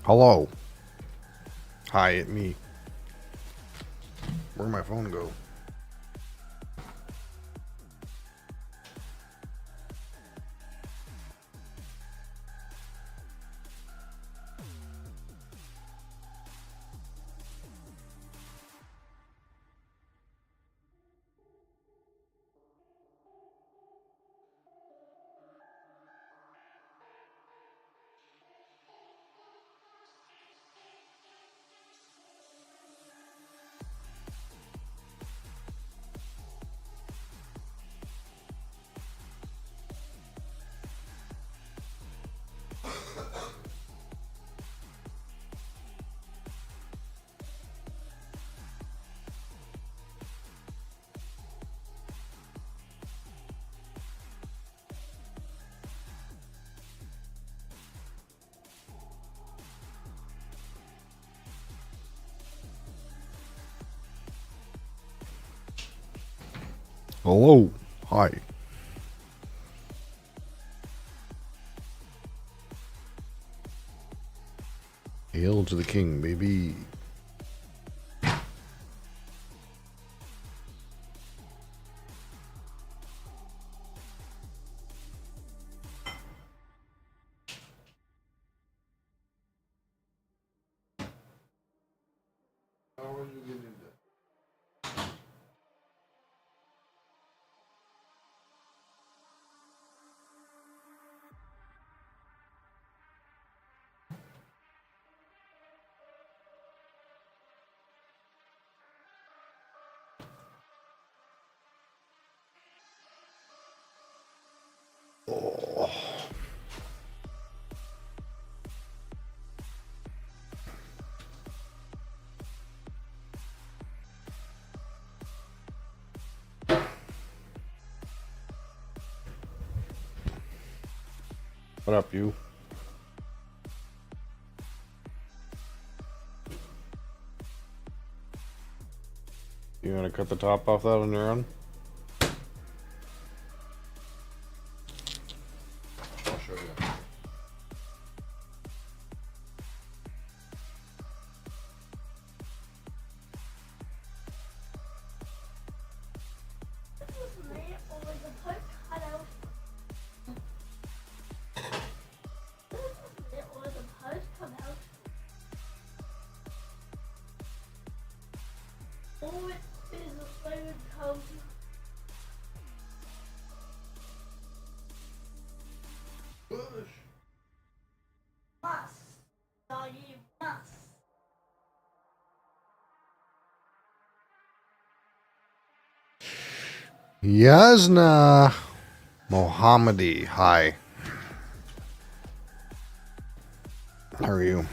Hello. Hi, it me. Where'd my phone go? Hello. Hi. Hail to the king, baby. How are you getting into? Oh. What up, you? You want to cut the top off that on your own? I'll show you. Yasna Mohammadi. Hi. How are you?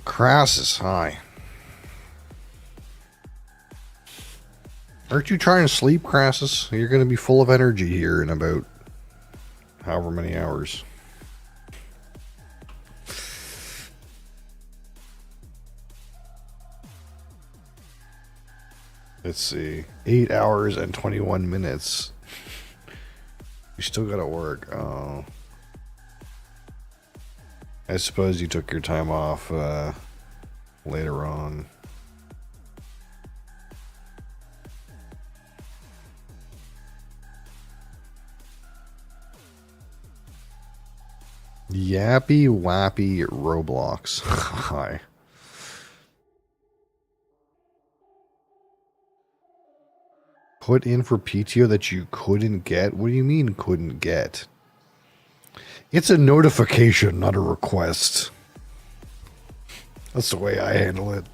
Crassus. Hi. Aren't you trying to sleep, Crassus? You're going to be full of energy here in about however many hours. Let's see. 8 hours and 21 minutes. You still gotta work. Oh. I suppose you took your time off later on. Yappy Wappy Roblox. Hi. Put in for PTO that you couldn't get? What do you mean couldn't get? It's a notification, not a request. That's the way I handle it.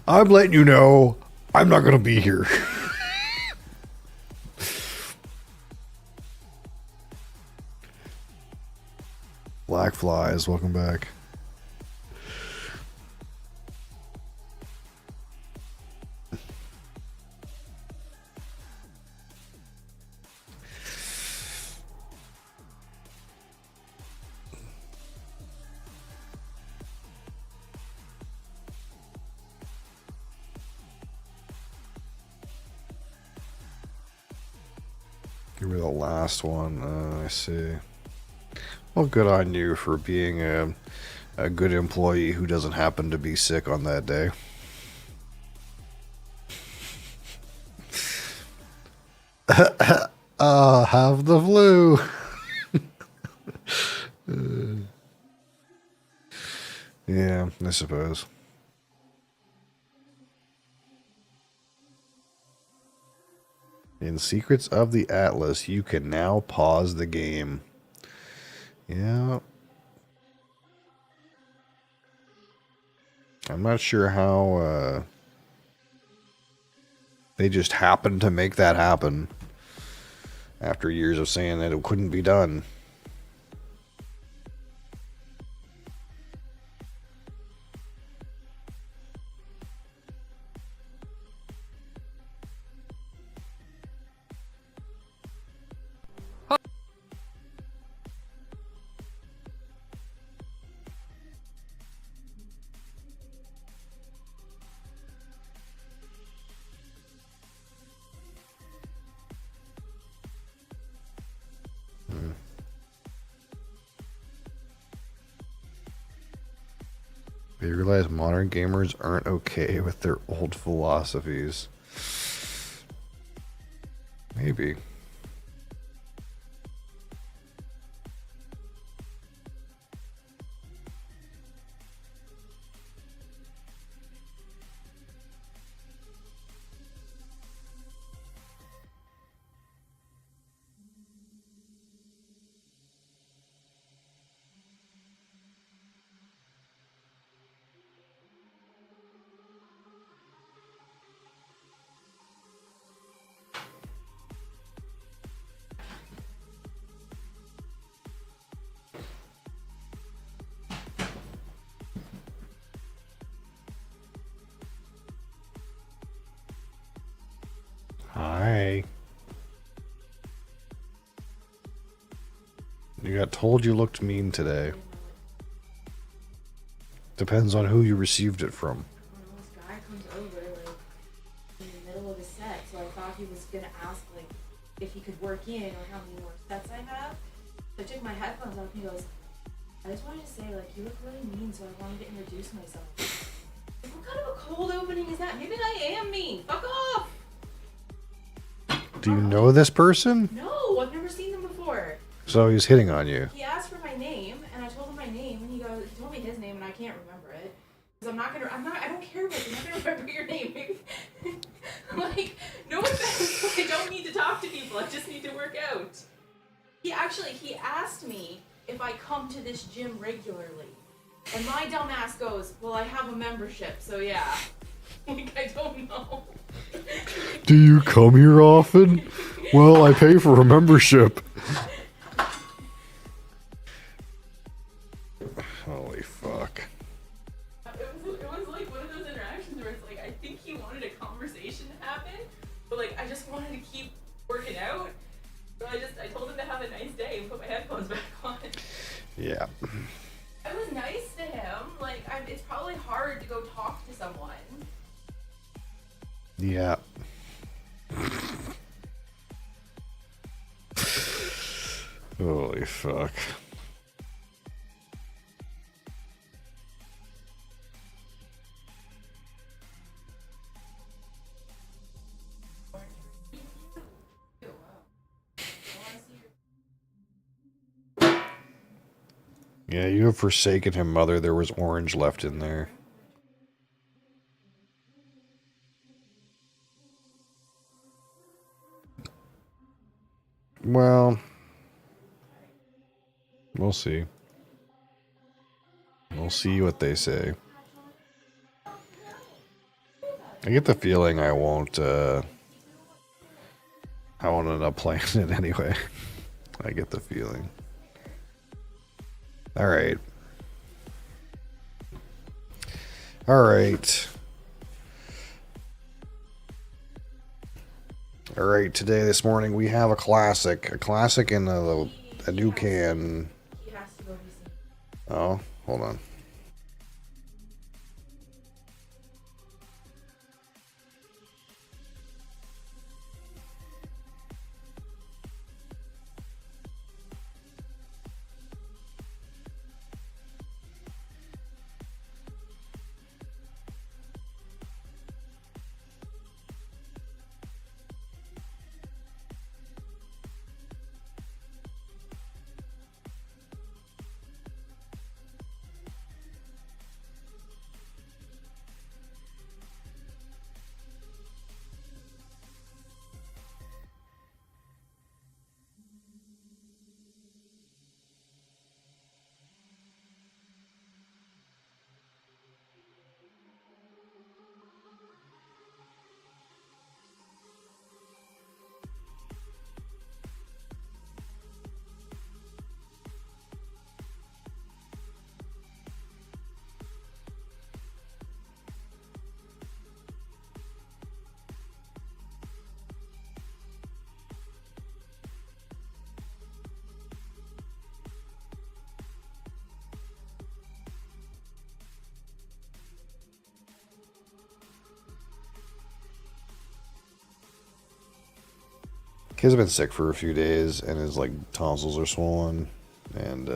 I'm letting you know I'm not going to be here. Black Flies, welcome back. You were the last one. I see. Well, good on you for being a good employee who doesn't happen to be sick on that day. Have the flu. Yeah, I suppose. In Secrets of the Atlas, you can now pause the game. Yeah. I'm not sure how they just happened to make that happen after years of saying that it couldn't be done. They realize modern gamers aren't okay with their old philosophies. Maybe. Hi. You got told you looked mean today. Depends on who you received it from. This guy comes over like in the middle of a set, so I thought he was gonna ask like if he could work in or how many more sets I have. So I took my headphones off and he goes, I just wanted to say like you look really mean, so I wanted to introduce myself. Like, what kind of a cold opening is that? Maybe I am mean. Fuck off! Do you know this person? No, I've never seen them before. So he's hitting on you. He asked for my name, and I told him my name, and he told me his name, and I can't remember it. Because I don't care about you, I'm not gonna remember your name. Like, no offense, I don't need to talk to people, I just need to work out. He asked me if I come to this gym regularly. And my dumb ass goes, well, I have a membership, so yeah. Like, I don't know. Do you come here often? Well, I pay for a membership. Holy fuck. It was like one of those interactions where it's like, I think he wanted a conversation to happen, but like, I just wanted to keep working out. So I told him to have a nice day and put my headphones back on. Yeah. I was nice to him. Like, it's probably hard to go talk to someone. Yeah. Holy fuck. Yeah, you have forsaken him, mother. There was orange left in there. Well, we'll see. We'll see what they say. I get the feeling I won't end up playing it anyway. I get the feeling. Alright. Alright. Alright, this morning, we have a classic. A classic in a new can. He has to go be seen. Oh, hold on. Kid's been sick for a few days, and his like tonsils are swollen, and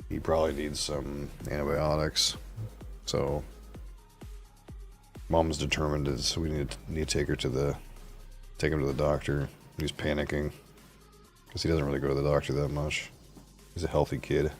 he probably needs some antibiotics. So mom's determined is we need to take him to the doctor. He's panicking because he doesn't really go to the doctor that much. He's a healthy kid.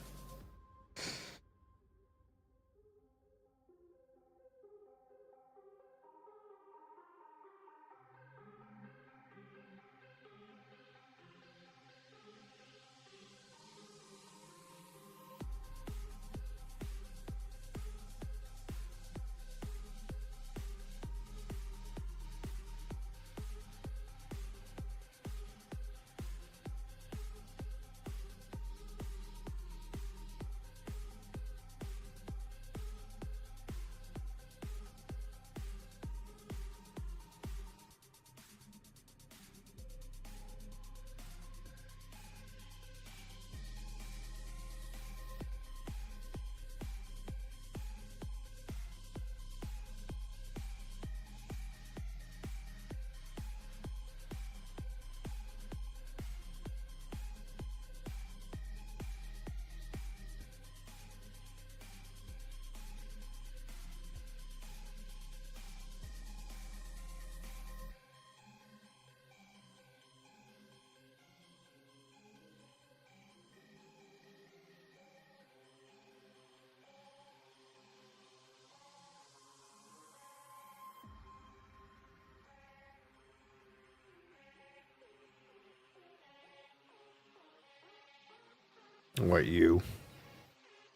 What, you?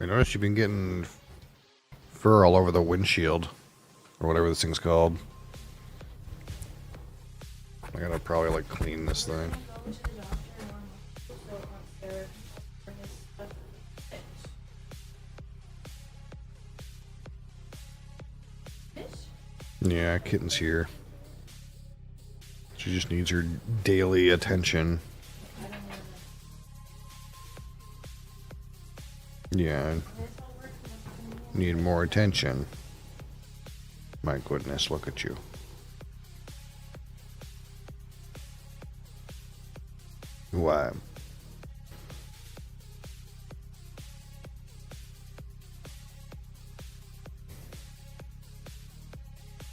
I noticed you've been getting fur all over the windshield, or whatever this thing's called. I gotta probably like clean this thing. Go to the doctor and so once they're for his stuff fixed. Yeah, kitten's here. She just needs her daily attention. I don't know. Yeah, This all works and need more attention. My goodness, look at you. Why?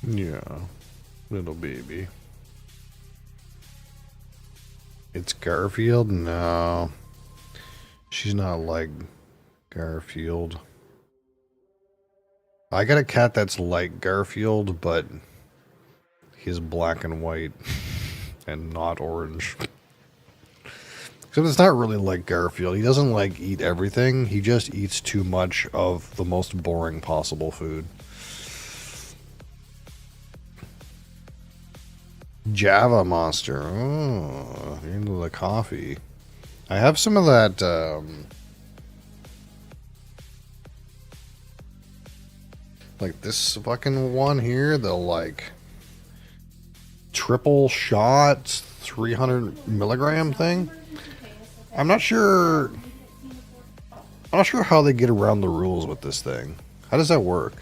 Yeah, little baby. It's Garfield? No. She's not like Garfield. I got a cat that's like Garfield, but he's black and white and not orange. Except it's not really like Garfield. He doesn't like eat everything. He just eats too much of the most boring possible food. Java Monster. Oh, you're into the coffee. I have some of that, like this fucking one here, the like triple shot 300 milligram thing. I'm not sure how they get around the rules with this thing. How does that work?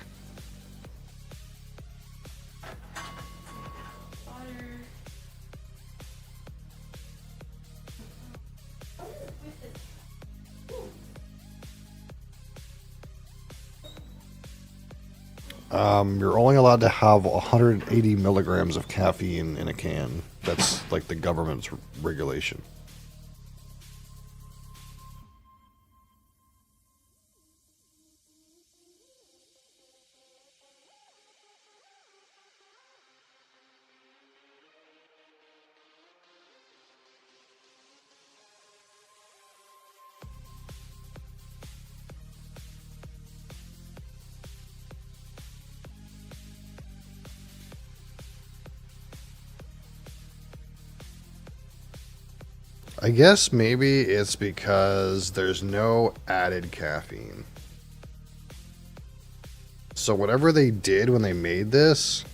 You're only allowed to have 180 milligrams of caffeine in a can. That's like the government's regulation. I guess maybe it's because there's no added caffeine. So whatever they did when they made this,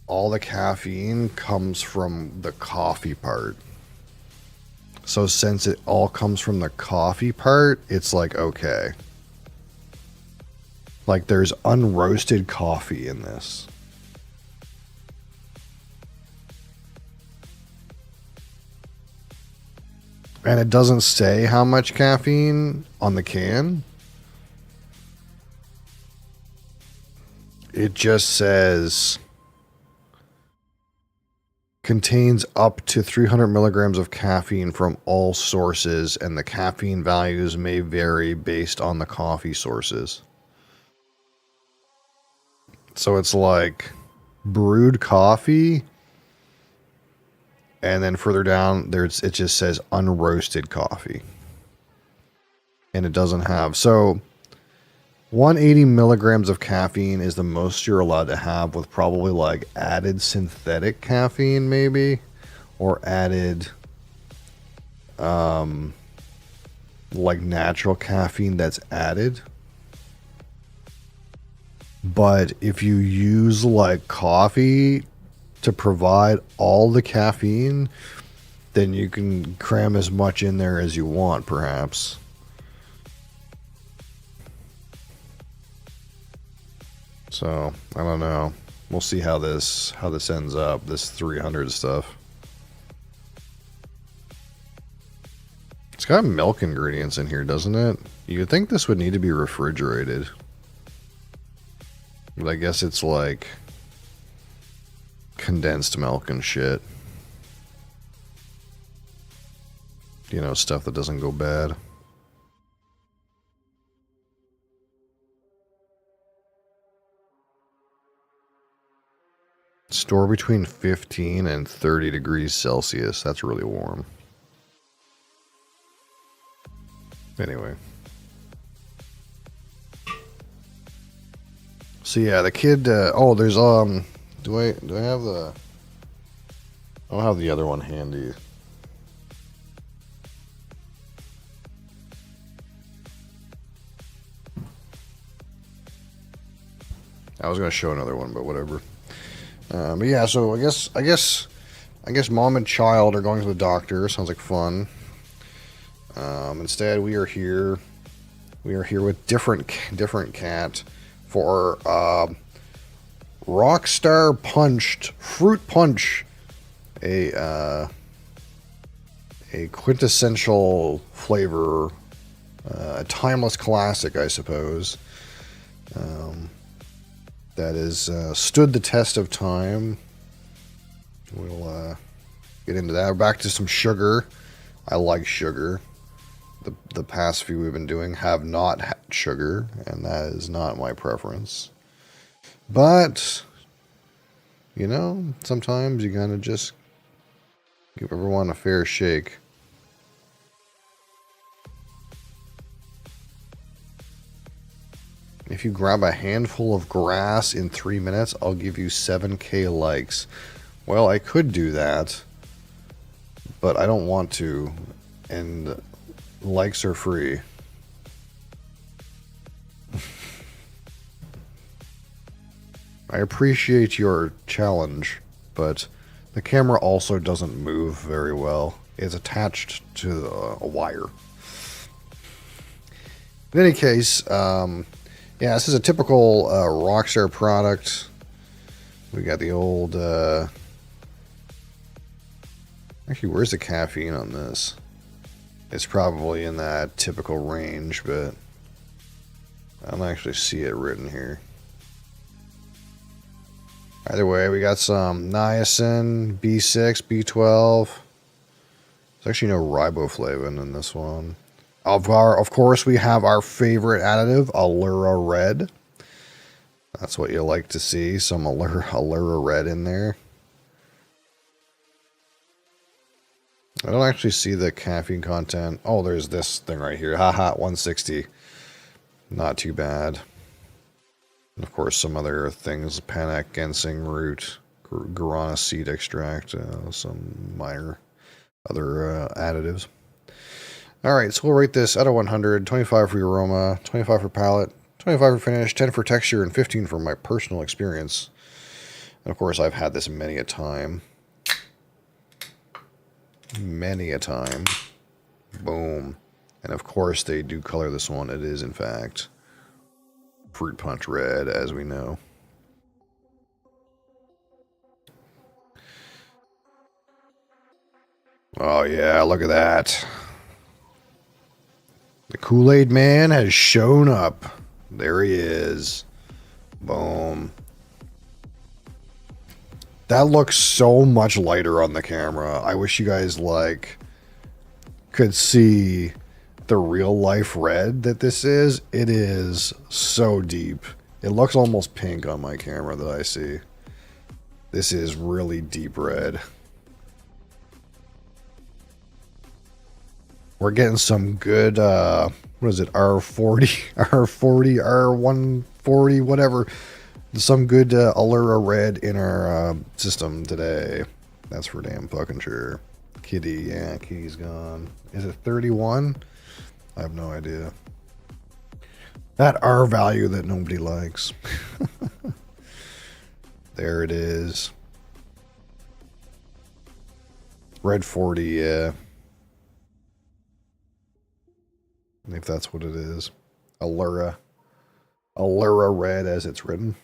all the caffeine comes from the coffee part. So since it all comes from the coffee part, it's like, okay. Like there's unroasted coffee in this. And it doesn't say how much caffeine on the can. It just says contains up to 300 milligrams of caffeine from all sources, and the caffeine values may vary based on the coffee sources. So it's like brewed coffee, and then further down it just says unroasted coffee. And it doesn't have, so 180 milligrams of caffeine is the most you're allowed to have, with probably like added synthetic caffeine maybe, or added like natural caffeine that's added. But if you use like coffee to provide all the caffeine, then you can cram as much in there as you want, perhaps. So, I don't know. We'll see how this ends up, this 300 stuff. It's got milk ingredients in here, doesn't it? You'd think this would need to be refrigerated. But I guess it's like condensed milk and shit. You know, stuff that doesn't go bad. Store between 15 and 30 degrees Celsius. That's really warm. Anyway. So yeah, the kid, oh, there's, do I have the, I don't have the other one handy. I was going to show another one, but whatever. But yeah, so I guess mom and child are going to the doctor. Sounds like fun. Instead, we are here with different cat for Rockstar Punched Fruit Punch, a quintessential flavor, a timeless classic, I suppose. That has stood the test of time. We'll get into that. We're back to some sugar. I like sugar. The past few we've been doing have not had sugar, and that is not my preference. But, you know, sometimes you gotta just give everyone a fair shake. If you grab a handful of grass in 3 minutes, I'll give you 7K likes. Well, I could do that, but I don't want to, and likes are free. I appreciate your challenge, but the camera also doesn't move very well. It's attached to a wire. In any case, yeah, this is a typical Rockstar product. We got the old... Actually, where's the caffeine on this? It's probably in that typical range, but I don't actually see it written here. Either way, we got some niacin, B6, B12. There's actually no riboflavin in this one. Of course, we have our favorite additive, Allura Red. That's what you like to see, some Allura Red in there. I don't actually see the caffeine content. Oh, there's this thing right here. Haha, 160. Not too bad. And of course, some other things. Panac, ginseng root, guarana seed extract, some minor other additives. Alright, so we'll rate this out of 100. 25 for aroma, 25 for palate, 25 for finish, 10 for texture, and 15 for my personal experience. And of course, I've had this many a time. Many a time. Boom. And of course, they do color this one. It is, in fact, Fruit Punch Red, as we know. Oh, yeah, look at that. The Kool-Aid Man has shown up. There he is. Boom. That looks so much lighter on the camera. I wish you guys like could see the real life red that this is. It is so deep. It looks almost pink on my camera that I see. This is really deep red. We're getting some good, what is it, R40, R40, R140, whatever. Some good Allura red in our system today. That's for damn fucking sure. Kitty, yeah, Kitty's gone. Is it 31? I have no idea. That R value that nobody likes. There it is. Red 40, yeah. If that's what it is. Allura. Allura red as it's written.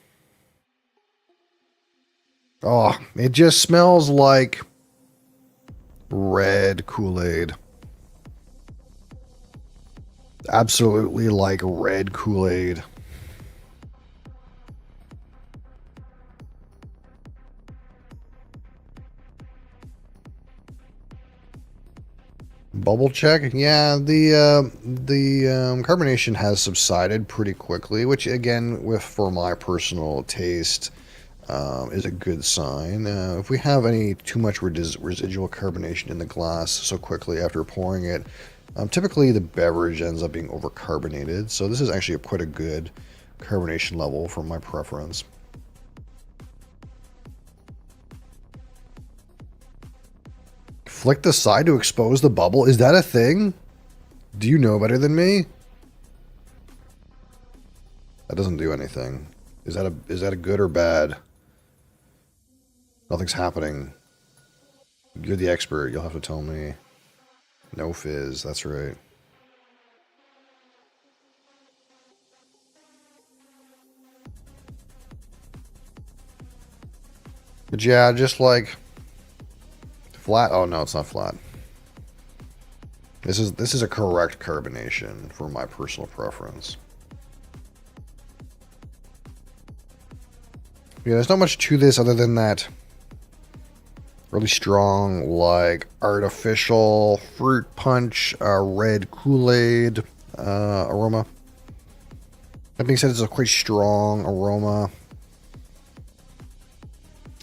Oh, it just smells like red Kool-Aid. Absolutely like red Kool-Aid. Bubble check. Yeah, the carbonation has subsided pretty quickly, which again, for my personal taste, is a good sign. If we have any too much residual carbonation in the glass so quickly after pouring it, typically the beverage ends up being overcarbonated. So this is actually quite a good carbonation level for my preference. Flick the side to expose the bubble. Is that a thing? Do you know better than me? That doesn't do anything. Is that a good or bad? Nothing's happening. You're the expert. You'll have to tell me. No fizz. That's right. But yeah, just like flat. Oh no, it's not flat. This is a correct carbonation for my personal preference. Yeah, there's not much to this other than that really strong, like, artificial fruit punch, red Kool-Aid aroma. That being said, it's a quite strong aroma.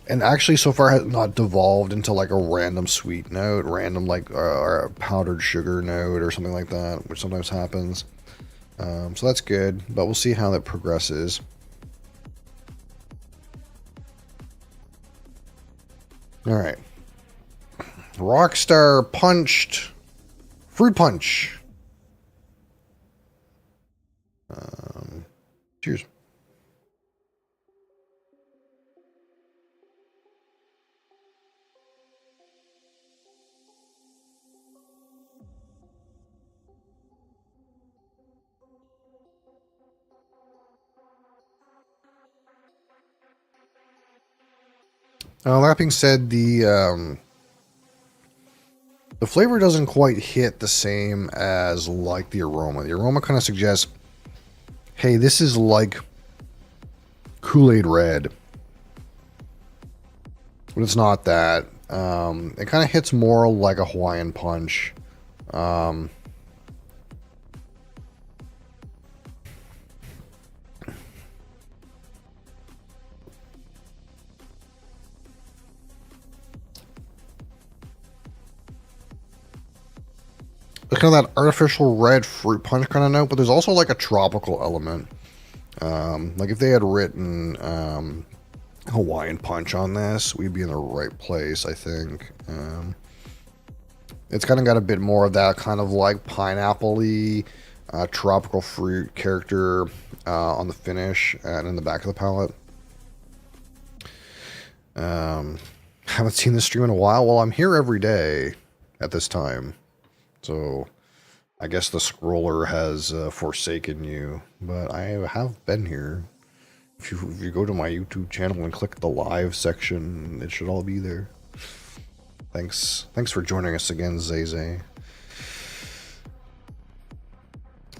And actually, so far, has not devolved into, like, a random sweet note, random, like, a powdered sugar note or something like that, which sometimes happens. So that's good, but we'll see how that progresses. All right. Rockstar punched fruit punch. Cheers. That being said, the flavor doesn't quite hit the same as like the aroma. The aroma kind of suggests, hey, this is like Kool-Aid red, but it's not that. It kind of hits more like a Hawaiian punch. It's kind of that artificial red fruit punch kind of note, but there's also like a tropical element. Like if they had written Hawaiian punch on this, we'd be in the right place, I think. It's kind of got a bit more of that kind of like pineapple-y, tropical fruit character on the finish and in the back of the palate. Haven't seen this stream in a while. Well, I'm here every day at this time. So, I guess the scroller has forsaken you, but I have been here. If you go to my YouTube channel and click the live section, it should all be there. Thanks for joining us again, Zay.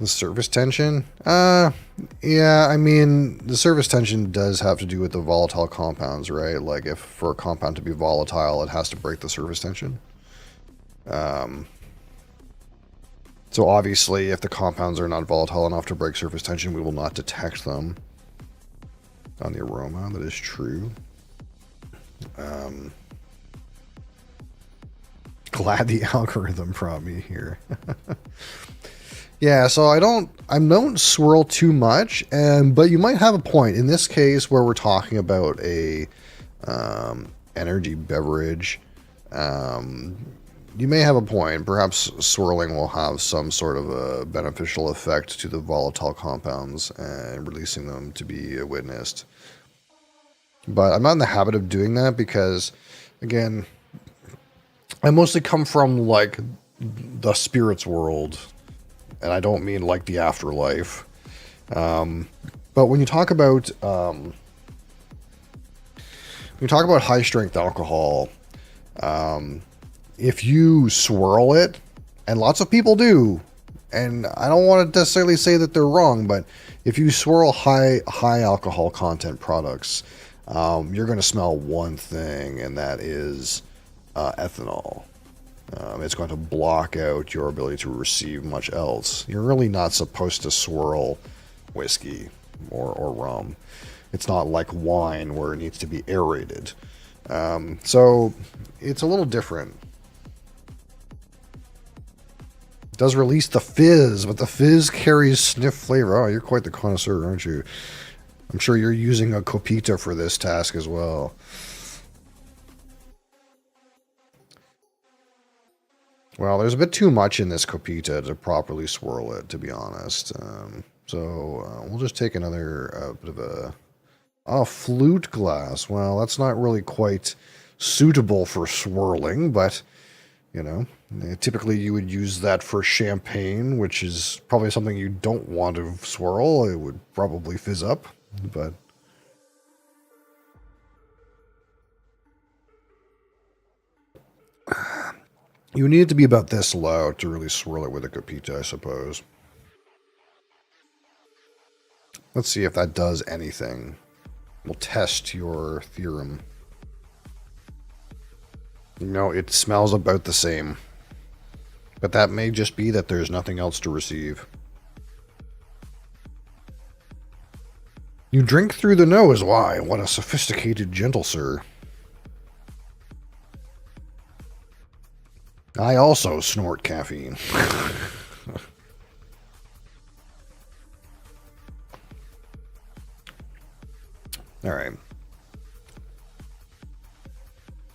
The surface tension? Yeah, I mean, the surface tension does have to do with the volatile compounds, right? Like, if for a compound to be volatile, it has to break the surface tension. So obviously, if the compounds are not volatile enough to break surface tension, we will not detect them on the aroma. That is true. Glad the algorithm brought me here. Yeah, so I don't swirl too much, but you might have a point in this case where we're talking about a energy beverage. You may have a point. Perhaps swirling will have some sort of a beneficial effect to the volatile compounds and releasing them to be witnessed. But I'm not in the habit of doing that because, again, I mostly come from like the spirits world. And I don't mean like the afterlife. But when you talk about high strength alcohol, if you swirl it, and lots of people do, and I don't want to necessarily say that they're wrong, but if you swirl high alcohol content products, you're going to smell one thing, and that is ethanol. It's going to block out your ability to receive much else. You're really not supposed to swirl whiskey or rum. It's not like wine where it needs to be aerated. So it's a little different. It does release the fizz, but the fizz carries sniff flavor. Oh, you're quite the connoisseur, aren't you? I'm sure you're using a Copita for this task as well. Well, there's a bit too much in this Copita to properly swirl it, to be honest. So we'll just take another bit of a flute glass. Well, that's not really quite suitable for swirling, but, you know, typically you would use that for champagne, which is probably something you don't want to swirl. It would probably fizz up, but... You need it to be about this low to really swirl it with a Copita, I suppose. Let's see if that does anything. We'll test your theorem. No, it smells about the same. But that may just be that there's nothing else to receive. You drink through the nose. Why? What a sophisticated gentle sir. I also snort caffeine. All right.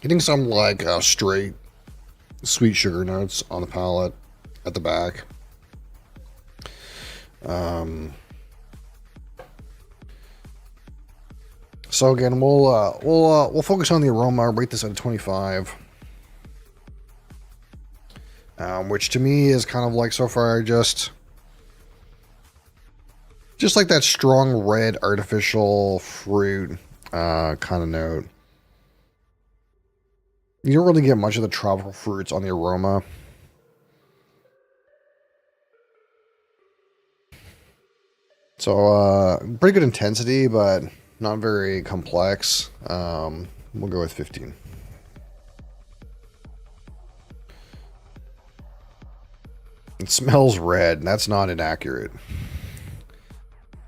Getting some like straight sweet sugar notes on the palate at the back. So again, we'll focus on the aroma. Rate this at a 25. Which to me is kind of like so far just like that strong red artificial fruit kind of note. You don't really get much of the tropical fruits on the aroma. So pretty good intensity, but not very complex. We'll go with 15. It smells red, and that's not inaccurate.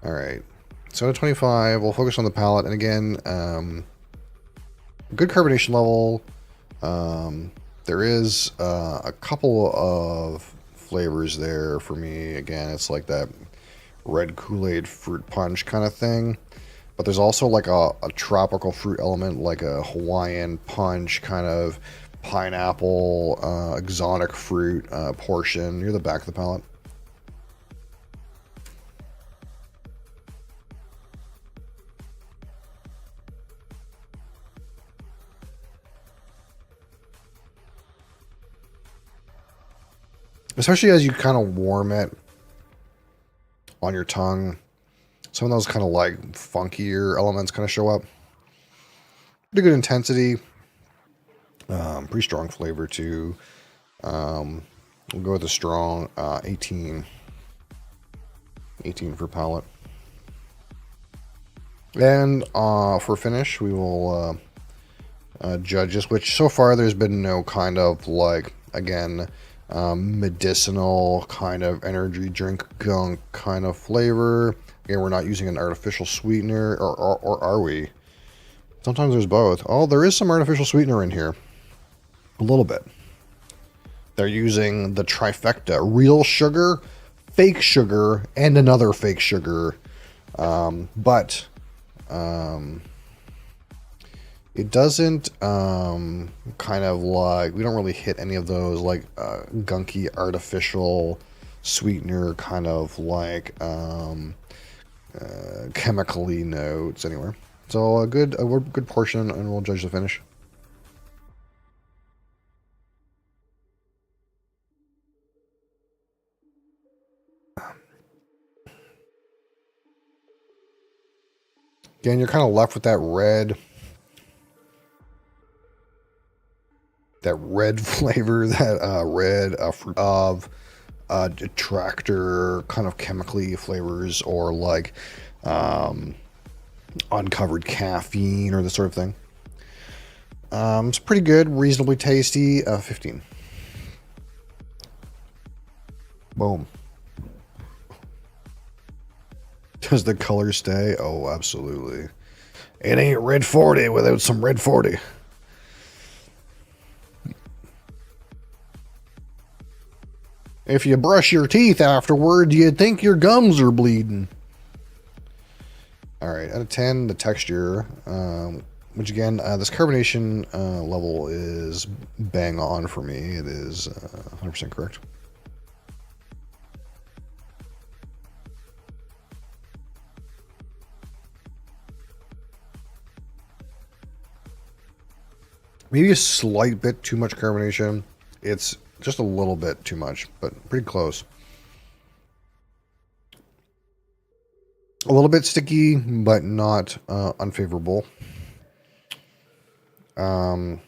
All right. So at 25, we'll focus on the palate. And again, good carbonation level. There is a couple of flavors there for me. Again, it's like that red Kool-Aid fruit punch kind of thing. But there's also like a tropical fruit element, like a Hawaiian punch kind of pineapple, exotic fruit portion near the back of the palate. Especially as you kind of warm it on your tongue. Some of those kind of like funkier elements kind of show up. Pretty good intensity. Pretty strong flavor too. We'll go with a strong 18. 18 for palate. And for finish, we will judge this, which so far there's been no kind of like, again, medicinal kind of energy drink gunk kind of flavor. Again, we're not using an artificial sweetener, or are we? Sometimes there's both. Oh, there is some artificial sweetener in here. A little bit. They're using the trifecta: real sugar, fake sugar, and another fake sugar. But it doesn't kind of like, we don't really hit any of those like gunky artificial sweetener kind of like chemically notes anywhere. So a good portion, and we'll judge the finish. Again, you're kind of left with that red flavor, that red fruit of detractor kind of chemically flavors, or like uncovered caffeine or this sort of thing. It's pretty good, reasonably tasty. 15. Boom. Does the color stay? Oh, absolutely. It ain't Red 40 without some Red 40. If you brush your teeth afterward, you'd think your gums are bleeding. Alright, out of 10, the texture, which again, this carbonation level is bang on for me. It is 100% correct. Maybe a slight bit too much carbonation. It's just a little bit too much, but pretty close. A little bit sticky, but not unfavorable. We'll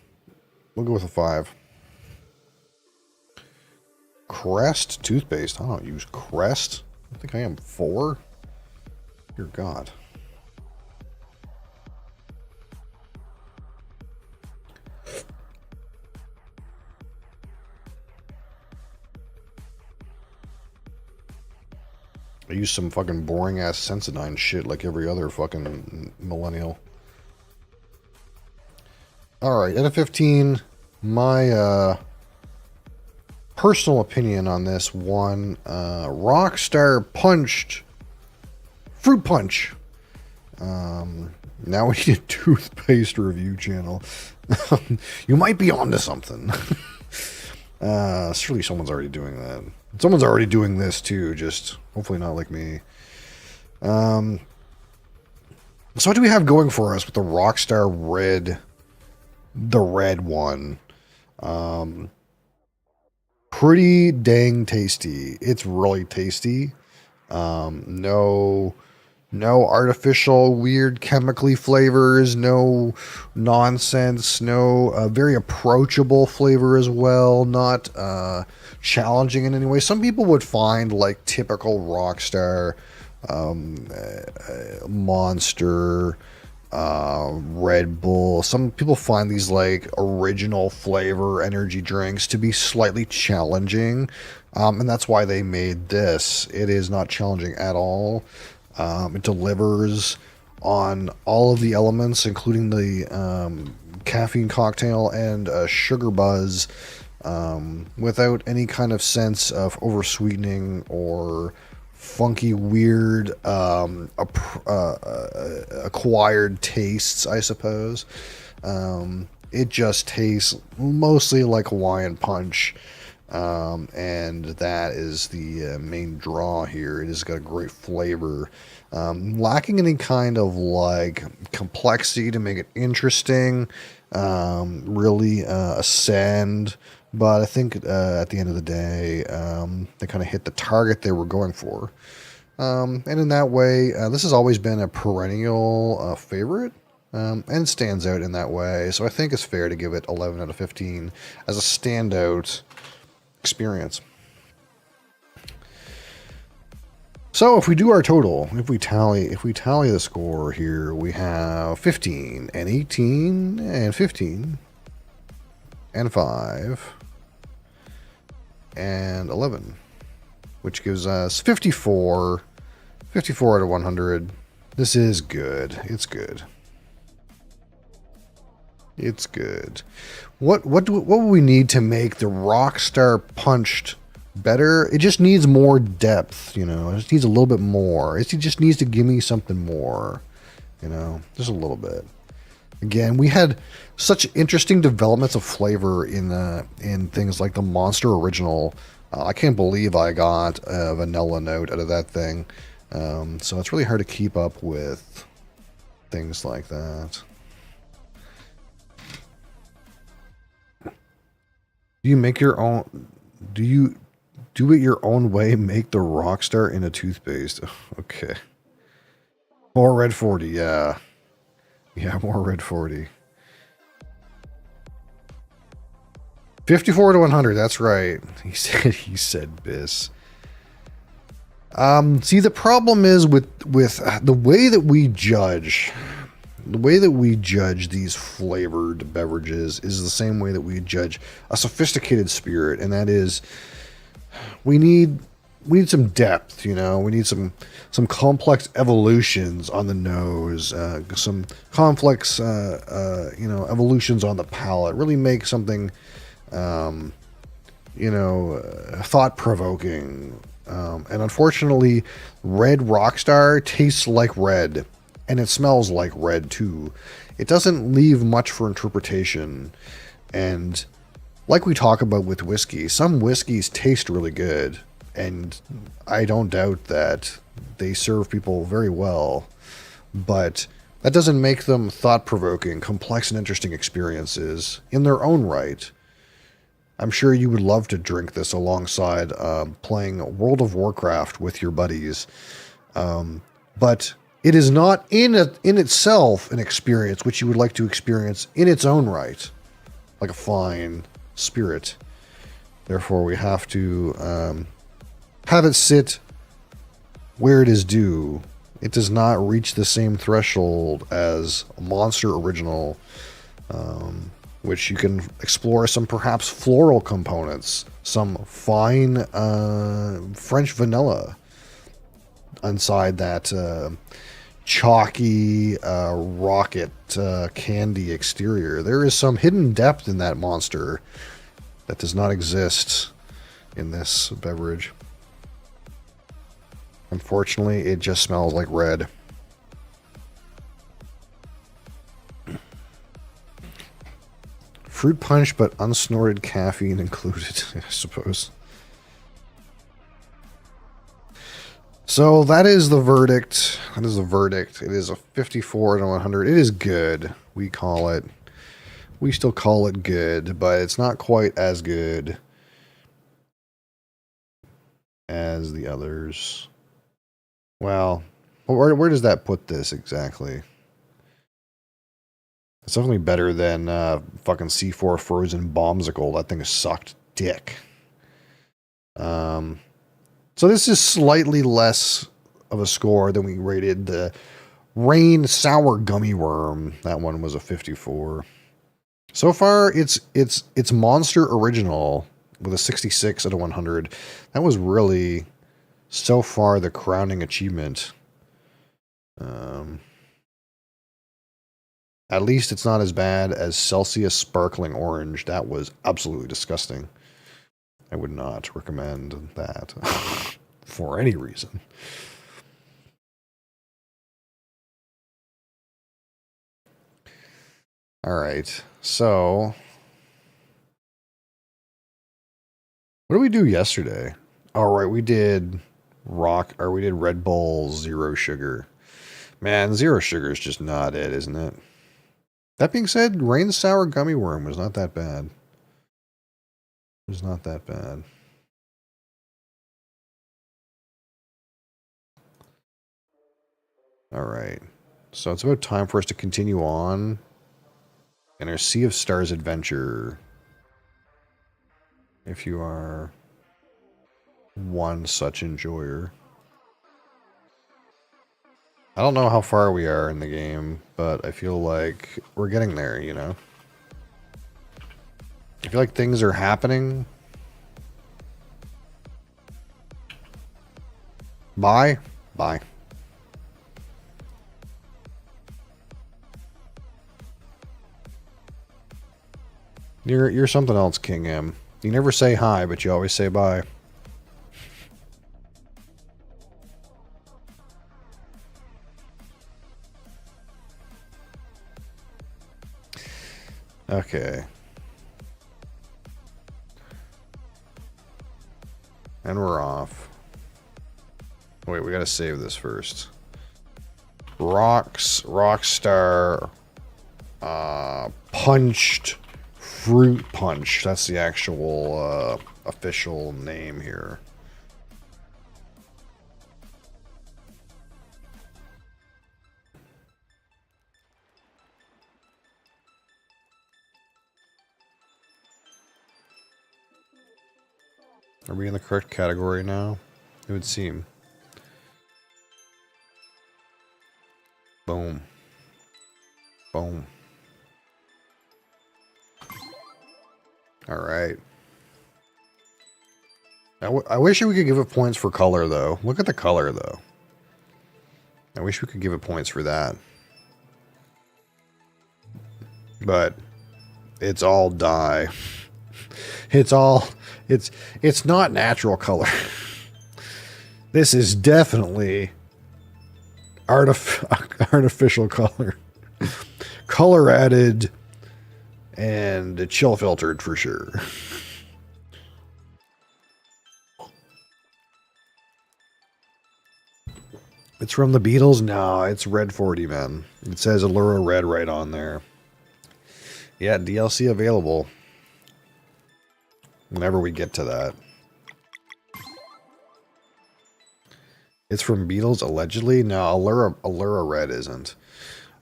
go with a 5. Crest toothpaste. I don't use Crest. I think I am 4. Dear God. I use some fucking boring ass Sensodyne shit like every other fucking millennial. Alright, out of 15, my personal opinion on this one, Rockstar punched Fruit Punch. Now we need a toothpaste review channel. You might be onto something. Surely someone's already doing that. Someone's already doing this too, just hopefully not like me. So what do we have going for us with the Rockstar Red, the red one? Pretty dang tasty. It's really tasty. No artificial weird chemically flavors, no nonsense, no very approachable flavor as well, not challenging in any way. Some people would find like typical Rockstar Monster, Red Bull. Some people find these like original flavor energy drinks to be slightly challenging, and that's why they made this. It is not challenging at all. It delivers on all of the elements, including the caffeine cocktail and sugar buzz, without any kind of sense of oversweetening or funky, weird, acquired tastes, I suppose. It just tastes mostly like Hawaiian Punch. And that is the main draw here. It has got a great flavor, lacking any kind of like complexity to make it interesting, really ascend. But I think at the end of the day, they kind of hit the target they were going for. And in that way, this has always been a perennial favorite. And stands out in that way. So I think it's fair to give it 11 out of 15 as a standout experience. So if we do our total, if we tally the score here, we have 15 and 18 and 15 and 5 and 11, which gives us 54 out of 100. This is good. It's good. It's good. What would we need to make the Rockstar Punched better? It just needs more depth, you know. It just needs a little bit more. It just needs to give me something more, you know, just a little bit. Again, we had such interesting developments of flavor in things like the Monster Original. I can't believe I got a vanilla note out of that thing. So it's really hard to keep up with things like that. Do you make your own? Do you do it your own way? Make the Rockstar in a toothpaste. Okay. More Red 40, yeah. Yeah, more Red 40. 54 to 100, that's right. He said Biss. See, the problem is with the way that we judge. The way that we judge these flavored beverages is the same way that we judge a sophisticated spirit, and that is we need some depth, you know. We need some complex evolutions on the nose, some complex you know, evolutions on the palate. Really make something you know, thought-provoking. And unfortunately, Red Rockstar tastes like red. And it smells like red, too. It doesn't leave much for interpretation. And like we talk about with whiskey, some whiskeys taste really good. And I don't doubt that they serve people very well. But that doesn't make them thought-provoking, complex, and interesting experiences in their own right. I'm sure you would love to drink this alongside playing World of Warcraft with your buddies. But it is not in itself an experience which you would like to experience in its own right, like a fine spirit. Therefore, we have to have it sit where it is due. It does not reach the same threshold as a Monster Original, which you can explore some perhaps floral components, some fine French vanilla inside that chalky rocket candy exterior. There is some hidden depth in that monster that does not exist in this beverage. Unfortunately, it just smells like red. Fruit punch, but unsnorted caffeine included, I suppose. So that is the verdict. That is the verdict. It is a 54 to 100. It is good. We call it. We still call it good, but it's not quite as good as the others. Well, where does that put this exactly? It's definitely better than fucking C4 Frozen Bombsicle. That thing sucked dick. So this is slightly less of a score than we rated the Rain Sour Gummy Worm. That one was a 54. So far, it's Monster Original with a 66 out of 100. That was really, so far, the crowning achievement. At least it's not as bad as Celsius Sparkling Orange. That was absolutely disgusting. I would not recommend that for any reason. All right, so what did we do yesterday? All right, we did Red Bull Zero Sugar. Man, Zero Sugar is just not it, isn't it? That being said, Rain Sour Gummy Worm was not that bad. It was not that bad. All right. So it's about time for us to continue on in our Sea of Stars adventure. If you are one such enjoyer. I don't know how far we are in the game, but I feel like we're getting there, you know? I feel like things are happening. Bye. Bye. You're something else, King M. You never say hi, but you always say bye. Okay. And we're off. Wait, we gotta save this first. Rockstar, Punched Fruit Punch. That's the actual, official name here. Are we in the correct category now? It would seem. Boom. Boom. Alright. I wish we could give it points for color, though. Look at the color, though. I wish we could give it points for that. But it's all dye. It's not natural color. This is definitely artificial color. Color added and chill filtered for sure. It's from the Beatles? No, it's Red 40, man. It says Allura Red right on there. Yeah, DLC available. Whenever we get to that. It's from Beatles, allegedly? No, Allura Red isn't.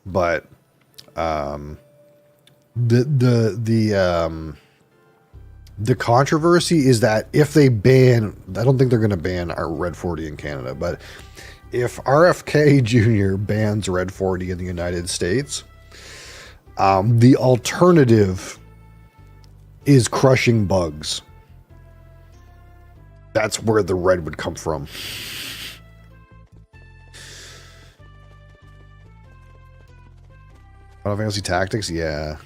But, the controversy is that if they ban, I don't think they're going to ban our Red 40 in Canada, but if RFK Jr. bans Red 40 in the United States, the alternative is crushing bugs. That's where the red would come from. Final Fantasy Tactics, yeah.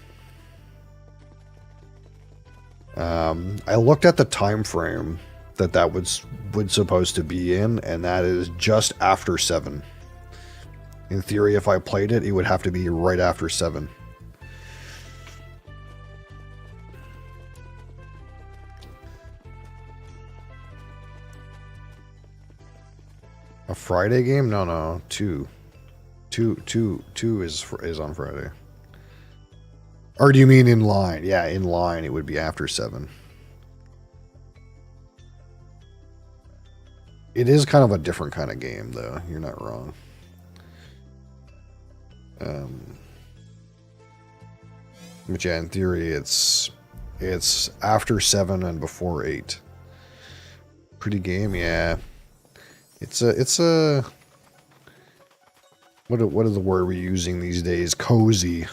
I looked at the time frame that would supposed to be in, and that is just after 7. In theory, if I played it, it would have to be right after 7. A Friday game? No. 2 is on Friday. Or do you mean in line? Yeah, in line it would be after 7. It is kind of a different kind of game, though. You're not wrong. But yeah, in theory, it's after 7 and before 8. Pretty game, yeah. It's a what is the word we're using these days? Cozy.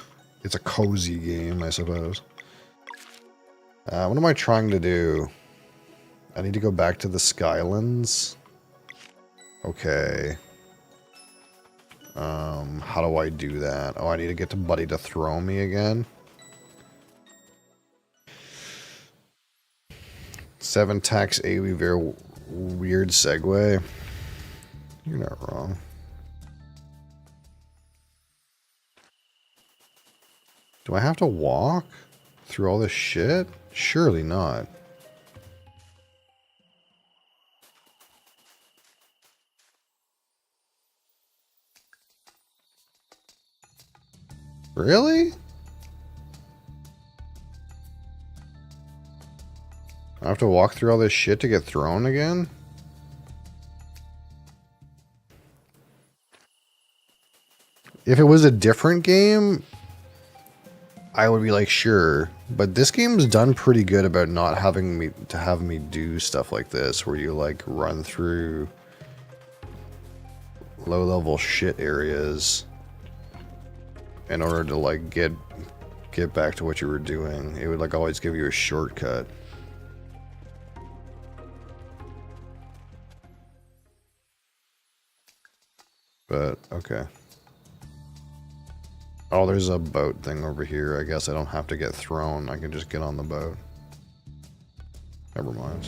It's a cozy game, I suppose. What am I trying to do? I need to go back to the Skylands. Okay. How do I do that? Oh, I need to get to Buddy to throw me again. 7 tax AoE, very weird segue. You're not wrong. Do I have to walk through all this shit? Surely not. Really? I have to walk through all this shit to get thrown again? If it was a different game, I would be like, sure. But this game's done pretty good about not having me do stuff like this, where you like run through low-level shit areas in order to like get back to what you were doing. It would like always give you a shortcut. But okay. Oh, there's a boat thing over here. I guess I don't have to get thrown. I can just get on the boat. Never mind.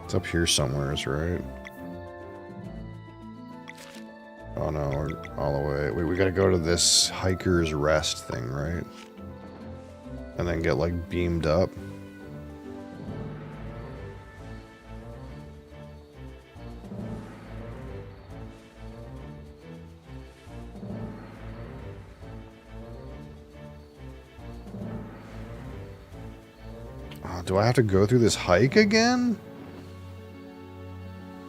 It's up here somewheres, right? Oh no, we're all the way. Wait, we gotta go to this hiker's rest thing, right? And then get like beamed up. Oh, do I have to go through this hike again?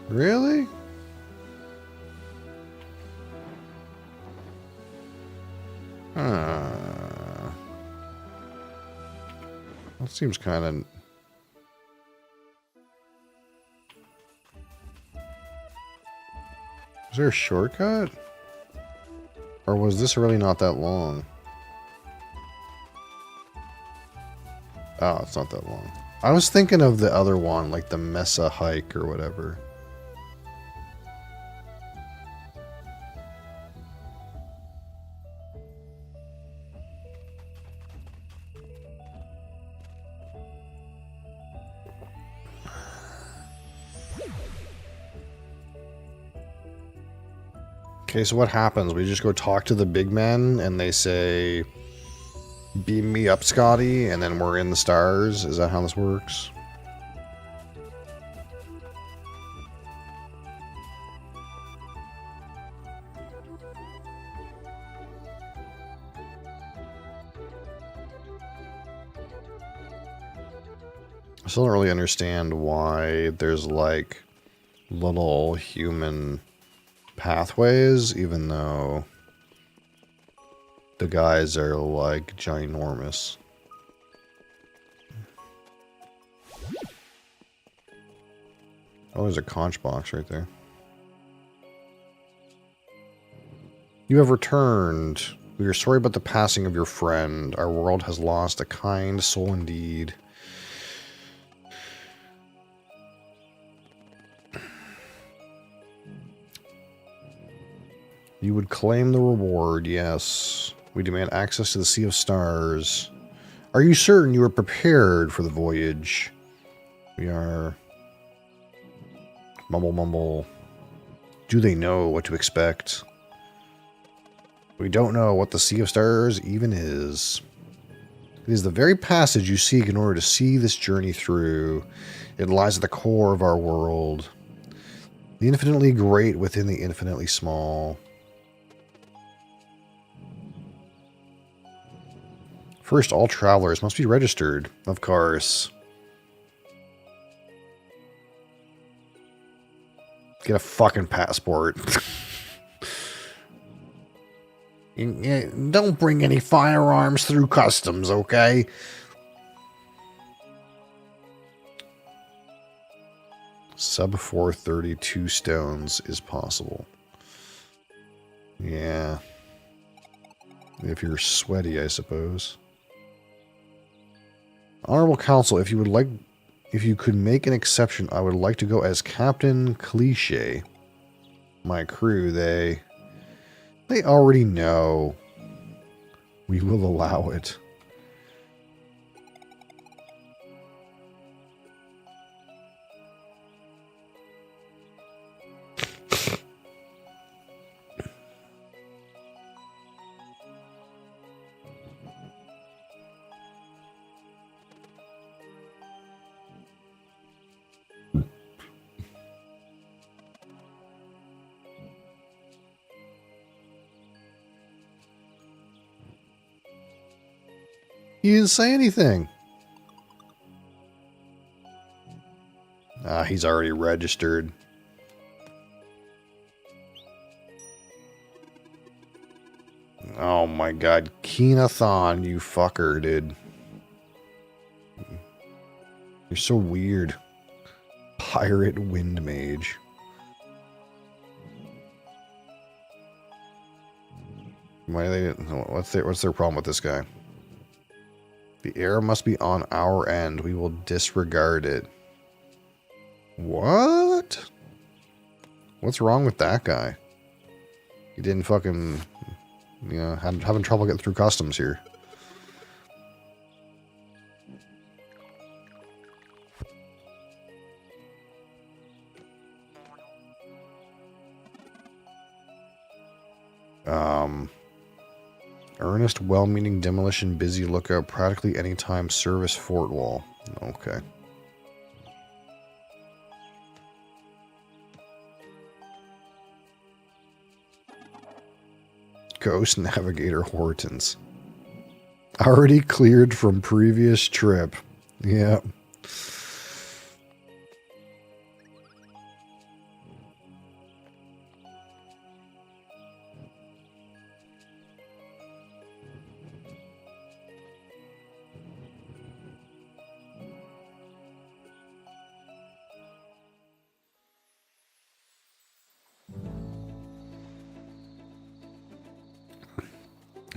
Really? That seems kind of... Is there a shortcut? Or was this really not that long? Oh, it's not that long. I was thinking of the other one, like the Mesa hike or whatever. Okay, so what happens? We just go talk to the big men and they say, beam me up, Scotty, and then we're in the stars? Is that how this works? I still don't really understand why there's like little human pathways, even though the guys are like ginormous. Oh, there's a conch box right there. You have returned. We are sorry about the passing of your friend. Our world has lost a kind soul indeed. You would claim the reward, yes. We demand access to the Sea of Stars. Are you certain you are prepared for the voyage? We are... Mumble, mumble. Do they know what to expect? We don't know what the Sea of Stars even is. It is the very passage you seek in order to see this journey through. It lies at the core of our world. The infinitely great within the infinitely small. First, all travelers must be registered, of course. Get a fucking passport. Don't bring any firearms through customs, okay? Sub 432 stones is possible. Yeah. If you're sweaty, I suppose. Honorable Council, if you could make an exception, I would like to go as Captain Cliche. My crew, they already know. We will allow it. He didn't say anything. Ah, he's already registered. Oh my god. Keenathon, you fucker, dude. You're so weird. Pirate Wind Mage. Why are they? What's their problem with this guy? The error must be on our end. We will disregard it. What? What's wrong with that guy? He didn't fucking, you know, having trouble getting through customs here. Earnest, well-meaning demolition, busy lookout, practically anytime service fort wall. Okay. Ghost Navigator Hortons. Already cleared from previous trip. Yeah.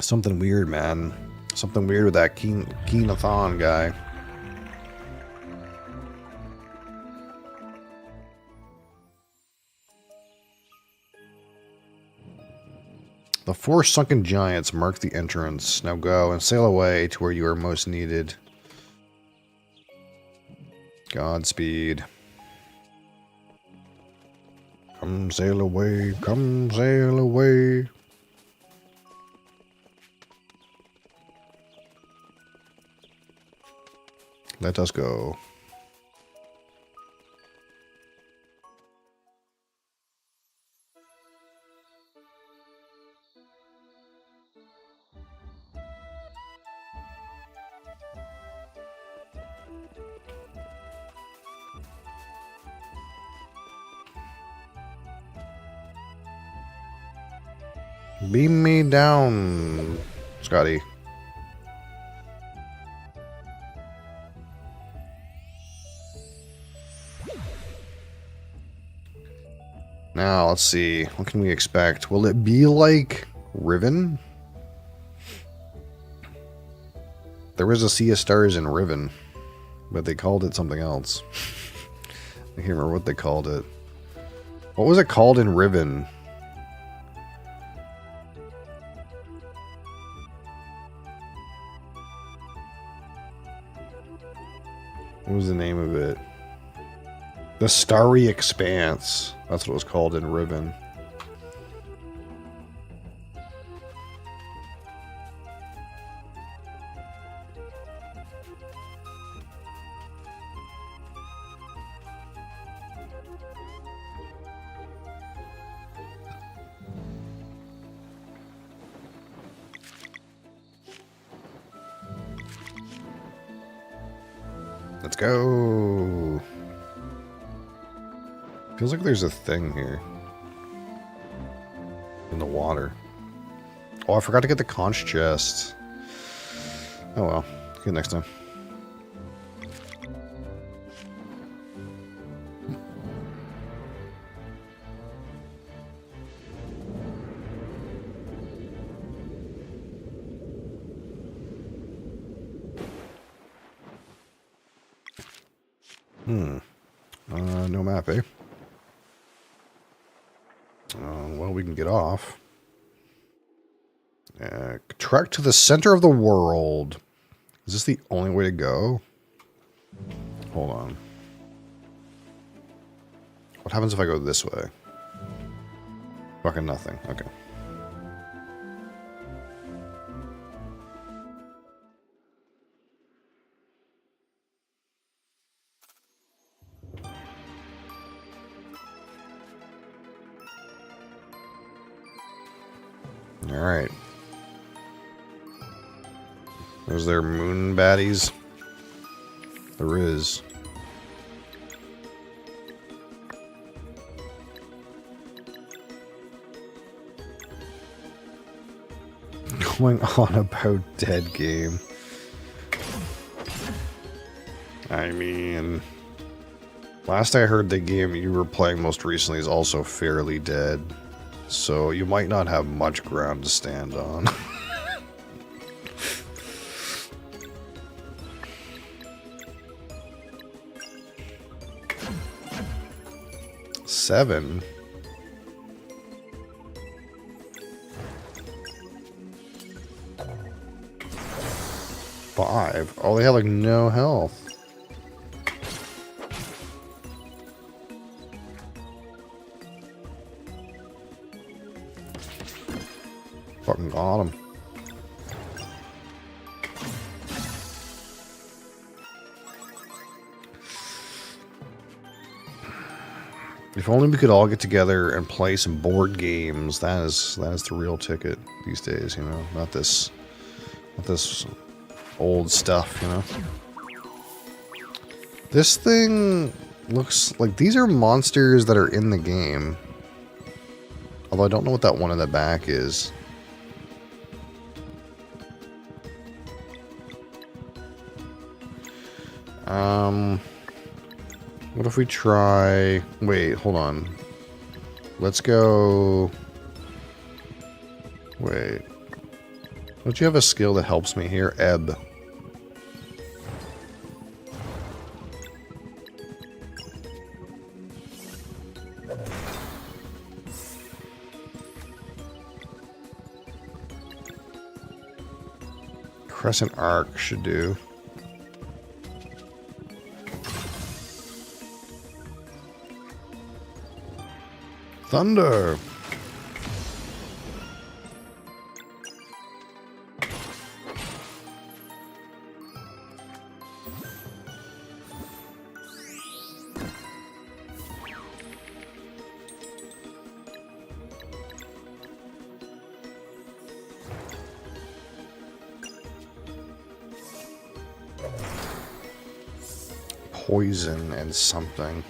Something weird, man. Something weird with that Keenathon guy. The 4 sunken giants mark the entrance. Now go and sail away to where you are most needed. Godspeed. Come sail away, come sail away. Let us go. Beam me down, Scotty. Now, let's see. What can we expect? Will it be like Riven? There was a Sea of Stars in Riven, but they called it something else. I can't remember what they called it. What was it called in Riven? What was the name of it? The Starry Expanse. That's what it was called in Riven. Let's go. Feels like there's a thing here. In the water. Oh, I forgot to get the conch chest. Oh well. Get it next time. No map, eh? Well, we can get off. Trek to the center of the world. Is this the only way to go? Hold on. What happens if I go this way? Fucking nothing. Okay. Alright. Is there moon baddies? There is. going on about dead game? I mean, last I heard, the game you were playing most recently is also fairly dead. So you might not have much ground to stand on. Seven. Five. Oh, they have like no health. Fucking got him. If only we could all get together and play some board games. That is the real ticket these days, you know. Not this old stuff, you know. This thing looks like these are monsters that are in the game. Although I don't know what that one in the back is. What if we try... Wait, hold on. Let's go... Wait. Don't you have a skill that helps me here? Ebb. Crescent Arc should do. Thunder. Poison and something.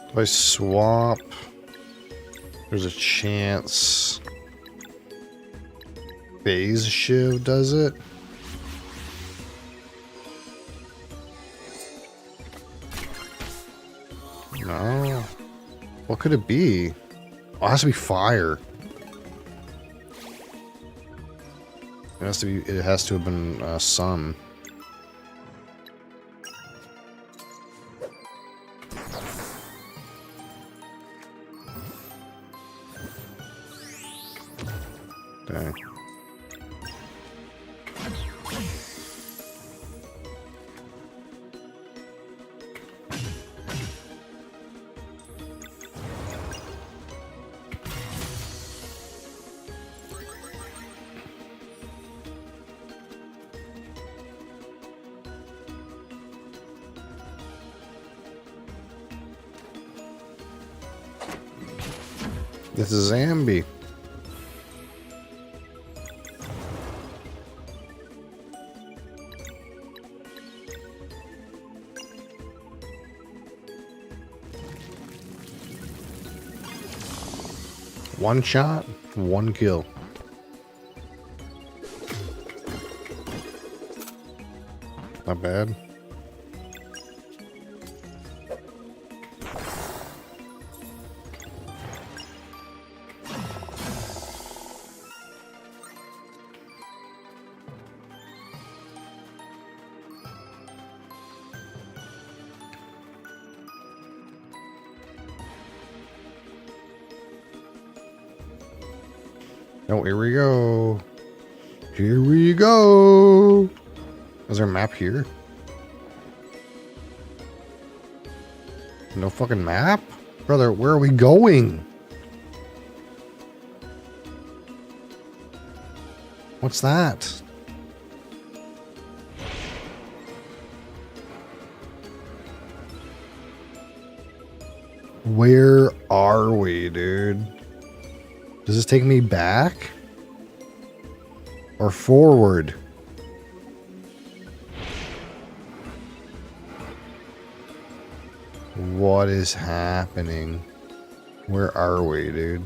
If I swap, there's a chance Phase Shiv does it. No. What could it be? Oh, it has to be fire. It has to be. It has to have been sun. Dang. This is Zambi. One shot, one kill. Not bad. Oh, here we go. Here we go. Is there a map here? No fucking map? Brother, where are we going? What's that? Where are we, dude? Does this take me back? Or forward. What is happening? Where are we, dude?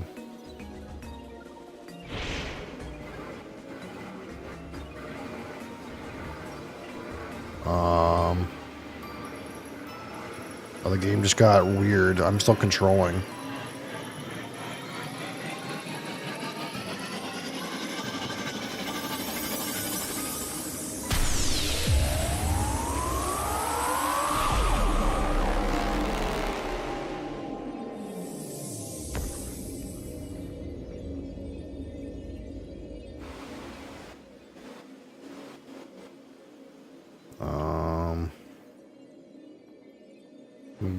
Oh, the game just got weird. I'm still controlling.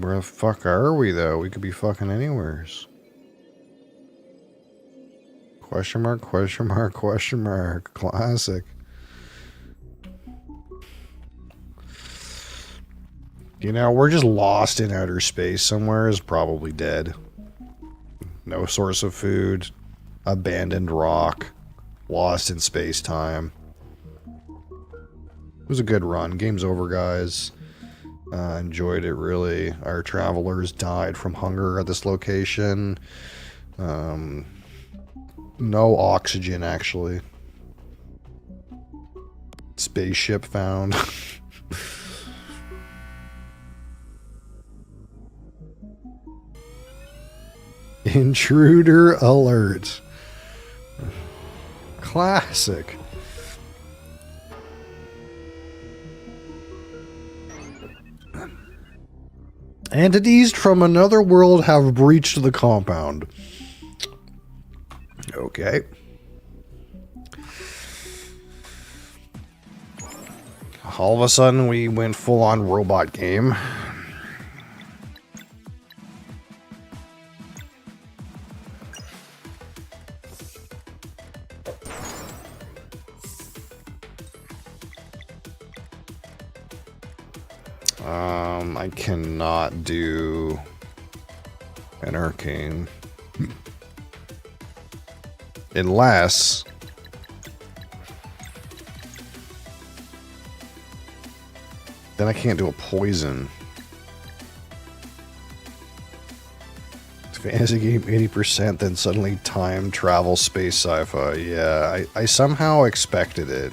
Where the fuck are we, though? We could be fucking anywheres. Question mark, question mark, question mark. Classic. You know, we're just lost in outer space somewhere is probably dead. No source of food. Abandoned rock. Lost in space-time. It was a good run. Game's over, guys. Enjoyed it, really. Our travelers died from hunger at this location. No oxygen, actually. Spaceship found. Intruder alert. Classic. Entities from another world have breached the compound. Okay. All of a sudden, we went full-on robot game. I cannot do an arcane. Unless... then I can't do a poison. Fantasy game 80%, then suddenly time, travel, space, sci-fi. Yeah, I somehow expected it.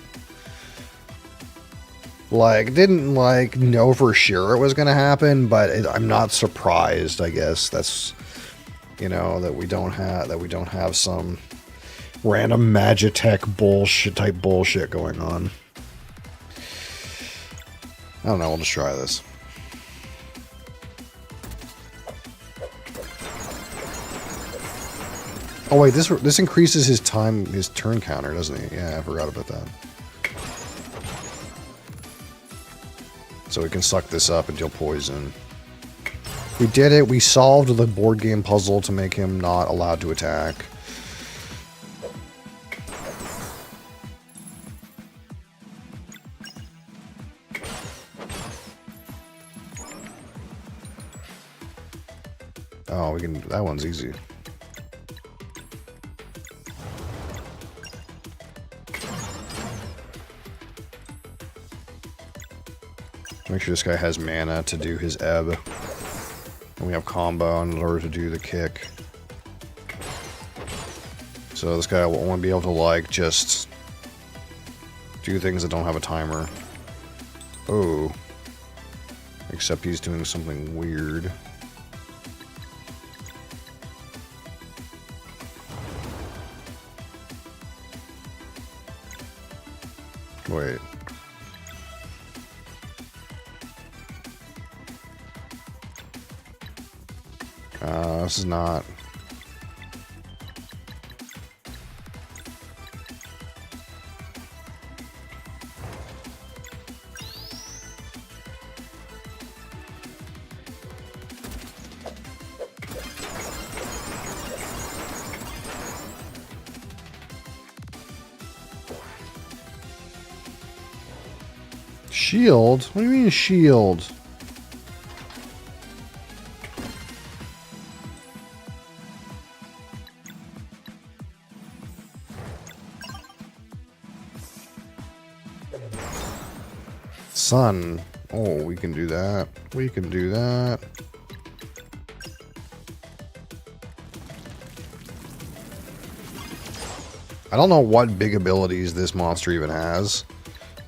Like, didn't, like, know for sure it was going to happen, but I'm not surprised, I guess. That's, you know, that we don't have some random Magitech bullshit type bullshit going on. I don't know, we'll just try this. Oh wait, this increases his turn counter, doesn't he? Yeah, I forgot about that. So we can suck this up and deal poison. We did it. We solved the board game puzzle to make him not allowed to attack. Oh, we can. That one's easy. Make sure this guy has mana to do his ebb. And we have combo in order to do the kick. So this guy won't be able to, like, just do things that don't have a timer. Oh. Except he's doing something weird. Wait. This is not... Shield? What do you mean shield? Sun. Oh, we can do that. We can do that. I don't know what big abilities this monster even has,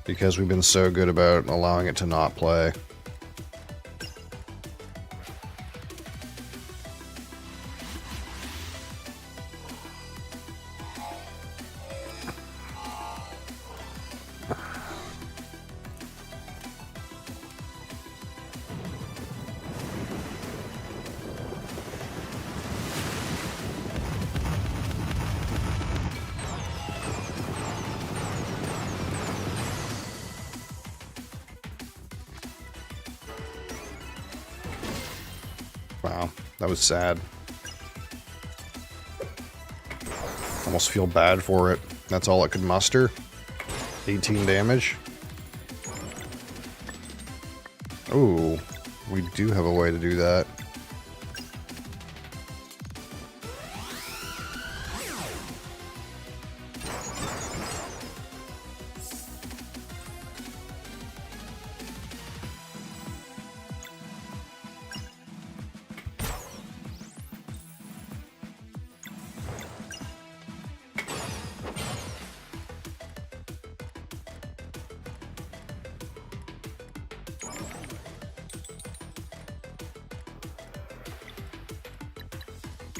because we've been so good about allowing it to not play. Wow, that was sad. Almost feel bad for it. That's all it could muster. 18 damage. Ooh, we do have a way to do that.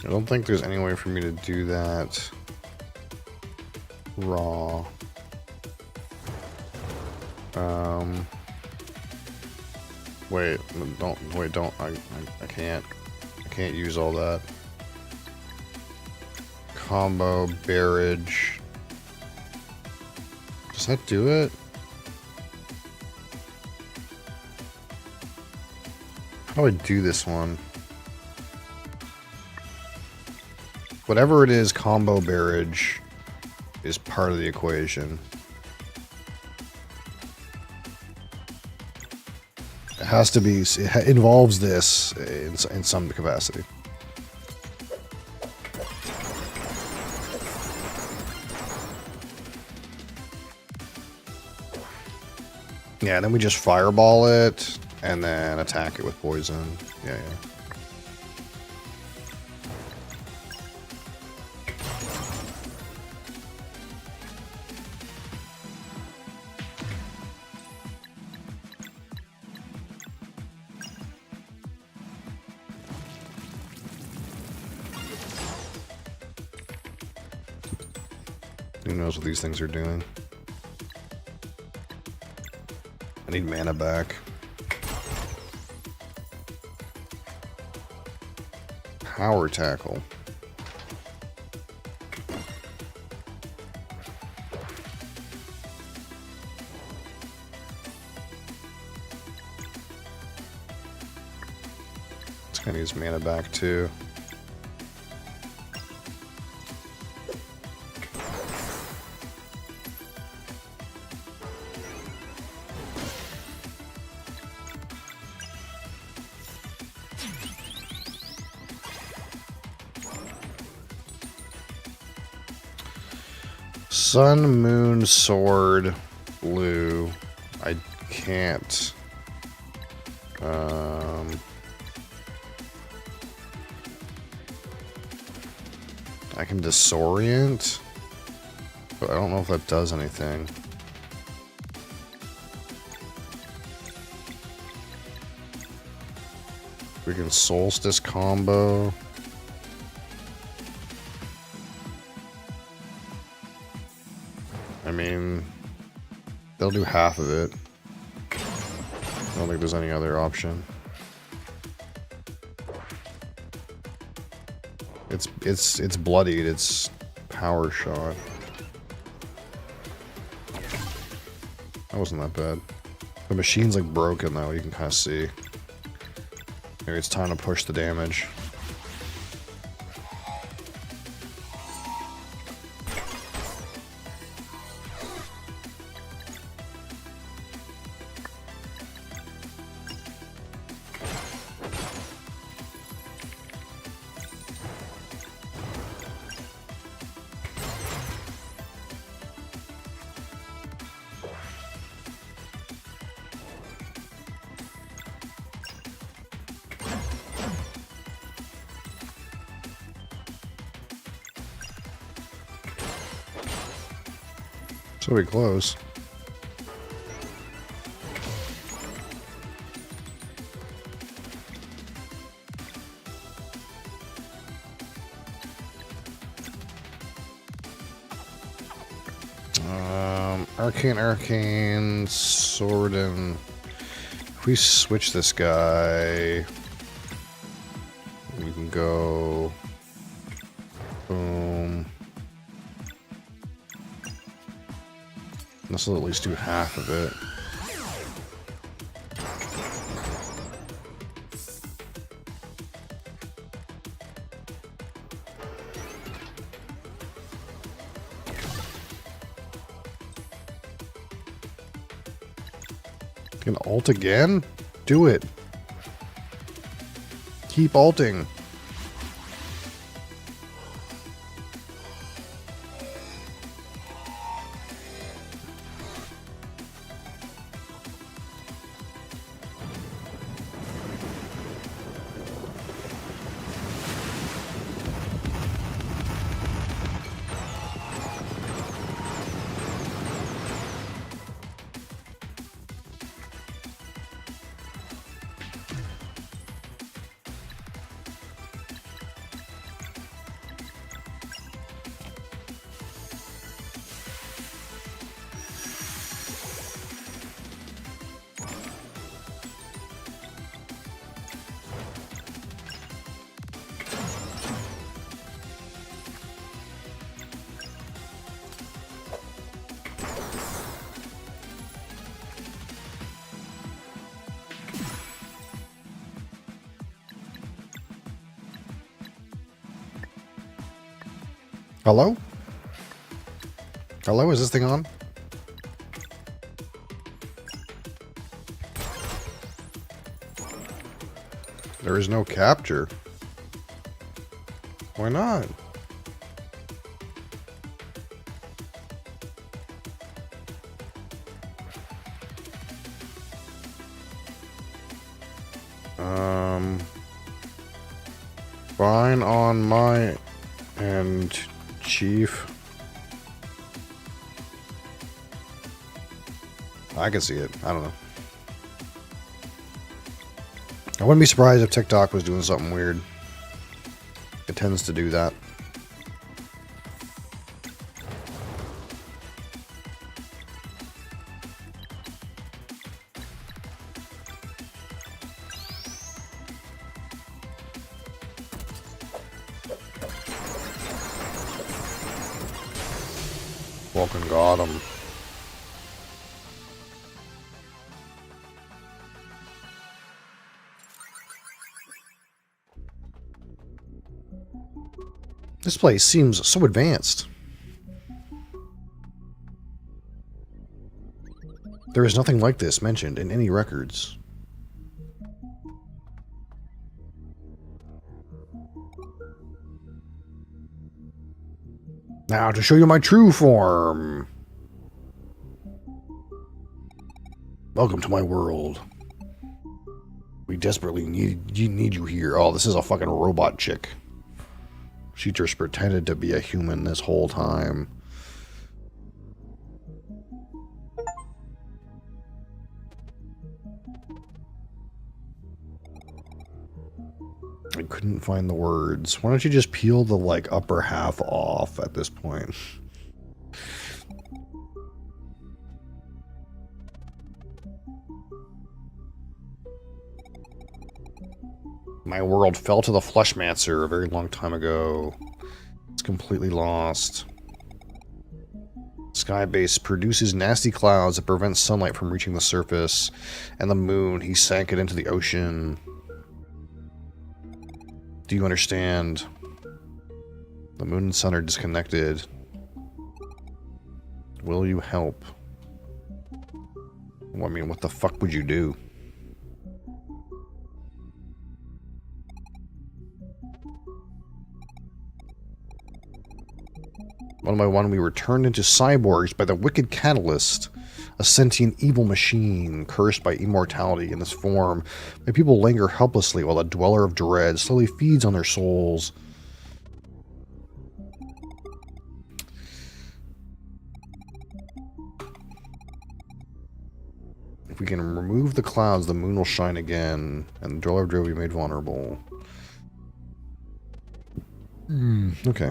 I don't think there's any way for me to do that raw. Wait, I can't use all that. Combo, barrage. Does that do it? How do I do this one? Whatever it is, combo barrage is part of the equation. It has to be, it involves this in some capacity. Yeah, then we just fireball it and then attack it with poison. Yeah. Who knows what these things are doing? I need mana back. Power tackle. It's gonna use mana back too. Sun, moon, sword, blue. I can't. I can disorient, but I don't know if that does anything. We can solstice combo. I mean, they'll do half of it. I don't think there's any other option. It's bloodied. It's power shot. That wasn't that bad. The machine's like broken though. You can kind of see. Maybe it's time to push the damage. So we close. Arcane, sword, and if we switch this guy, we can go, boom. This will at least do half of it. Can ult again? Do it. Keep ulting. Hello? Hello, is this thing on? There is no capture. Why not? Fine on my end, Chief. I can see it. I don't know. I wouldn't be surprised if TikTok was doing something weird. It tends to do that. Fucking got him. This place seems so advanced. There is nothing like this mentioned in any records. Now to show you my true form. Welcome to my world. We desperately need you here. Oh, this is a fucking robot chick. She just pretended to be a human this whole time. I couldn't find the words. Why don't you just peel the, like, upper half off at this point? My world fell to the Fleshmancer a very long time ago. It's completely lost. Skybase produces nasty clouds that prevent sunlight from reaching the surface. And the moon, he sank it into the ocean. Do you understand? The moon and sun are disconnected. Will you help? Well, I mean, what the fuck would you do? One by one, we were turned into cyborgs by the wicked Catalyst, a sentient evil machine cursed by immortality in this form. My people linger helplessly while the Dweller of Dread slowly feeds on their souls. If we can remove the clouds, the moon will shine again, and the Dweller of Dre will be made vulnerable. Okay.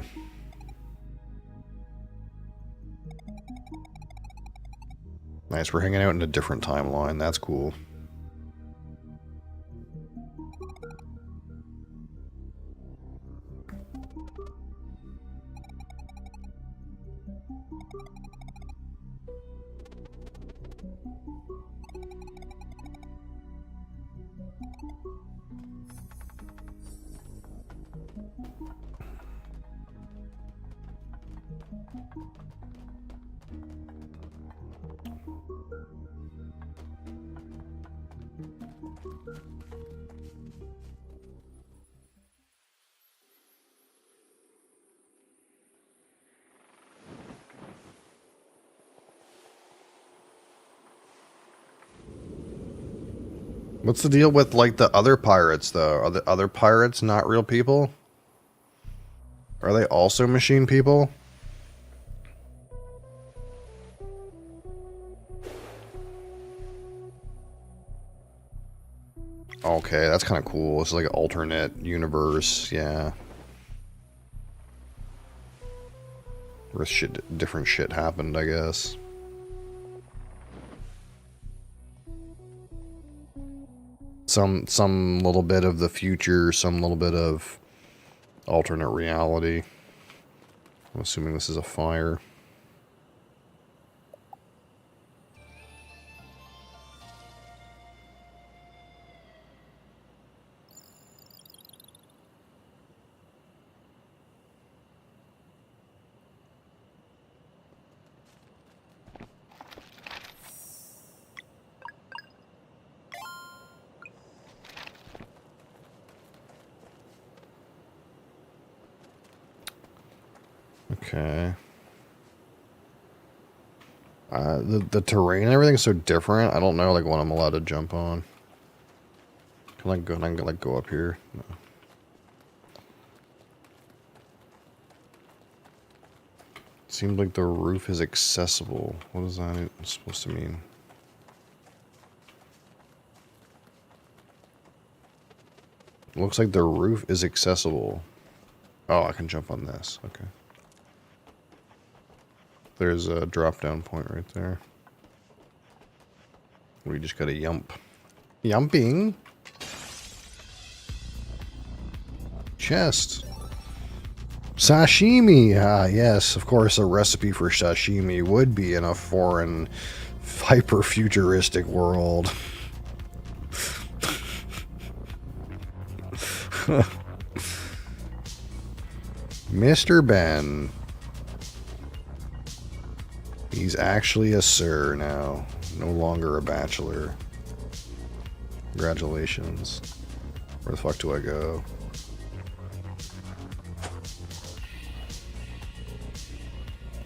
Nice, we're hanging out in a different timeline. That's cool. What's the deal with, like, the other pirates, though? Are the other pirates not real people? Are they also machine people? Okay, that's kind of cool. It's like an alternate universe, yeah. Where different shit happened, I guess. Some little bit of the future, some little bit of alternate reality. I'm assuming this is a fire. Okay. The terrain and everything is so different. I don't know, like, what I'm allowed to jump on. Can I go up here? No. Seems like the roof is accessible. What is that supposed to mean? Looks like the roof is accessible. Oh, I can jump on this. Okay. There's a drop-down point right there. We just gotta yump. Yumping. Chest. Sashimi. Ah, yes, of course, a recipe for sashimi would be in a foreign, hyper-futuristic world. Mr. Ben. He's actually a sir now, no longer a bachelor. Congratulations. Where the fuck do I go?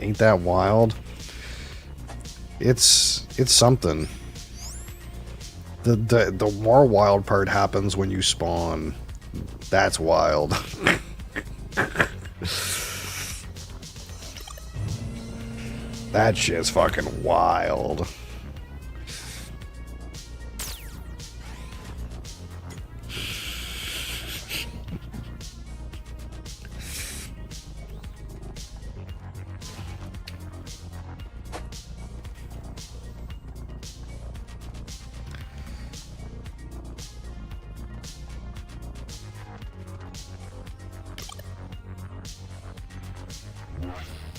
Ain't that wild? It's something. The more wild part happens when you spawn. That's wild. That shit's fucking wild.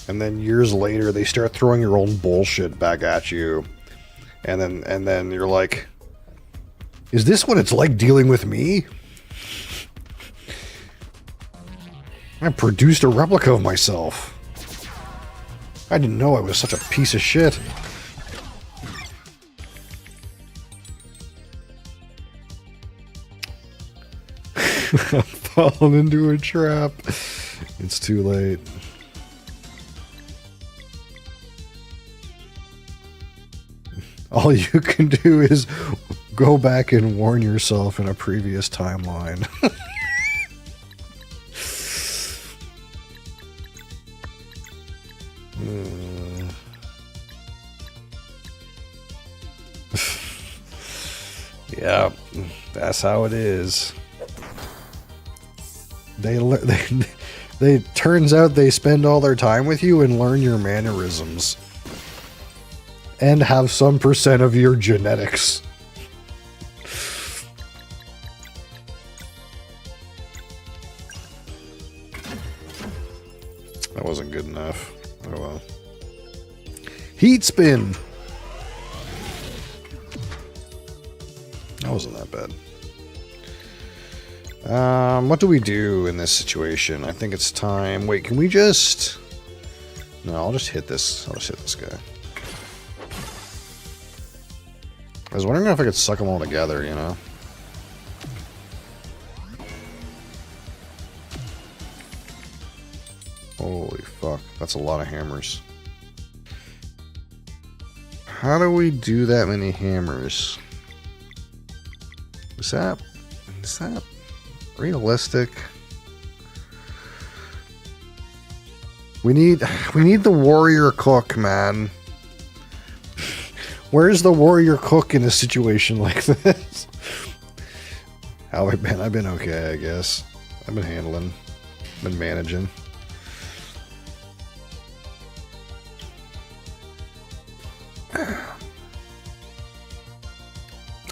And then years later, they start throwing your own bullshit back at you. And then you're like, is this what it's like dealing with me? I produced a replica of myself. I didn't know I was such a piece of shit. I've fallen into a trap. It's too late. All you can do is go back and warn yourself in a previous timeline. That's how it is. They turns out they spend all their time with you and learn your mannerisms. And have some percent of your genetics. That wasn't good enough. Oh well. Heat spin! That wasn't that bad. What do we do in this situation? I think it's time. Wait, can we just... No, I'll just hit this. I'll just hit this guy. I was wondering if I could suck them all together, you know? Holy fuck, that's a lot of hammers. How do we do that many hammers? Is that realistic? We need the warrior cook, man. Where's the warrior cook in a situation like this? How have I been? I've been okay, I guess. I've been handling, been managing.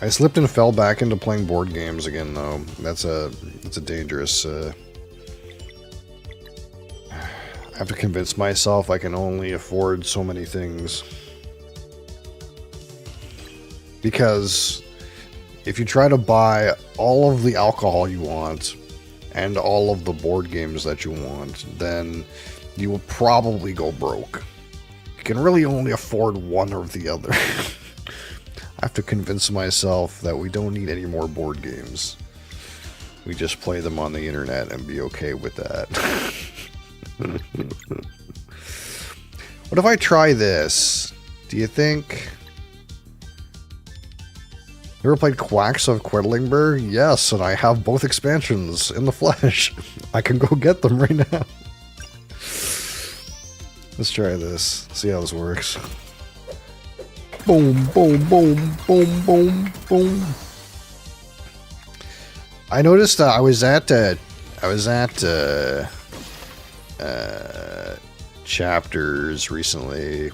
I slipped and fell back into playing board games again, though. That's a dangerous. I have to convince myself I can only afford so many things. Because if you try to buy all of the alcohol you want and all of the board games that you want, then you will probably go broke. You can really only afford one or the other. I have to convince myself that we don't need any more board games. We just play them on the internet and be okay with that. What if I try this? Do you think... You ever played Quacks of Quedlinburg? Yes, and I have both expansions in the flesh. I can go get them right now. Let's try this. See how this works. Boom, boom, boom, boom, boom, boom. I noticed I was at Chapters recently,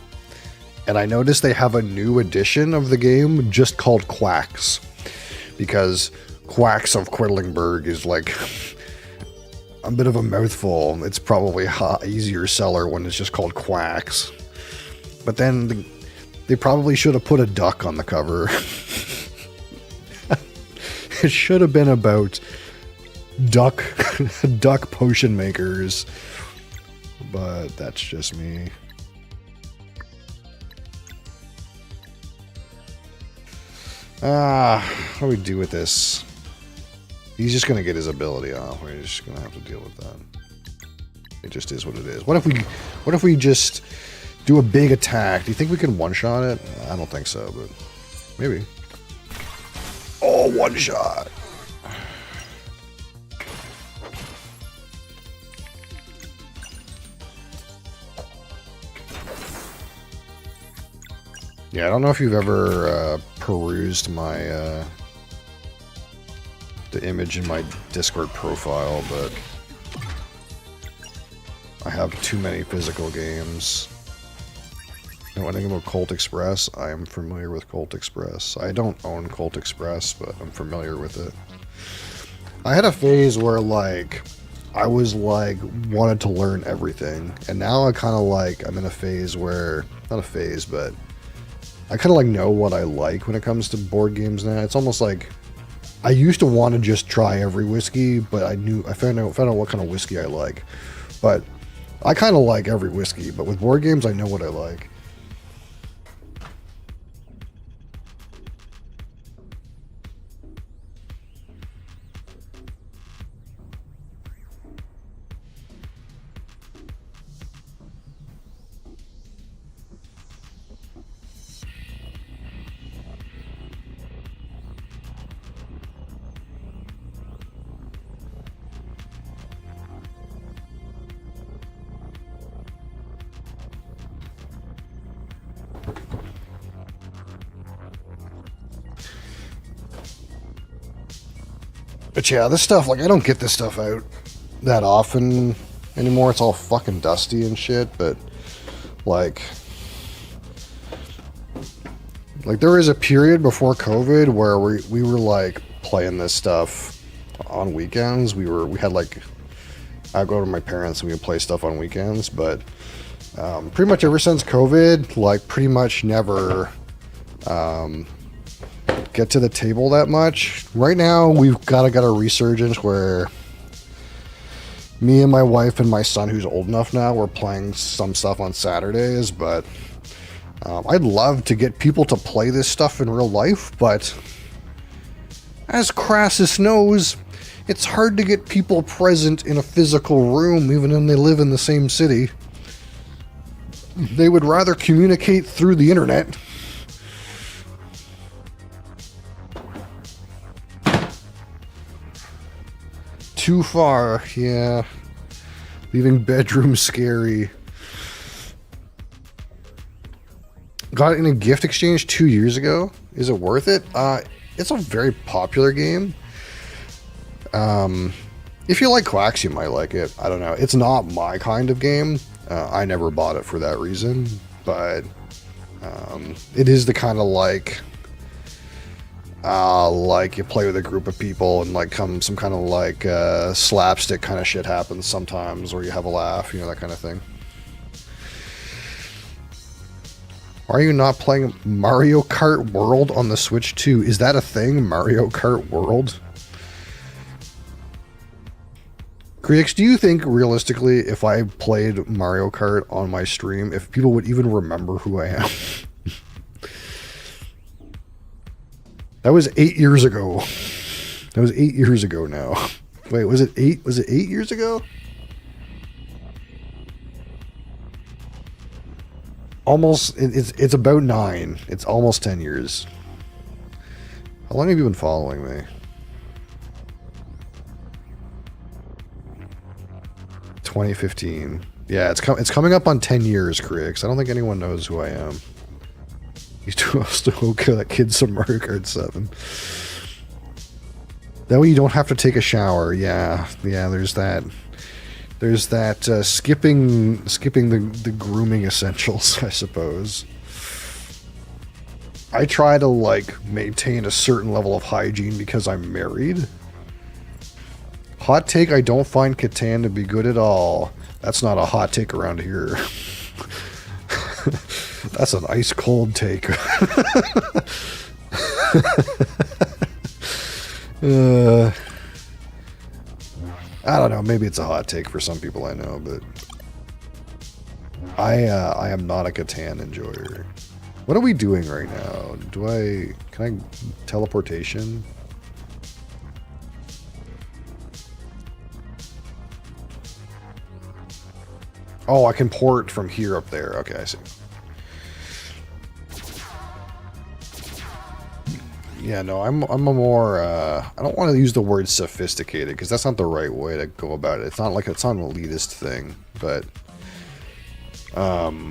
and I noticed they have a new edition of the game just called Quacks, because Quacks of Quedlinburg is like a bit of a mouthful. It's probably a easier seller when it's just called Quacks. But then they probably should have put a duck on the cover. It should have been about duck potion makers. But that's just me. What do we do with this? He's just gonna get his ability off. We're just gonna have to deal with that. It just is what it is. What if we just do a big attack? Do you think we can one-shot it? I don't think so, but maybe. Oh, one shot. Yeah, I don't know if you've ever perused my the image in my Discord profile, but I have too many physical games. You know anything about Colt Express? I am familiar with Colt Express. I don't own Colt Express, but I'm familiar with it. I had a phase where like I was like wanted to learn everything, and now I kind of like I'm in a phase where not a phase, but I kind of like know what I like when it comes to board games now. It's almost like I used to want to just try every whiskey, but I found out what kind of whiskey I like. But I kind of like every whiskey, but with board games, I know what I like. But yeah, this stuff, like, I don't get this stuff out that often anymore. It's all fucking dusty and shit, but, like, there was a period before COVID where we were, like, playing this stuff on weekends. We had, like, I'd go to my parents and we would play stuff on weekends, but pretty much ever since COVID, like, pretty much never get to the table that much. Right now, we've got a resurgence where me and my wife and my son, who's old enough now, we're playing some stuff on Saturdays, but I'd love to get people to play this stuff in real life, but as Crassus knows, it's hard to get people present in a physical room, even when they live in the same city. They would rather communicate through the internet. Too far, yeah. Leaving bedroom scary. Got it in a gift exchange 2 years ago. Is it worth it? It's a very popular game. If you like Quacks, you might like it. I don't know. It's not my kind of game. I never bought it for that reason, but it is the kind of like you play with a group of people and like some kind of like slapstick kind of shit happens sometimes, or you have a laugh, you know, that kind of thing. Are you not playing Mario Kart World on the Switch 2? Is that a thing, Mario Kart World? Creax, do you think realistically if I played Mario Kart on my stream, if people would even remember who I am? That was 8 years ago. That was 8 years ago now. Wait, was it 8? Was it 8 years ago? Almost, it's about 9. It's almost 10 years. How long have you been following me? 2015. Yeah, it's coming up on 10 years, Creax. I don't think anyone knows who I am. He's too close to okay, that kid's some Mario Kart 7. That way you don't have to take a shower. Yeah, there's that. There's that skipping the grooming essentials, I suppose. I try to like maintain a certain level of hygiene because I'm married. Hot take, I don't find Catan to be good at all. That's not a hot take around here. That's an ice cold take. I don't know, maybe it's a hot take for some people I know, but I am not a Catan enjoyer. What are we doing right now? Can I teleportation? Oh, I can port from here up there. Okay, I see. Yeah, no, I'm a more, I don't want to use the word sophisticated, because that's not the right way to go about it. It's not like, it's not an elitist thing, but, I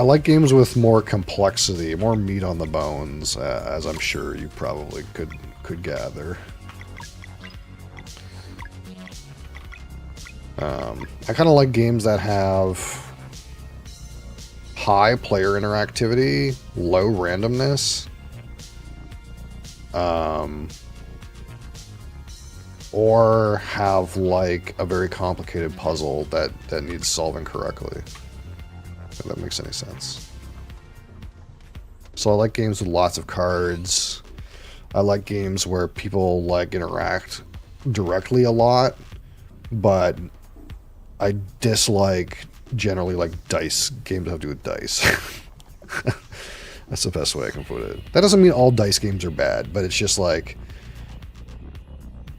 like games with more complexity, more meat on the bones, as I'm sure you probably could gather. I kind of like games that have high player interactivity, low randomness, or have like a very complicated puzzle that needs solving correctly. If that makes any sense. So I like games with lots of cards. I like games where people like interact directly a lot, but I dislike generally like dice games that have to do with dice. That's the best way I can put it. That doesn't mean all dice games are bad, but it's just like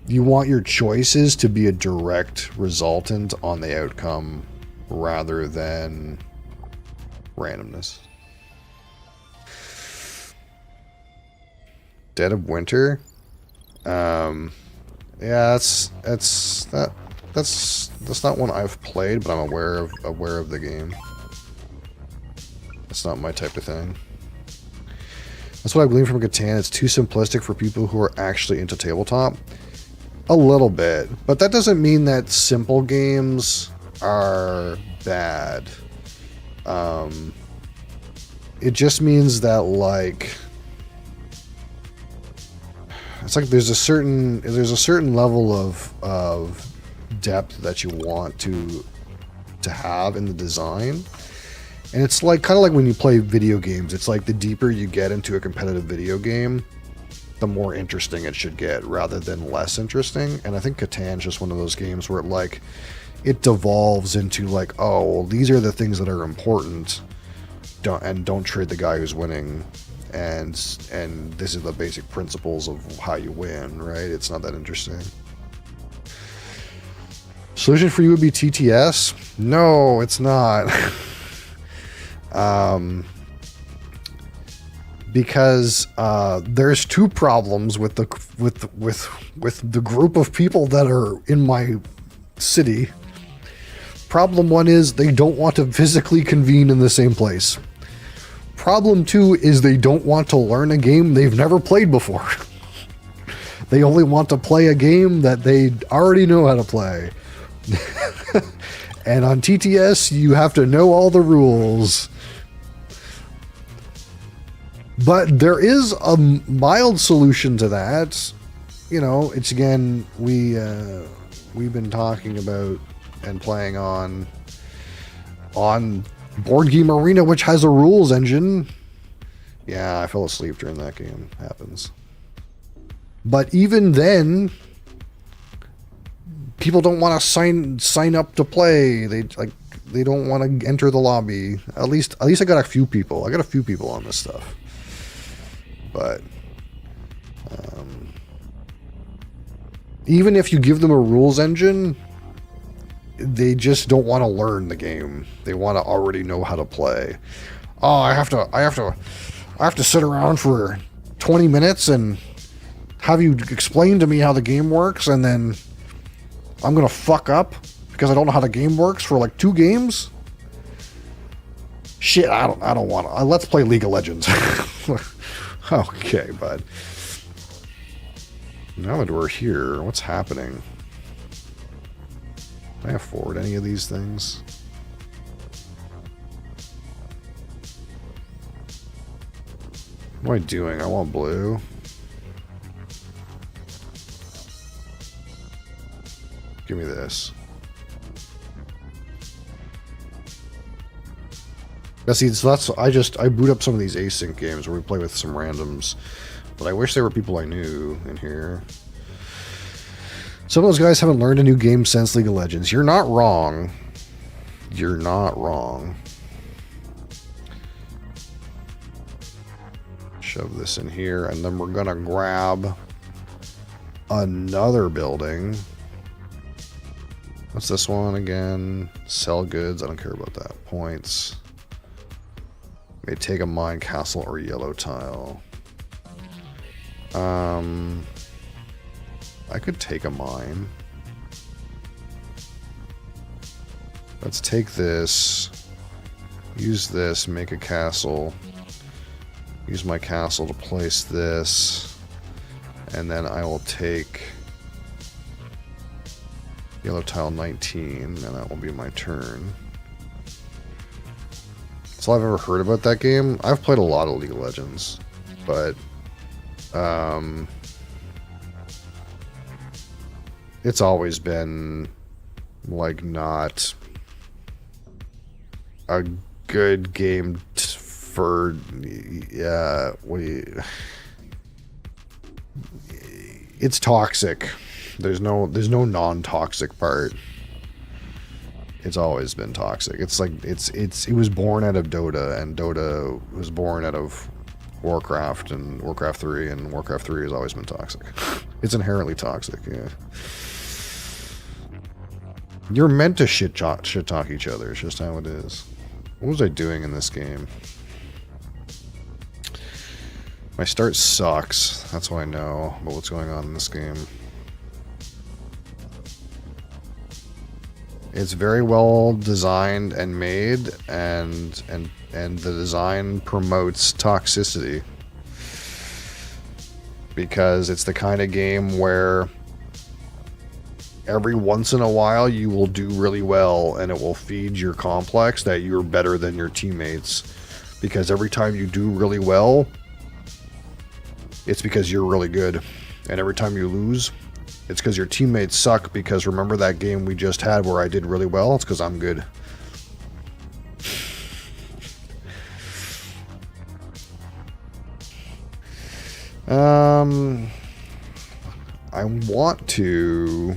you want your choices to be a direct resultant on the outcome rather than randomness. Dead of Winter? Yeah, that's not one I've played, but I'm aware of the game. That's not my type of thing. That's what I gleaned from Catan. It's too simplistic for people who are actually into tabletop. A little bit. But that doesn't mean that simple games are bad. It just means that, like, it's like there's a certain level of depth that you want to have in the design. And it's like kind of like when you play video games. It's like the deeper you get into a competitive video game, the more interesting it should get rather than less interesting. And I think Catan's just one of those games where it devolves into like, oh, well, these are the things that are important. Don't trade the guy who's winning. And this is the basic principles of how you win, right? It's not that interesting. Solution for you would be TTS? No, it's not. Because there's two problems with the group of people that are in my city. Problem one is they don't want to physically convene in the same place. Problem two is they don't want to learn a game they've never played before. They only want to play a game that they already know how to play. And on TTS, you have to know all the rules. But there is a mild solution to that. You know, it's again, we've been talking about and playing on Board Game Arena, which has a rules engine. Yeah, I fell asleep during that game. Happens. But even then, people don't want to sign up to play. They don't want to enter the lobby. At least I got a few people. I got a few people on this stuff. But even if you give them a rules engine, they just don't want to learn the game. They want to already know how to play. Oh, I have to sit around for 20 minutes and have you explain to me how the game works, and then I'm gonna fuck up because I don't know how the game works for like 2 games. Shit, I don't want to. Let's play League of Legends. Okay, bud. Now that we're here, what's happening? Can I afford any of these things? What am I doing? I want blue. Give me this. Yeah, see, so I boot up some of these async games where we play with some randoms, but I wish there were people I knew in here. Some of those guys haven't learned a new game since League of Legends. You're not wrong. You're not wrong. Shove this in here, and then we're gonna grab another building. What's this one again? Sell goods. I don't care about that. Points. May take a mine, castle, or yellow tile. I could take a mine. Let's take this. Use this, make a castle. Use my castle to place this. And then I will take yellow tile 19, and that will be my turn. That's all I've ever heard about that game. I've played a lot of League of Legends, but it's always been like not a good game for it's toxic. There's no non-toxic part. It's always been toxic. It's like it was born out of Dota, and Dota was born out of Warcraft and Warcraft 3, and Warcraft 3 has always been toxic. It's inherently toxic, yeah. You're meant to shit talk each other. It's just how it is. What was I doing in this game? My start sucks. That's how I know about what's going on in this game. It's very well designed and made, and the design promotes toxicity. because it's the kind of game where every once in a while you will do really well and it will feed your complex that you're better than your teammates, because every time you do really well, it's because you're really good, and every time you lose, it's because your teammates suck. Because remember that game we just had where I did really well? It's because I'm good. I want to...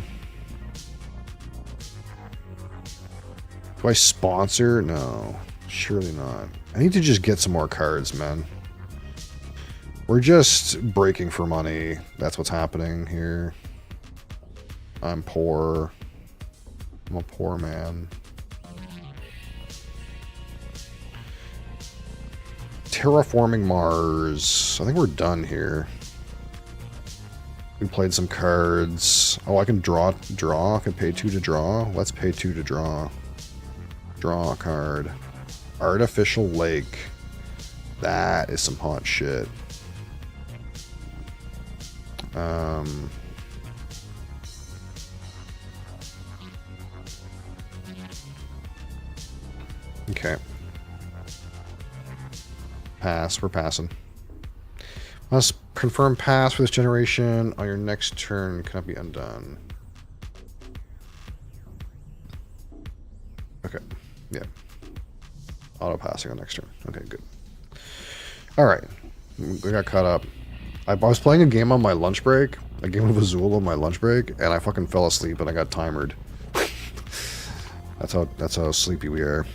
Do I sponsor? No, surely not. I need to just get some more cards, man. We're just breaking for money. That's what's happening here. I'm poor. I'm a poor man. Terraforming Mars. I think we're done here. We played some cards. Oh, I can draw. I can pay 2 to draw. Let's pay 2 to draw. Draw a card. Artificial Lake. That is some hot shit. Okay. Pass. We're passing. Let's confirm pass for this generation. On your next turn, cannot be undone. Okay. Yeah. Auto passing on next turn. Okay, good. Alright. We got caught up. I was playing a game on my lunch break. A game of Azul on my lunch break. And I fucking fell asleep and I got timered. That's how sleepy we are.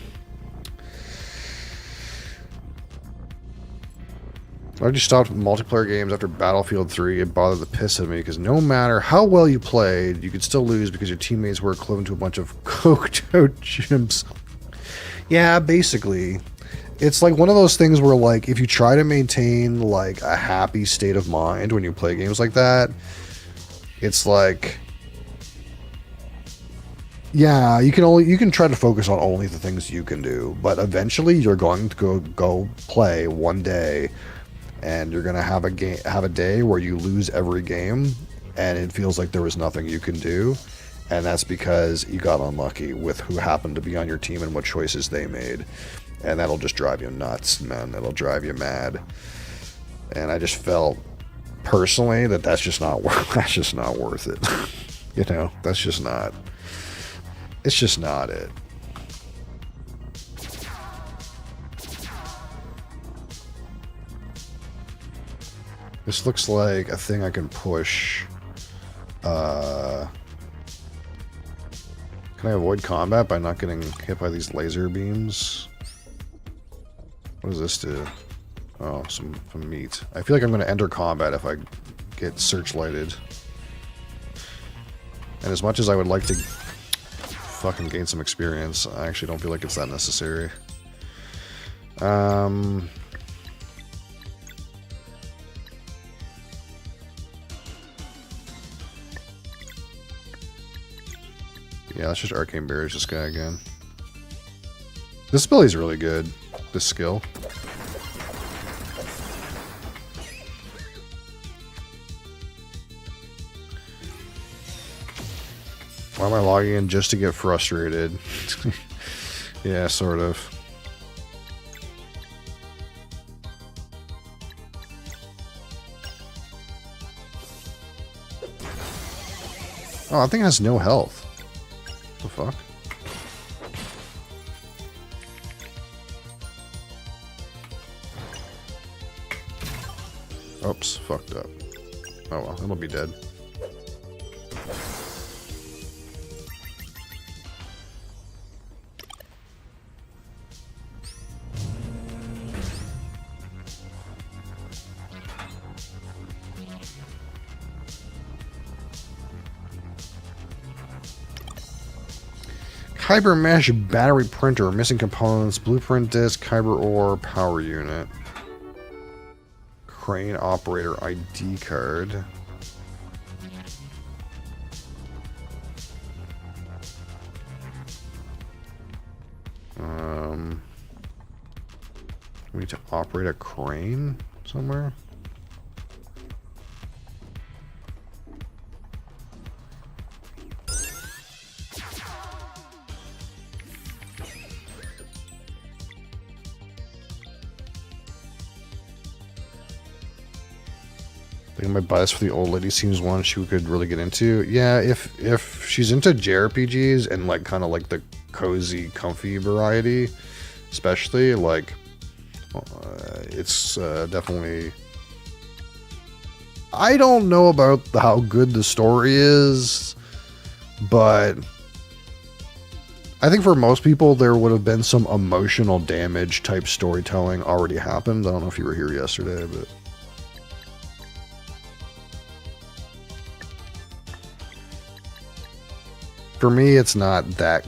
I just stopped multiplayer games after Battlefield 3. It bothered the piss out of me because no matter how well you played, you could still lose because your teammates were equivalent to a bunch of coked out chimps. Yeah, basically. It's like one of those things where, like, if you try to maintain, like, a happy state of mind when you play games like that, it's like... Yeah, you can try to focus on only the things you can do, but eventually you're going to go play one day, and you're gonna have a day where you lose every game, and it feels like there was nothing you can do, and that's because you got unlucky with who happened to be on your team and what choices they made, and that'll just drive you nuts, man. It'll drive you mad. And I just felt personally that's just not worth it. You know, that's just not. It's just not it. This looks like a thing I can push. Can I avoid combat by not getting hit by these laser beams? What does this do? Oh, some meat. I feel like I'm going to enter combat if I get searchlighted. And as much as I would like to fucking gain some experience, I actually don't feel like it's that necessary. Yeah, let's just Arcane Barriers this guy again. This ability's really good. This skill. Why am I logging in just to get frustrated? Yeah, sort of. Oh, I think it has no health. The fuck? Oops, fucked up. Oh well, it'll be dead. Kyber Mesh Battery Printer, missing components, blueprint disc, Kyber Ore, power unit. Crane Operator ID card. We need to operate a crane somewhere? think my bias for the old lady seems one she could really get into. Yeah, if she's into JRPGs and like kind of like the cozy, comfy variety, especially like it's definitely. I don't know about how good the story is, but I think for most people there would have been some emotional damage type storytelling already happened. I don't know if you were here yesterday, but for me it's not that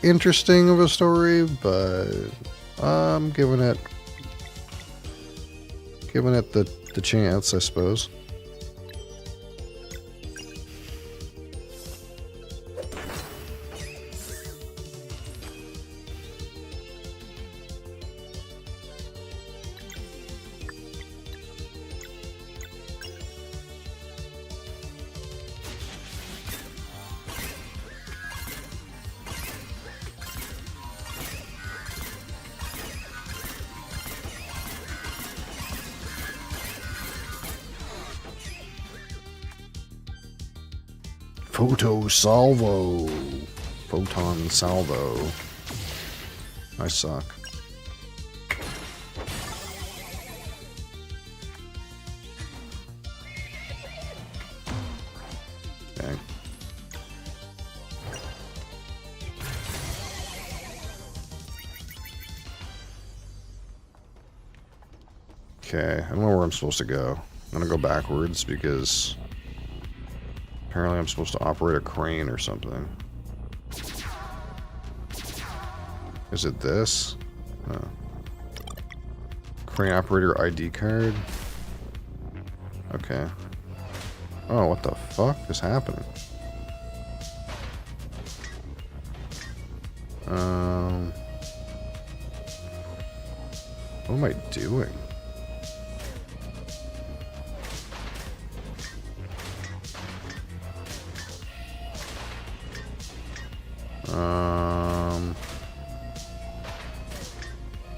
interesting of a story, but I'm giving it the chance, I suppose. Photon salvo. I suck. Dang. Okay, I don't know where I'm supposed to go. I'm gonna go backwards because apparently I'm supposed to operate a crane or something. Is it this? Oh. Crane operator ID card? Okay. Oh, what the fuck is happening? What am I doing?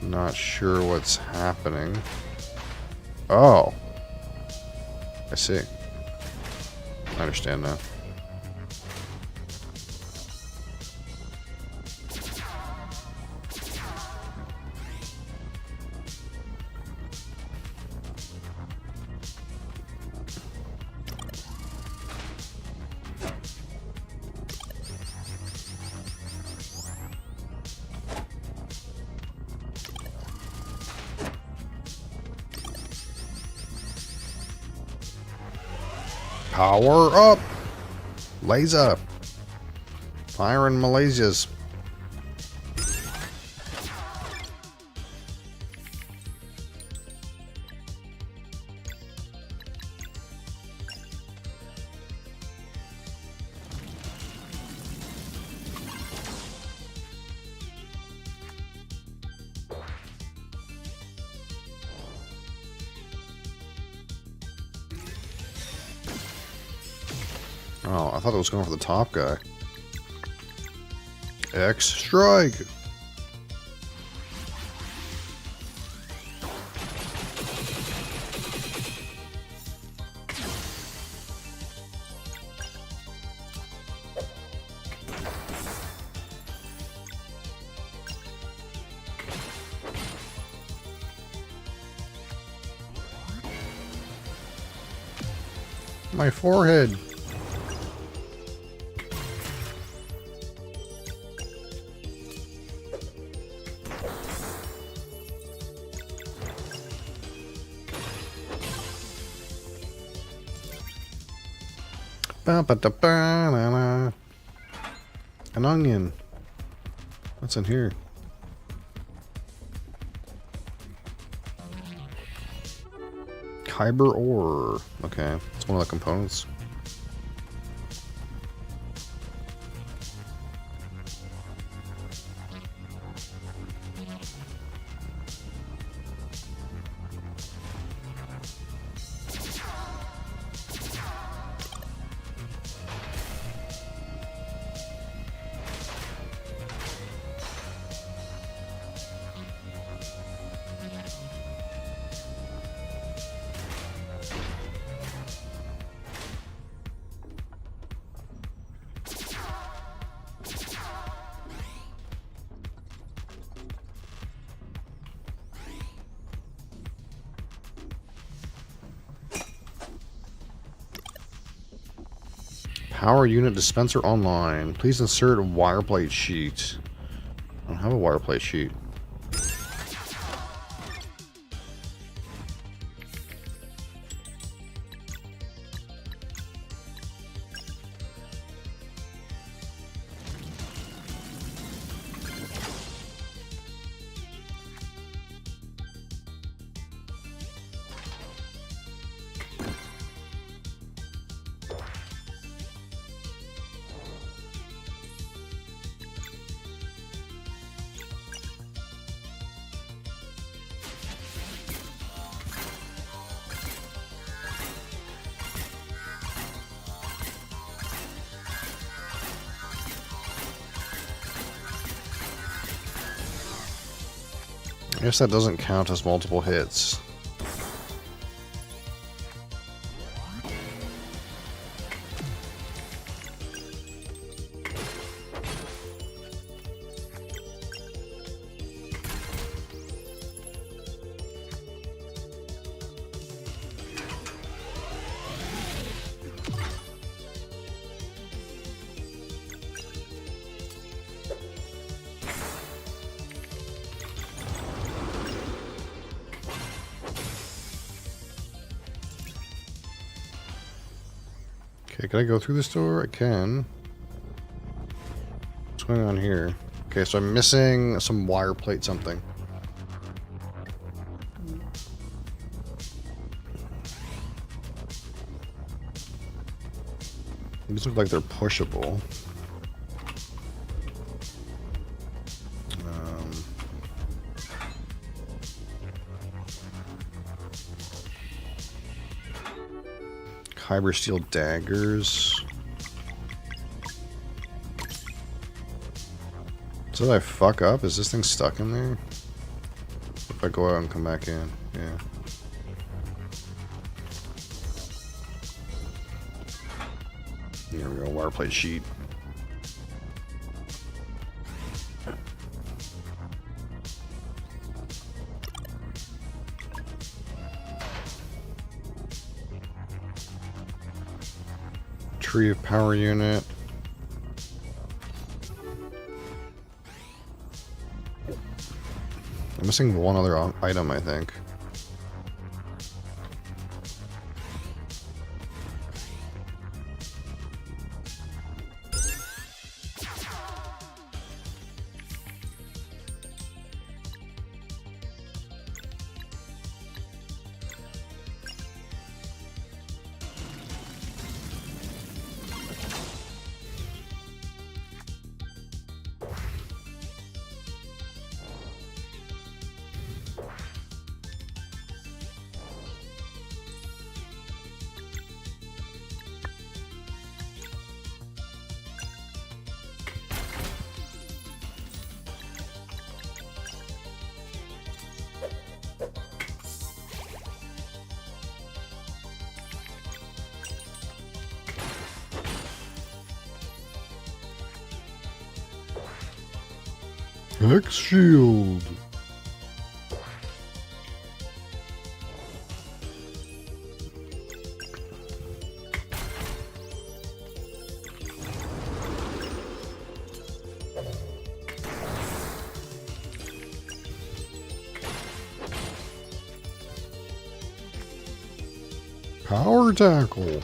Not sure what's happening. Oh. I see. I understand now. Power up! Laser! Firing Malaysias. Oh, I thought it was going for the top guy. X strike. My forehead. An onion. What's in here? Kyber ore. Okay, it's one of the components. Power unit dispenser online. Please insert a wire plate sheet. I don't have a wire plate sheet. I guess that doesn't count as multiple hits. Okay, can I go through this door? I can. What's going on here? Okay, so I'm missing some wire plate something. These look like they're pushable. Kyber steel daggers. So did I fuck up? Is this thing stuck in there? If I go out and come back in, yeah. Here we go, wire plate sheet. Tree of power unit. I'm missing one other item, I think. Hex shield. Power tackle.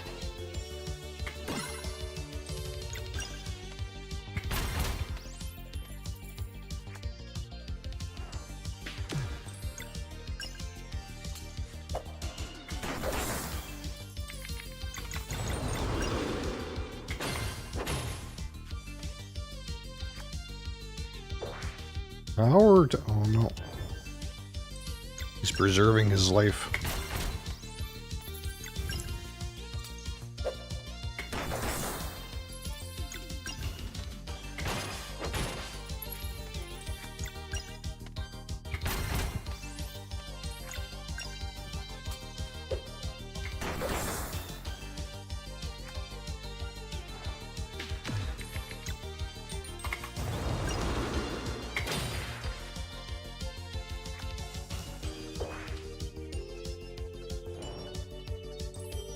Oh no. He's preserving his life.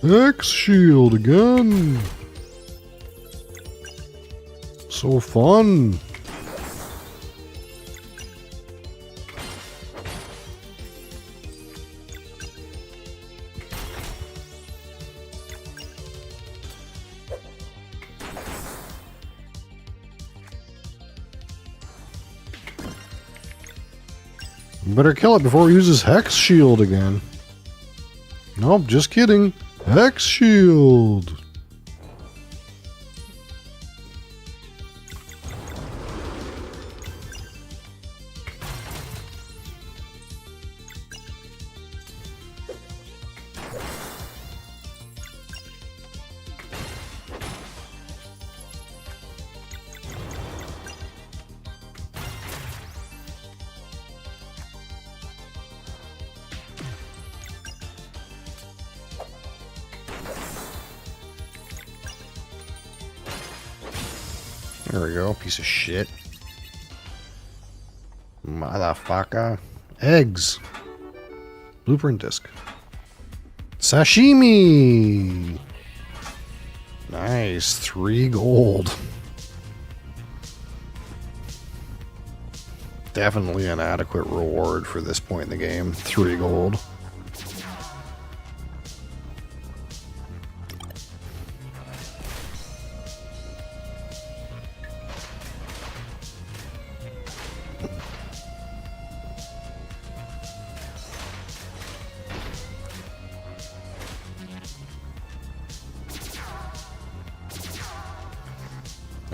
Hex shield again. So fun. Better kill it before he uses Hex Shield again. Nope, just kidding. Hex Shield. There we go, piece of shit. Motherfucker. Eggs. Blueprint disc. Sashimi! Nice, 3 gold. Definitely an adequate reward for this point in the game. 3 gold.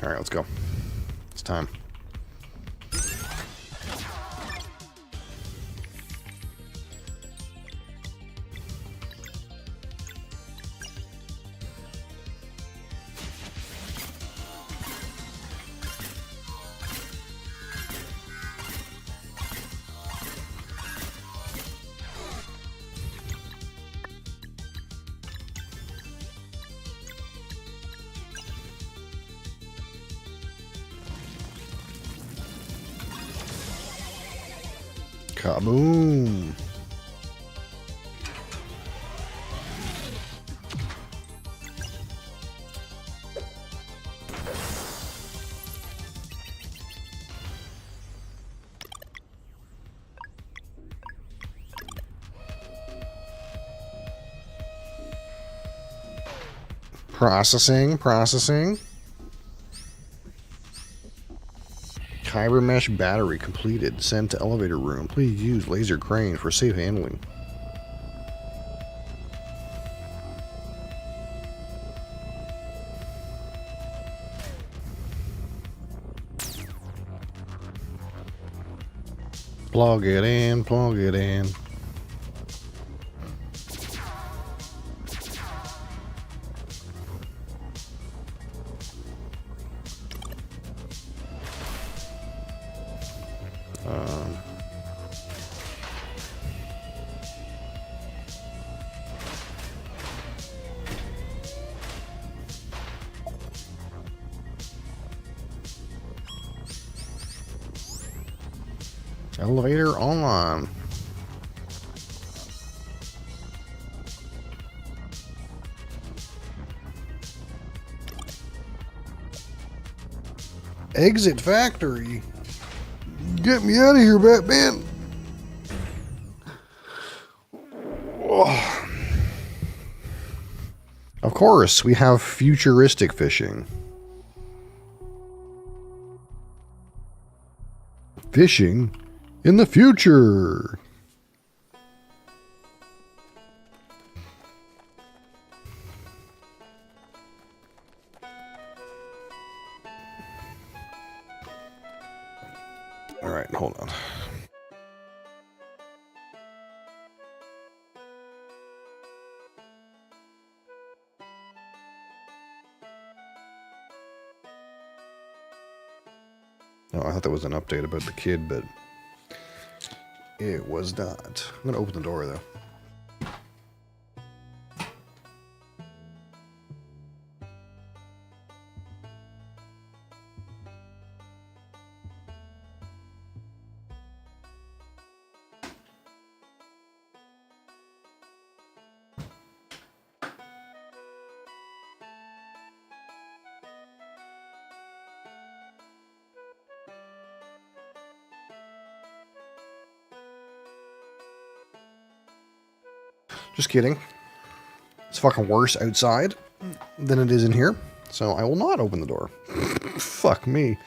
Alright, let's go. It's time. Kaboom! Processing. Kyber mesh battery completed. Send to elevator room. Please use laser crane for safe handling. Plug it in, plug it in. Elevator on. Exit factory. Get me out of here, Batman. Oh. Of course, we have futuristic fishing. Fishing in the future. All right, hold on. Oh, I thought that was an update about the kid, but it was not. I'm gonna open the door though. Just kidding. It's fucking worse outside than it is in here. So I will not open the door. Fuck me.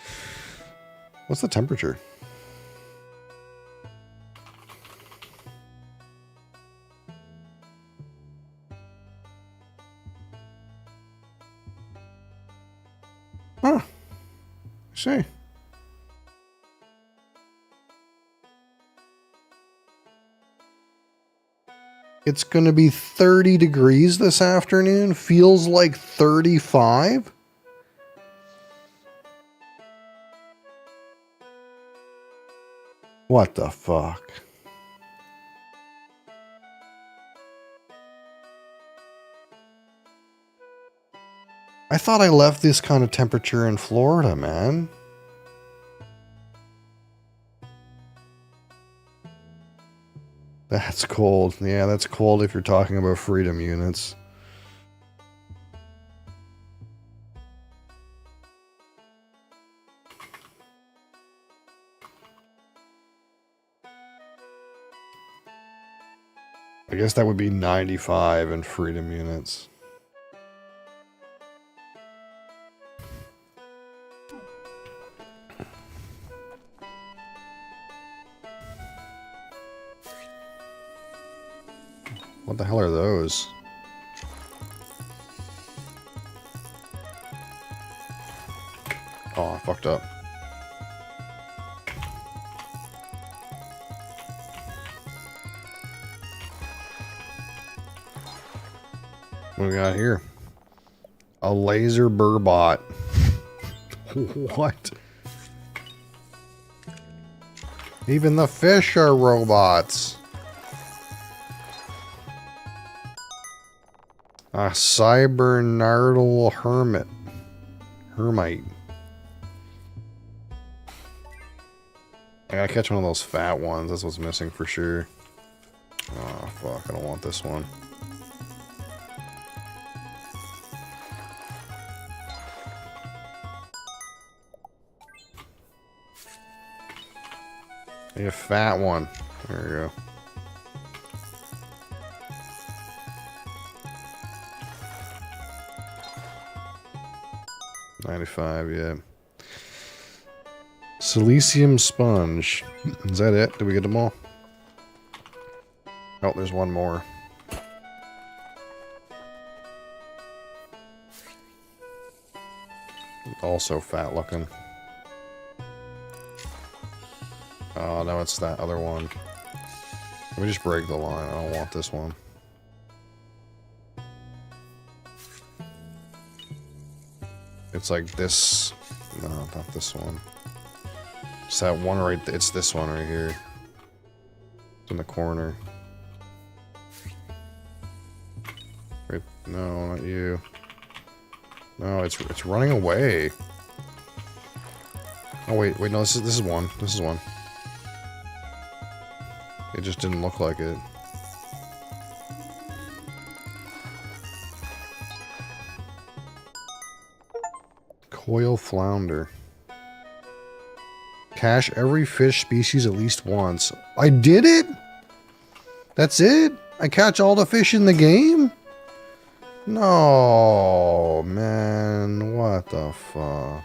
What's the temperature? Huh. I see. It's going to be 30 degrees this afternoon. Feels like 35. What the fuck? I thought I left this kind of temperature in Florida, man. That's cold. Yeah, that's cold if you're talking about freedom units. I guess that would be 95 in freedom units. What the hell are those? Oh, I fucked up. What do we got here? A laser burbot. What? Even the fish are robots. A cybernardal hermite. I gotta catch one of those fat ones. That's what's missing for sure. Oh, fuck. I don't want this one. A fat one. There we go. $95, yeah. Silicium sponge. Is that it? Did we get them all? Oh, there's one more. Also fat looking. Oh, no, it's that other one. Let me just break the line. I don't want this one. It's like this. No, not this one. It's that one right there. It's this one right here. It's in the corner. Right. No, not you. No, it's running away. Oh wait, no, this is one. This is one. It just didn't look like it. Coil flounder. Catch every fish species at least once. I did it? That's it? I catch all the fish in the game? No, man. What the fuck?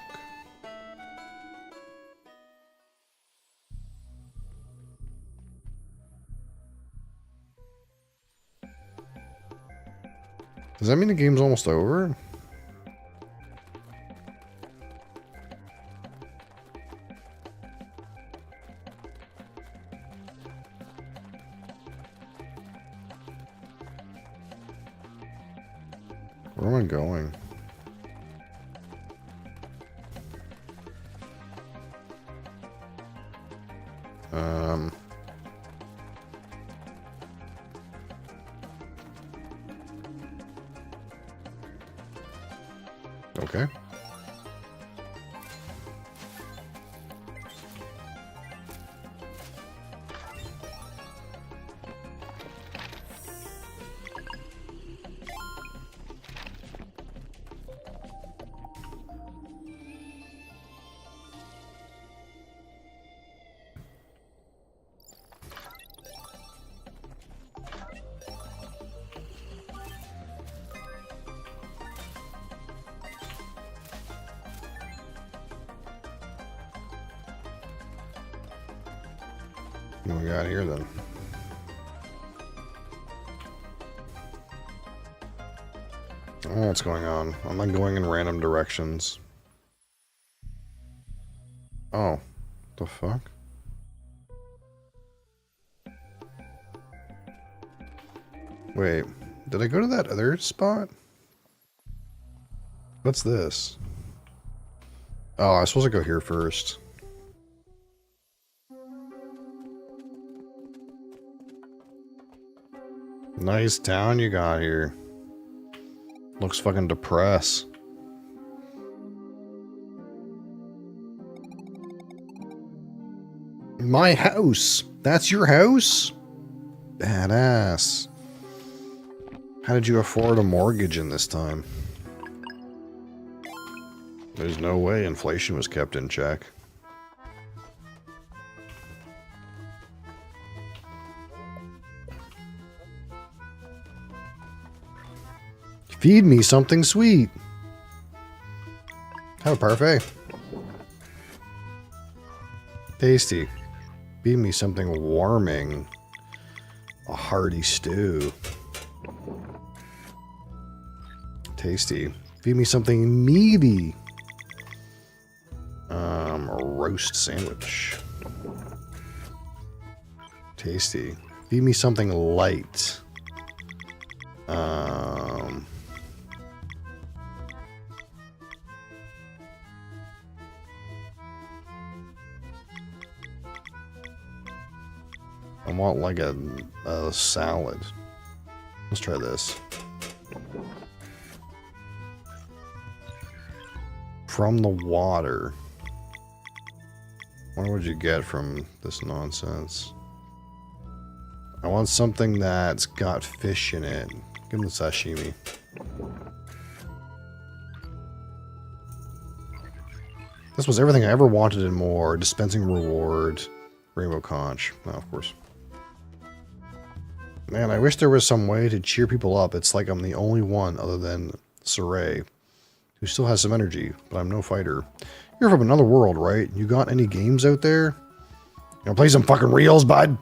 Does that mean the game's almost over? Where am I going? Okay. What we got here then? I don't know what's going on. I'm not going in random directions. Oh. The fuck? Wait. Did I go to that other spot? What's this? Oh, I was supposed to go here first. Nice town you got here. Looks fucking depressed. My house! That's your house? Badass. How did you afford a mortgage in this time? There's no way inflation was kept in check. Feed me something sweet. Have a parfait. Tasty. Feed me something warming. A hearty stew. Tasty. Feed me something meaty. A roast sandwich. Tasty. Feed me something light. I want like a salad. Let's try this. From the water. What would you get from this nonsense? I want something that's got fish in it. Give me the sashimi. This was everything I ever wanted and more. Dispensing reward. Rainbow conch. Oh, of course. Man, I wish there was some way to cheer people up. It's like I'm the only one other than Saray who still has some energy, but I'm no fighter. You're from another world, right? You got any games out there? You wanna play some fucking reels, bud?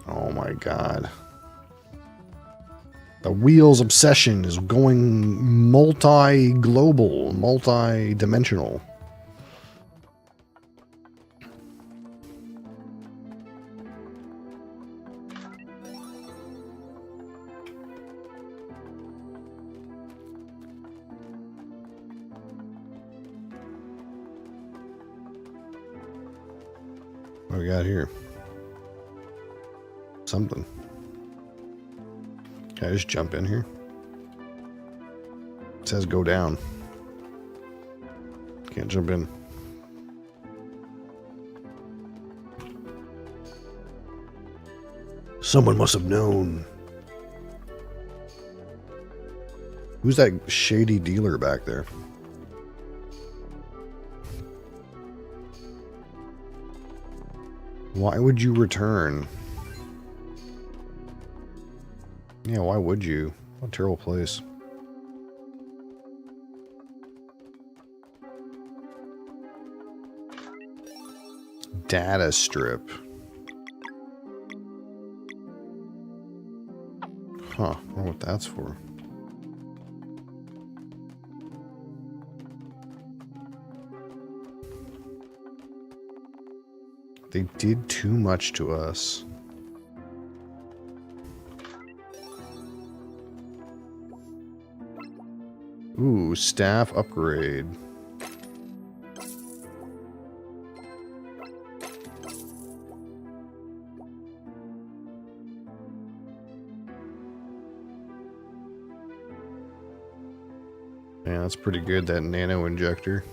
Oh my god. The Wheels obsession is going multi-global, multi-dimensional. What do we got here? Something. Can I just jump in here? It says go down. Can't jump in. Someone must have known. Who's that shady dealer back there? Why would you return? Yeah, why would you? What a terrible place. Data strip. Huh, I wonder what that's for. They did too much to us. Ooh, staff upgrade. Yeah, that's pretty good, that nano injector.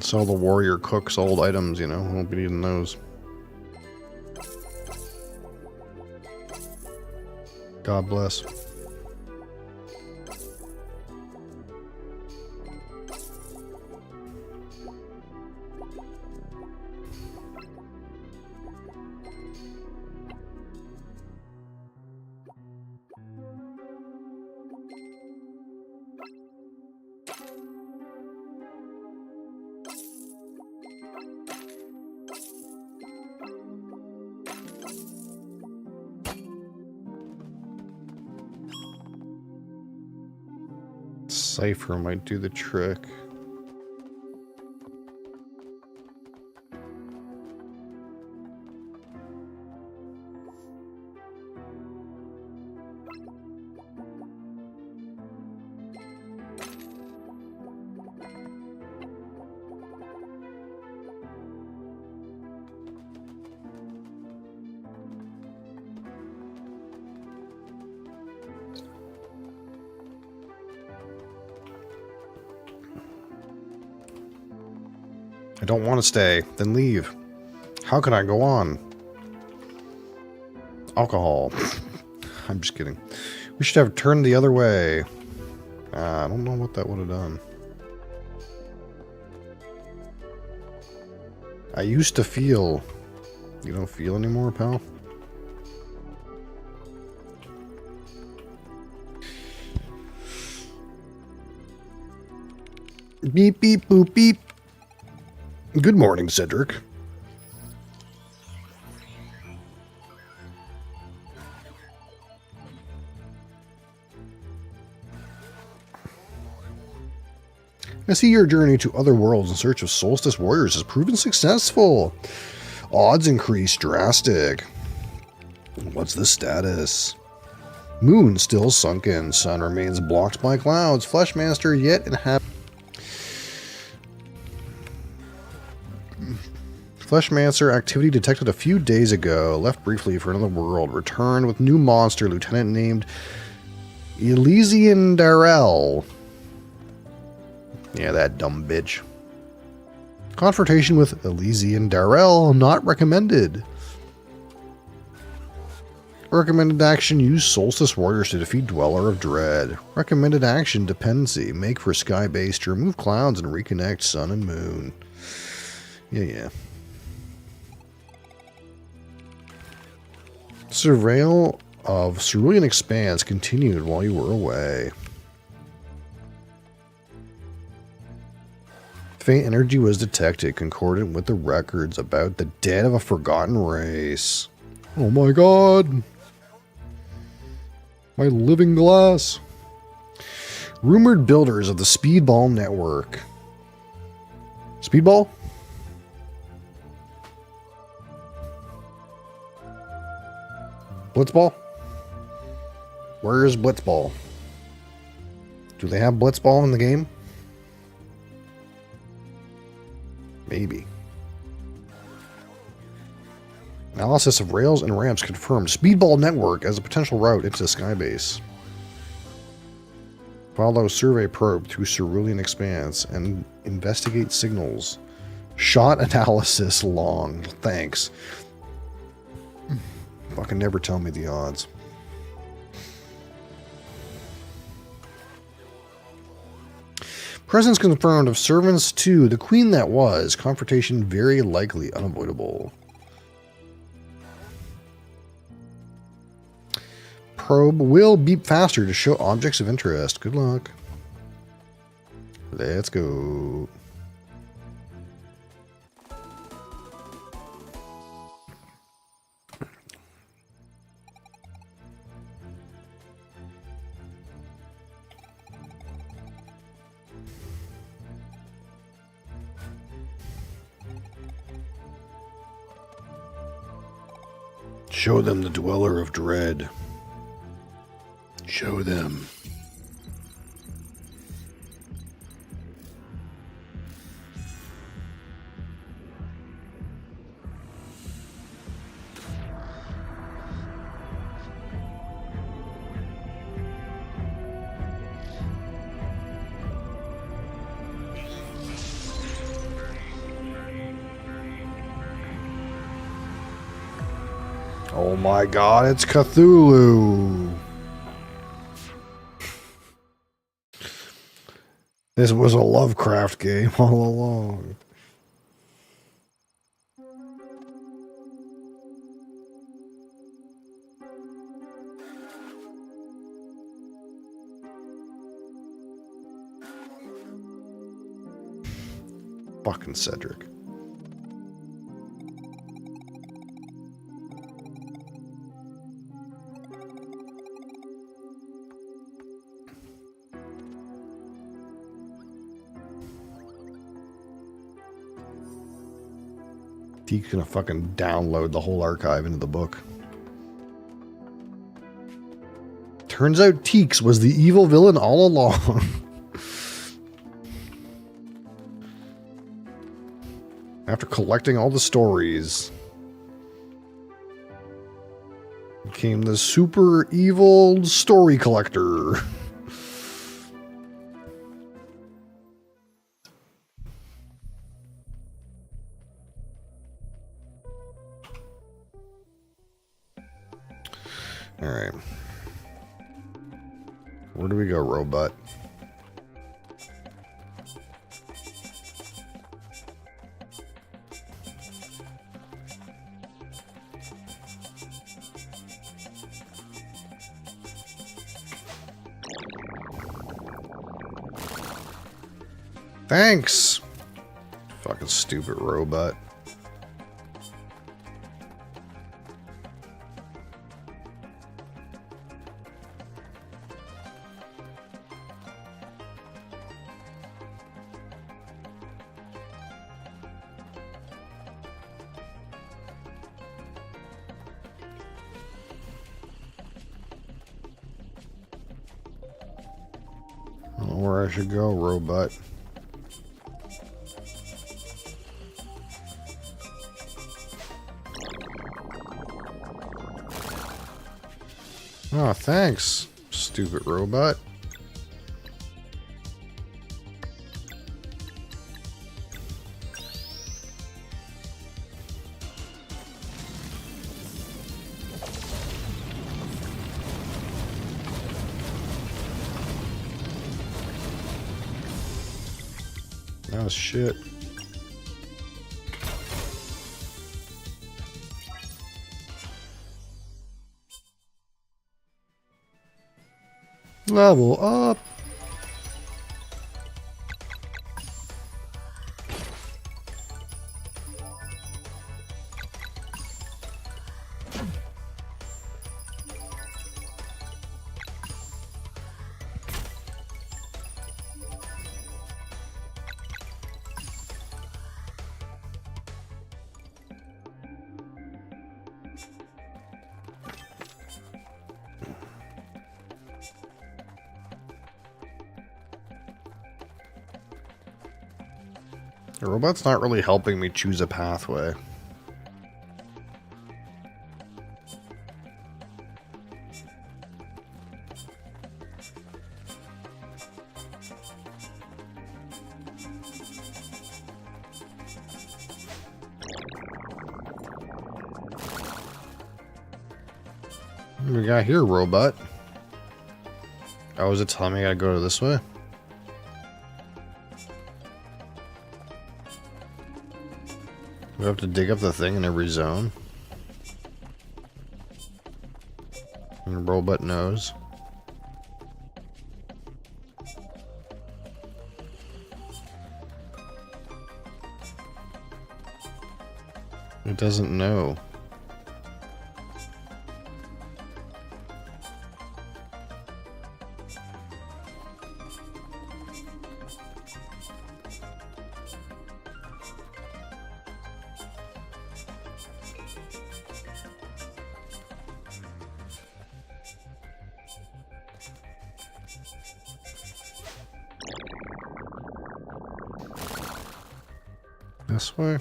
Sell the warrior cook's old items, you know, won't be needing those. God bless. Cypher might do the trick. I don't want to stay. Then leave. How can I go on? Alcohol. I'm just kidding. We should have turned the other way. I don't know what that would have done. I used to feel. You don't feel anymore, pal? Beep, beep, boop, beep. Good morning, Cedric. I see your journey to other worlds in search of Solstice Warriors has proven successful. Odds increase drastic. What's the status? Moon still sunken. Sun remains blocked by clouds. Fleshmaster yet inhabit. Fleshmancer activity detected a few days ago. Left briefly for another world. Returned with new monster. Lieutenant named Elysian Darrell. Yeah, that dumb bitch. Confrontation with Elysian Darrell not recommended. Recommended action, use Solstice Warriors to defeat Dweller of Dread. Recommended action, dependency, make for sky base to remove clouds and reconnect sun and moon. Yeah. Surveil of Cerulean Expanse continued while you were away. Faint energy was detected, concordant with the records about the dead of a forgotten race. Oh my god! My living glass! Rumored builders of the Speedball Network. Speedball? Blitzball? Where is Blitzball? Do they have Blitzball in the game? Maybe. Analysis of rails and ramps confirmed Speedball Network as a potential route into Skybase. Follow survey probe through Cerulean Expanse and investigate signals. Shot analysis long. Thanks. Fucking never tell me the odds. Presence confirmed of servants to the queen that was. Confrontation very likely unavoidable. Probe will beep faster to show objects of interest. Good luck. Let's go. Show them the Dweller of Dread. Show them. Oh my god, it's Cthulhu! This was a Lovecraft game all along. Fucking Cedric. Teek's gonna fucking download the whole archive into the book. Turns out Teeks was the evil villain all along. After collecting all the stories, became the super evil story collector. All right. Where do we go, robot? Thanks. Fucking stupid robot. I don't know where I should go, robot. Oh, thanks, stupid robot. Oh, shit. Level up. The robot's not really helping me choose a pathway. What do we got here, robot? Oh, is it telling me I gotta go this way? Do I have to dig up the thing in every zone? And the robot knows. It doesn't know. This way?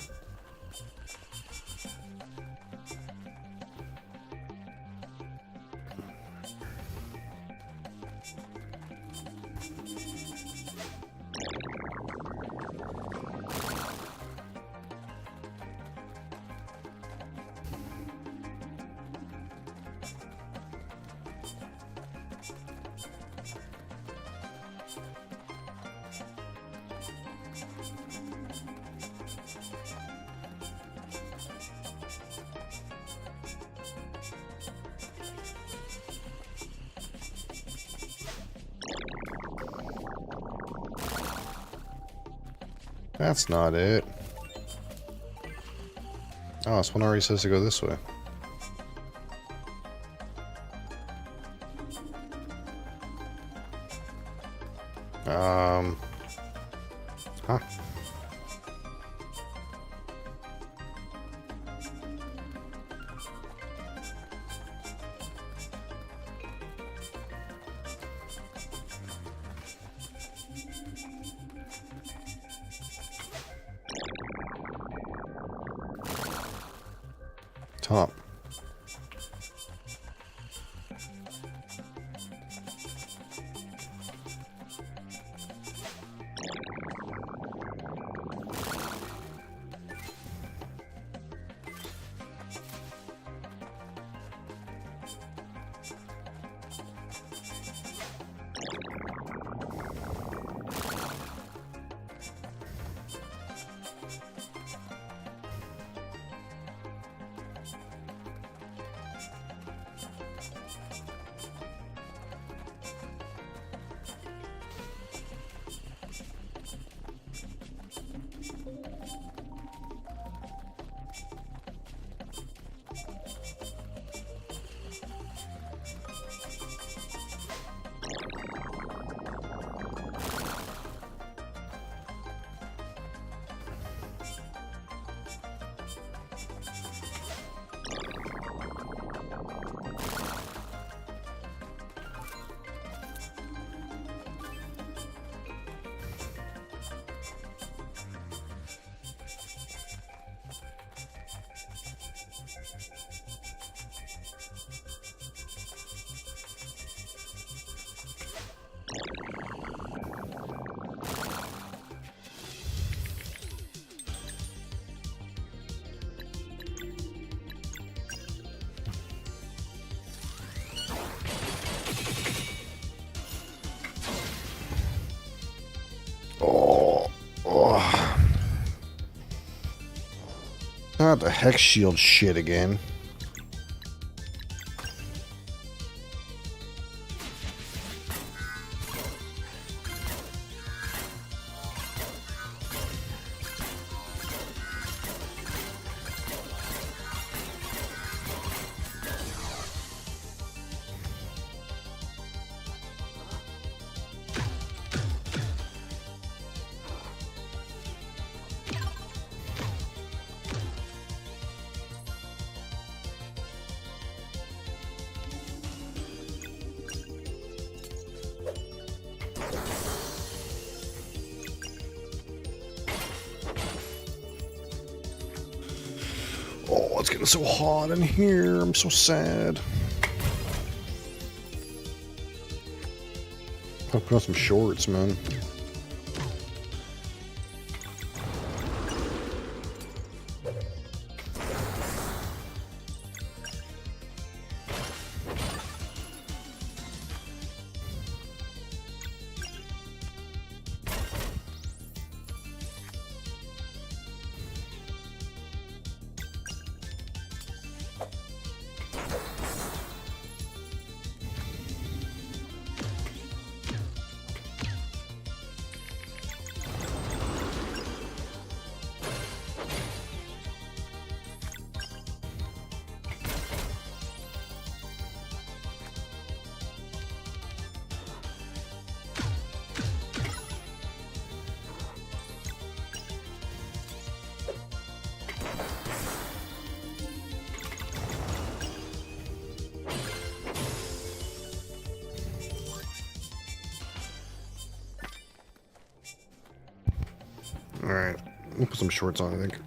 That's not it. Oh, this one already says to go this way. Huh. Top. Not the hex shield shit again. Oh, it's getting so hot in here. I'm so sad. I'll put on some shorts, man. Alright, we'll put some shorts on, I think.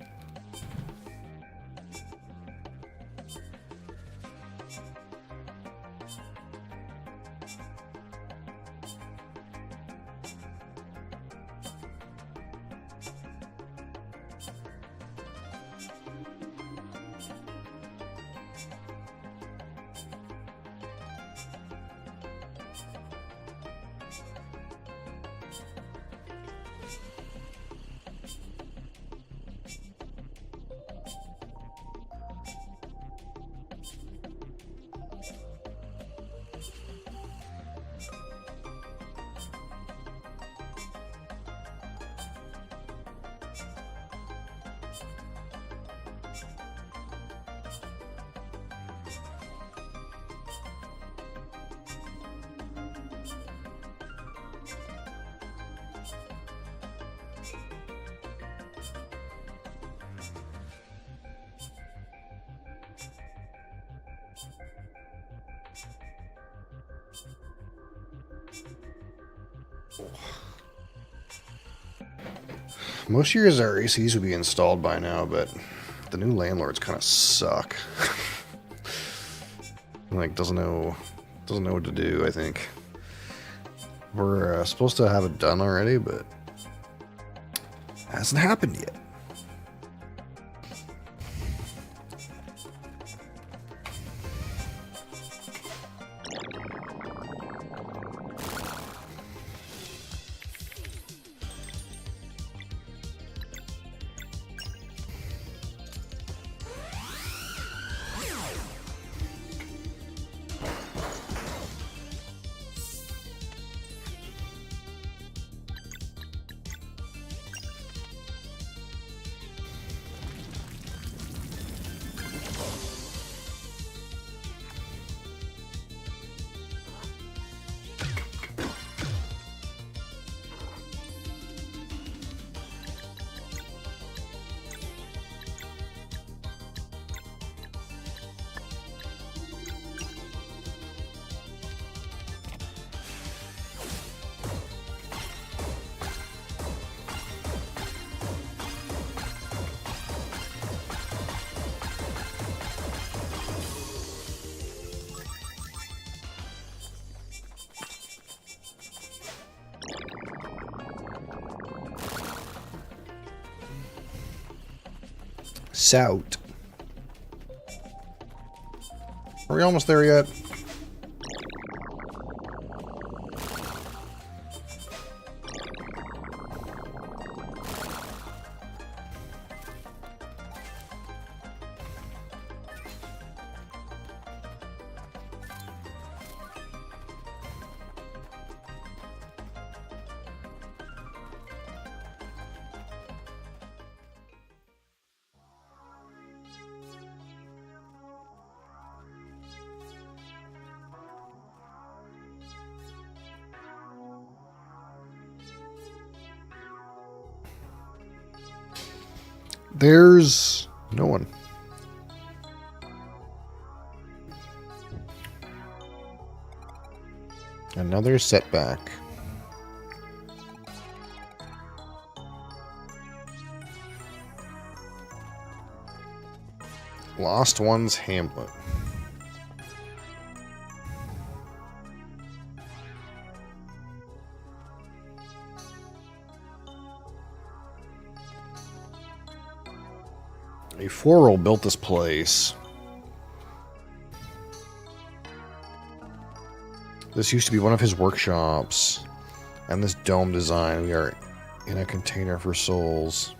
Most years our ACs would be installed by now, but the new landlords kind of suck. Like doesn't know what to do. I think we're supposed to have it done already, but hasn't happened yet. Sout. Are we almost there yet? There's no one. Another setback. Lost one's Hamlet. A 4-year-old built this place. This used to be one of his workshops. And this dome design, we are in a container for souls.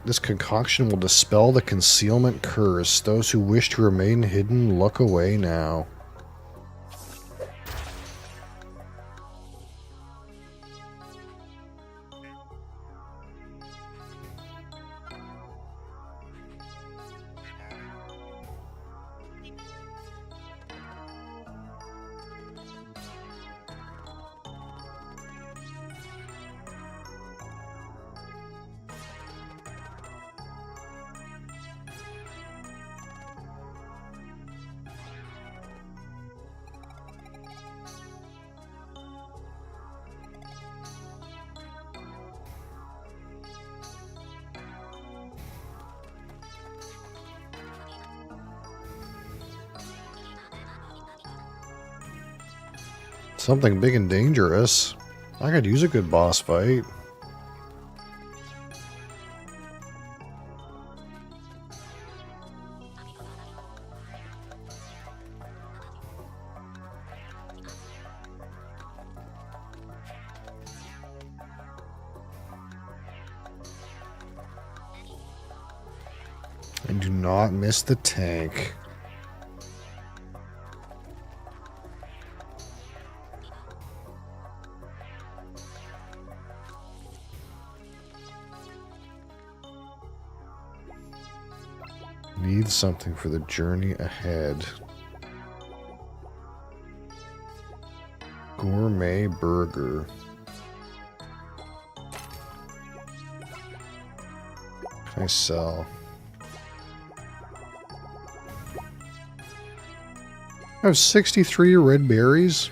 This concoction will dispel the concealment curse. Those who wish to remain hidden, look away now. Something big and dangerous. I could use a good boss fight. And do not miss the tank. Need something for the journey ahead. Gourmet burger. Can I sell? I have 63 red berries?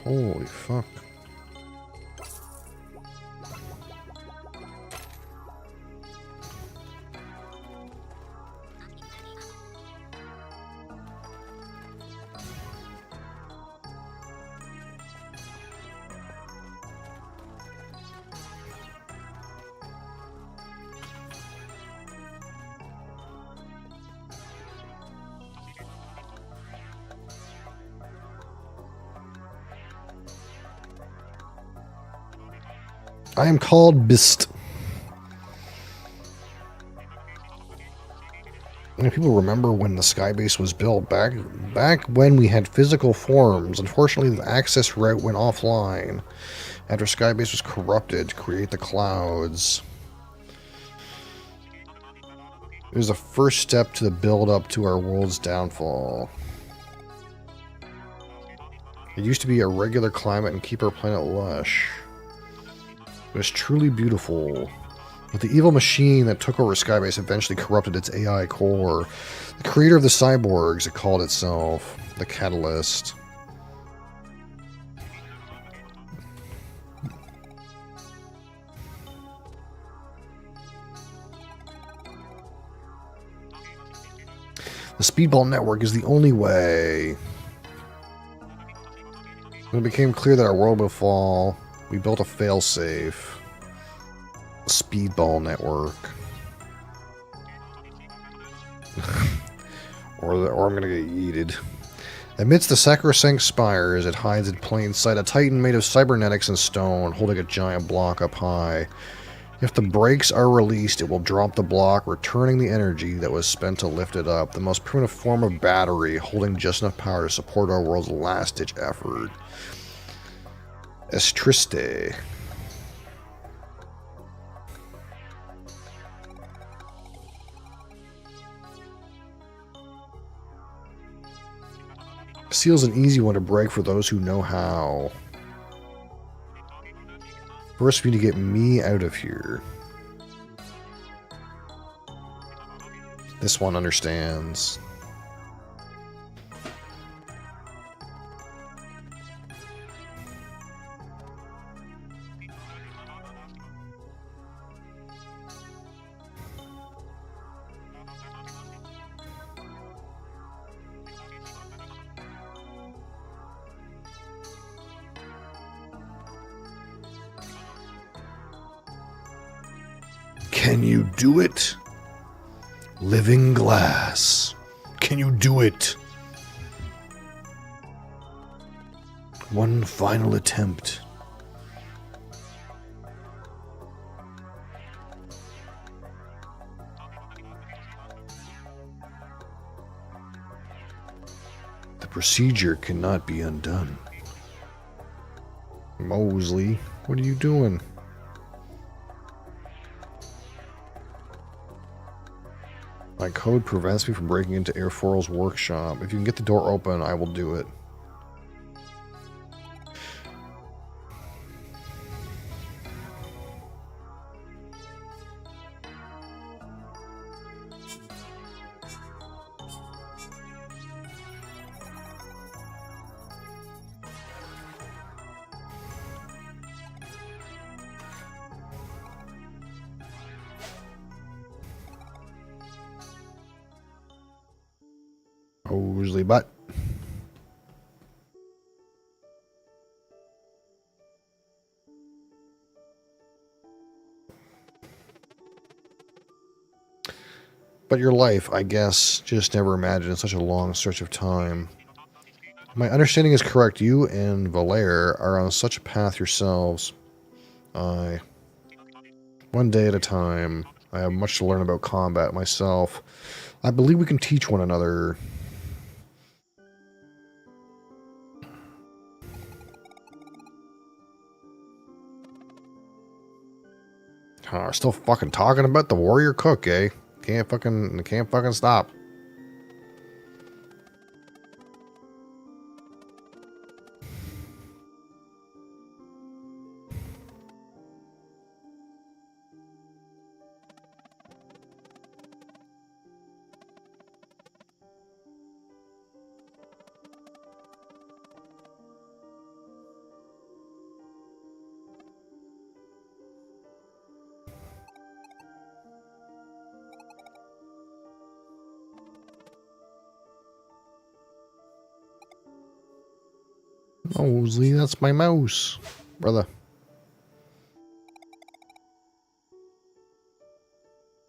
Holy fuck. I am called Bist. And people remember when the Skybase was built, back when we had physical forms. Unfortunately, the access route went offline after Skybase was corrupted to create the clouds. It was the first step to the build-up to our world's downfall. It used to be a regular climate and keep our planet lush. It was truly beautiful. But the evil machine that took over Skybase eventually corrupted its AI core. The creator of the cyborgs, it called itself. The Catalyst. The Speedball Network is the only way. When it became clear that our world would fall, we built a failsafe. Speedball Network. or I'm gonna get yeeted. Amidst the sacrosanct spires, it hides in plain sight a titan made of cybernetics and stone, holding a giant block up high. If the brakes are released, it will drop the block, returning the energy that was spent to lift it up. The most primitive form of battery, holding just enough power to support our world's last-ditch effort. Estriste. Seal's an easy one to break for those who know how. First, we need to get me out of here. This one understands. Can you do it? Living glass. Can you do it? One final attempt. The procedure cannot be undone. Mosley, what are you doing? My code prevents me from breaking into Airforal's workshop. If you can get the door open, I will do it. Mosley butt. But your life, I guess, just never imagined in such a long stretch of time. My understanding is correct. You and Valere are on such a path yourselves. Aye. One day at a time. I have much to learn about combat myself. I believe we can teach one another. Still fucking talking about the warrior cook, eh? Can't fucking stop. Mosley, that's my mouse, brother.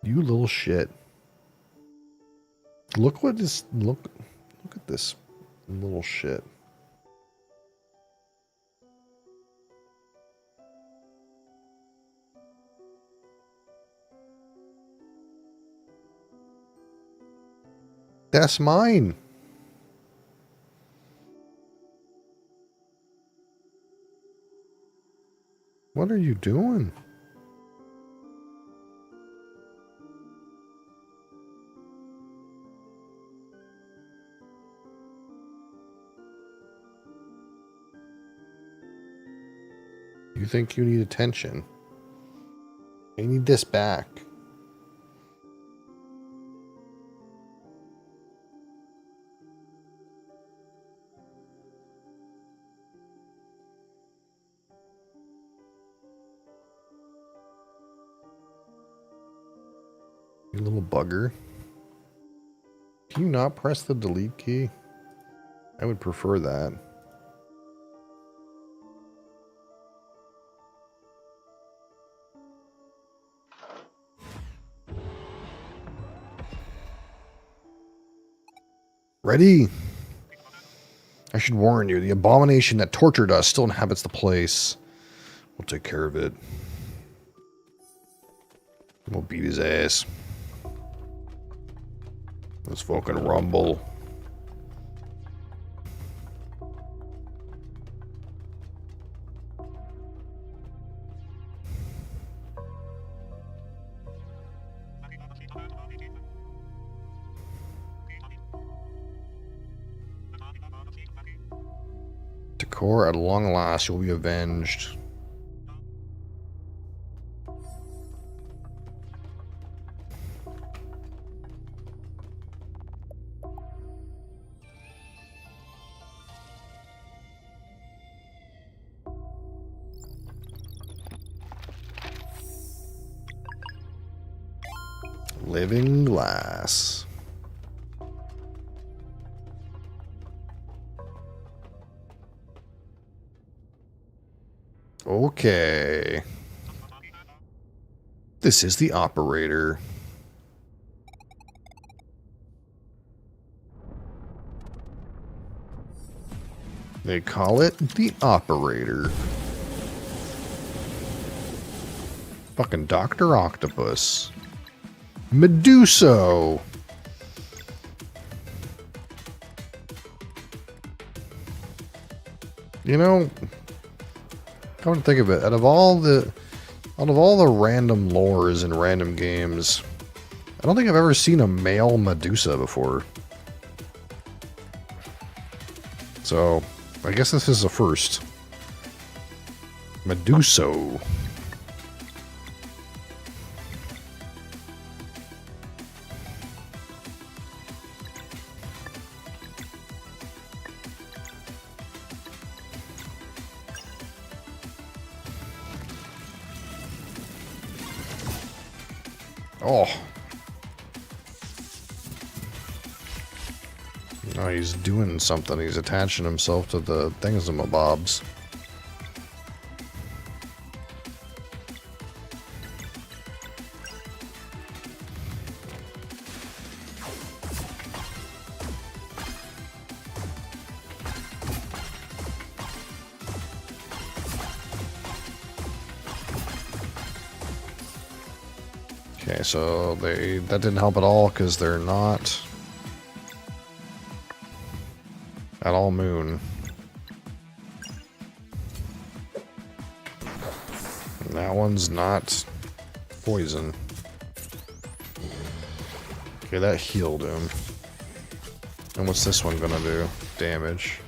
You little shit. Look at this little shit. That's mine. What are you doing? You think you need attention? I need this back. You little bugger. Can you not press the delete key? I would prefer that. Ready? I should warn you, the abomination that tortured us still inhabits the place. We'll take care of it. We'll beat his ass. Let's fucking rumble. Decor, at long last, you'll be avenged. Living glass. Okay. This is the operator. They call it the operator. Fucking Dr. Octopus. Meduso. You know, come to think of it, out of all the random lores in random games, I don't think I've ever seen a male Medusa before. So, I guess this is a first. Meduso. Oh. Oh, he's doing something. He's attaching himself to the thingamabobs. Okay, so that didn't help at all because they're not at all moon. And that one's not poison. Okay, that healed him. And what's this one gonna do? Damage.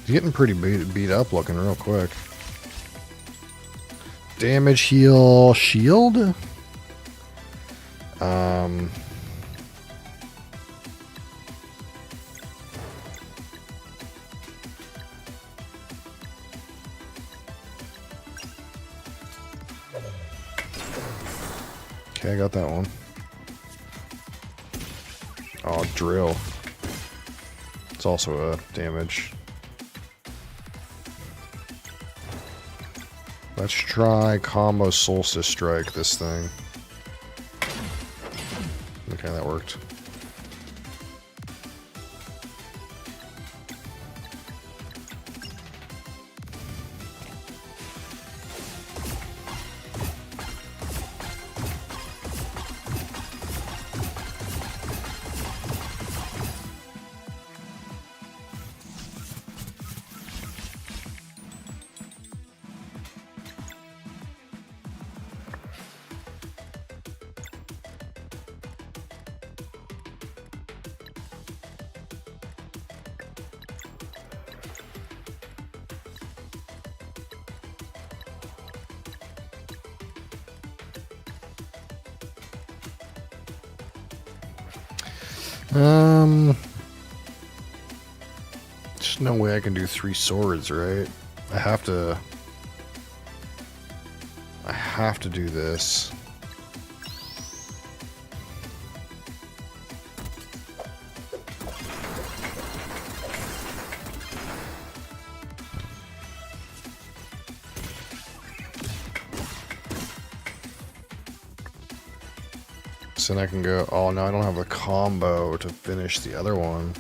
He's getting pretty beat up looking real quick. Damage, heal, shield? Okay, I got that one. Oh, drill. It's also a damage. Let's try combo solstice strike this thing. Okay, that worked. There's no way I can do 3 swords, right? I have to do this. So then I can go, oh no, I don't have a combo to finish the other one.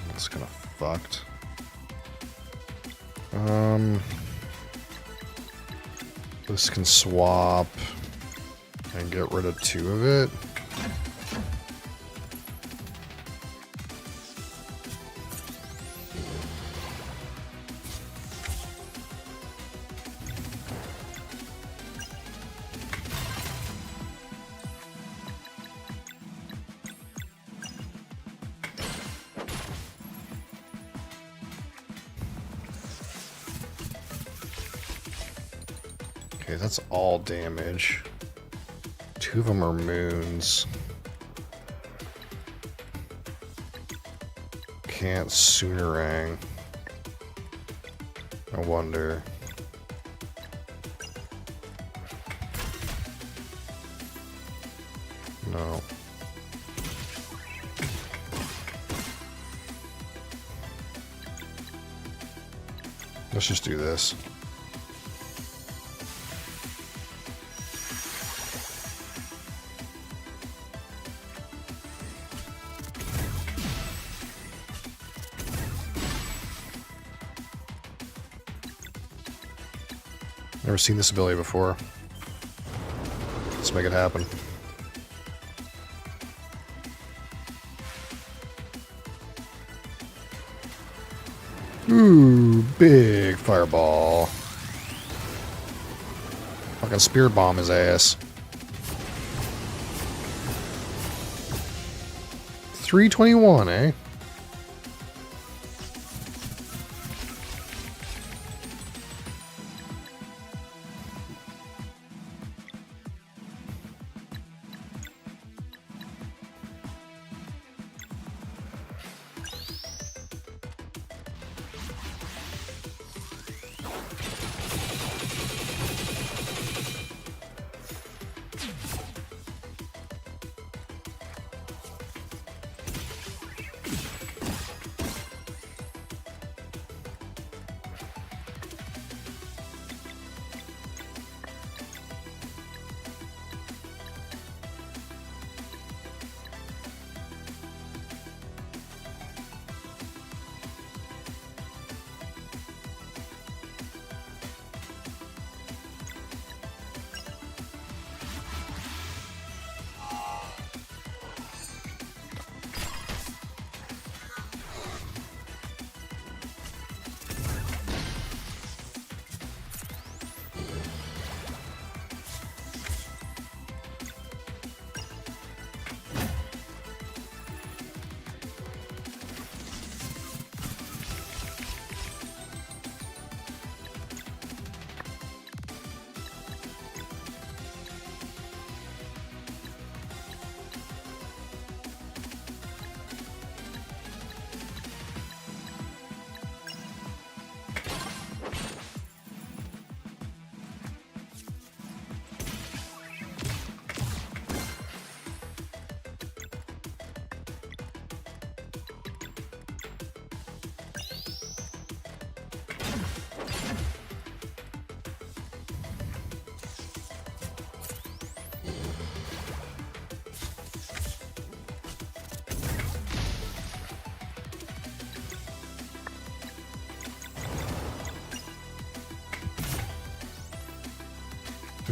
That's kind of fucked. This can swap and get rid of 2 of it. Okay, that's all damage. 2 of them are moons. Can't Soonerang. I wonder. No. Let's just do this. Never seen this ability before. Let's make it happen. Ooh, big fireball. Fucking spirit bomb his ass. 321, eh?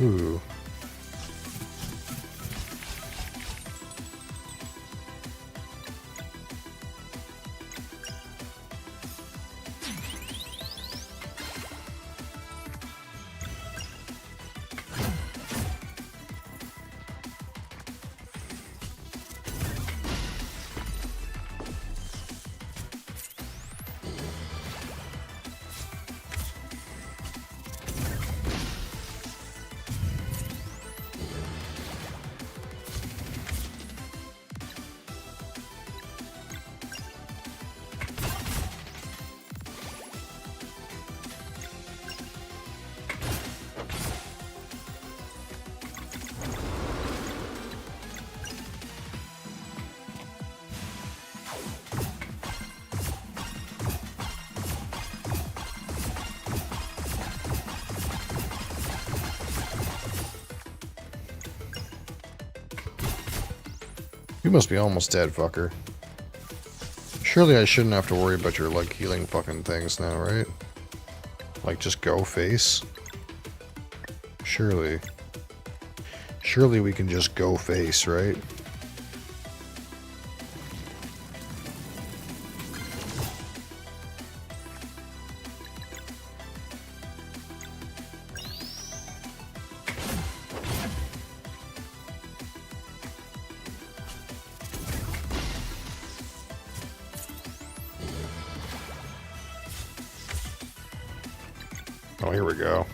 Ooh. You must be almost dead, fucker. Surely I shouldn't have to worry about your, like, healing fucking things now, right? Like, just go face? Surely. Surely we can just go face, right? Oh, here we go.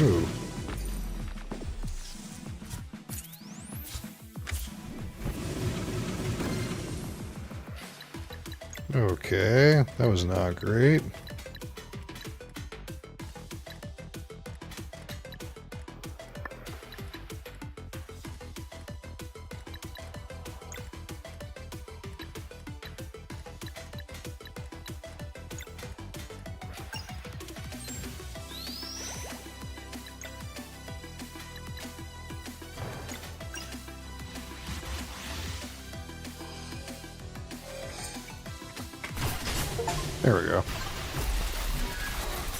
Ooh. Okay, that was not great. There we go.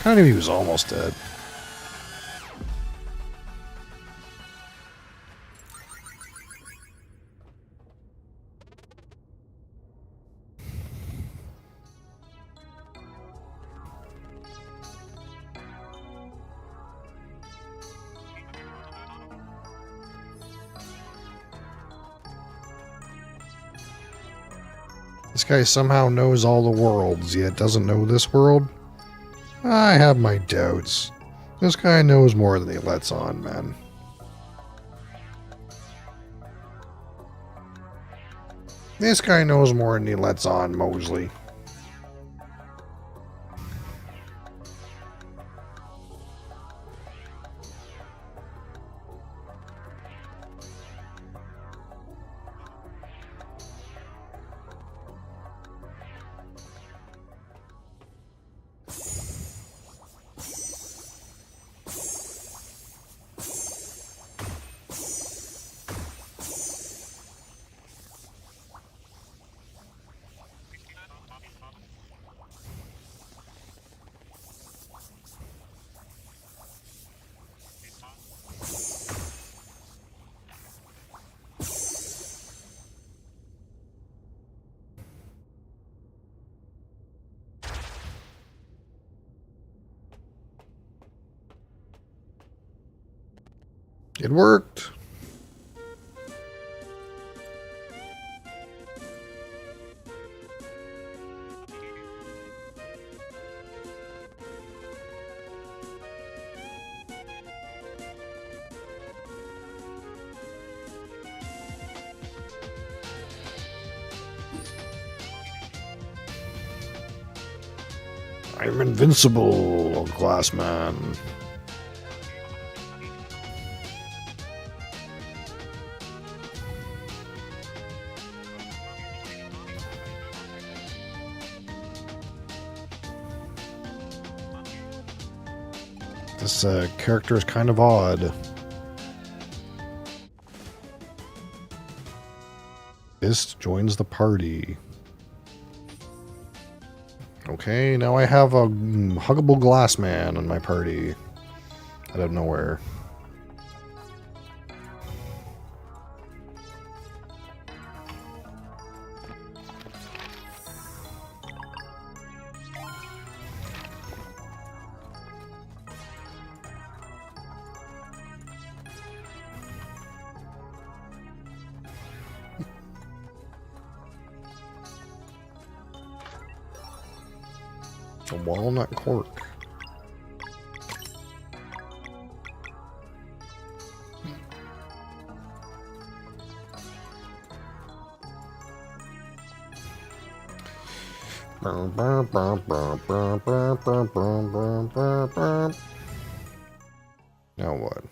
I knew he was almost dead. This guy somehow knows all the worlds, yet doesn't know this world? I have my doubts. This guy knows more than he lets on, man. This guy knows more than he lets on, Mosley. It worked. I'm invincible, glass man. This character is kind of odd. Fist joins the party. Okay, now I have a huggable glass man in my party. Out of nowhere. A walnut cork. Now what?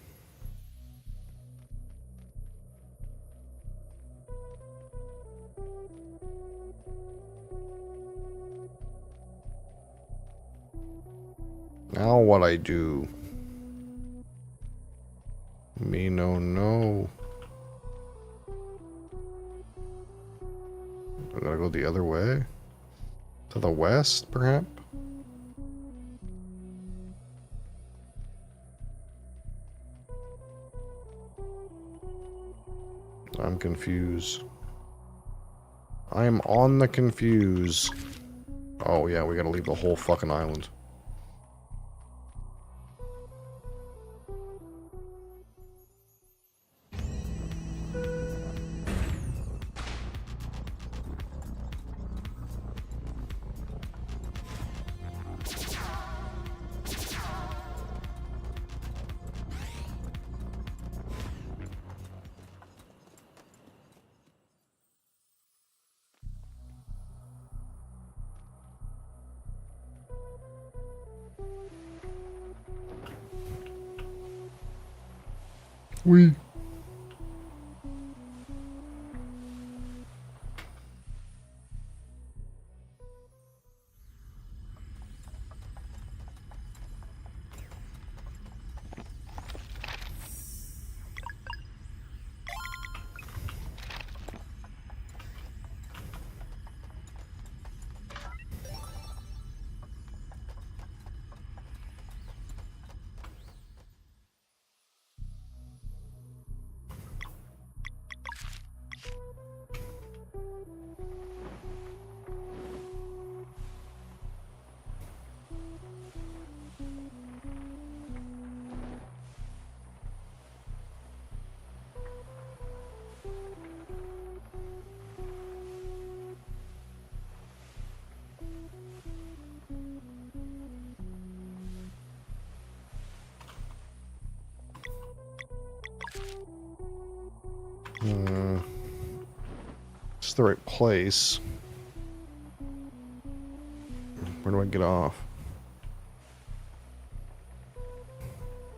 Now what I do? Me no. I gotta go the other way? To the west, perhaps? I'm confused. I am on the confuse. Oh yeah, we gotta leave the whole fucking island. We. It's the right place. Where do I get off?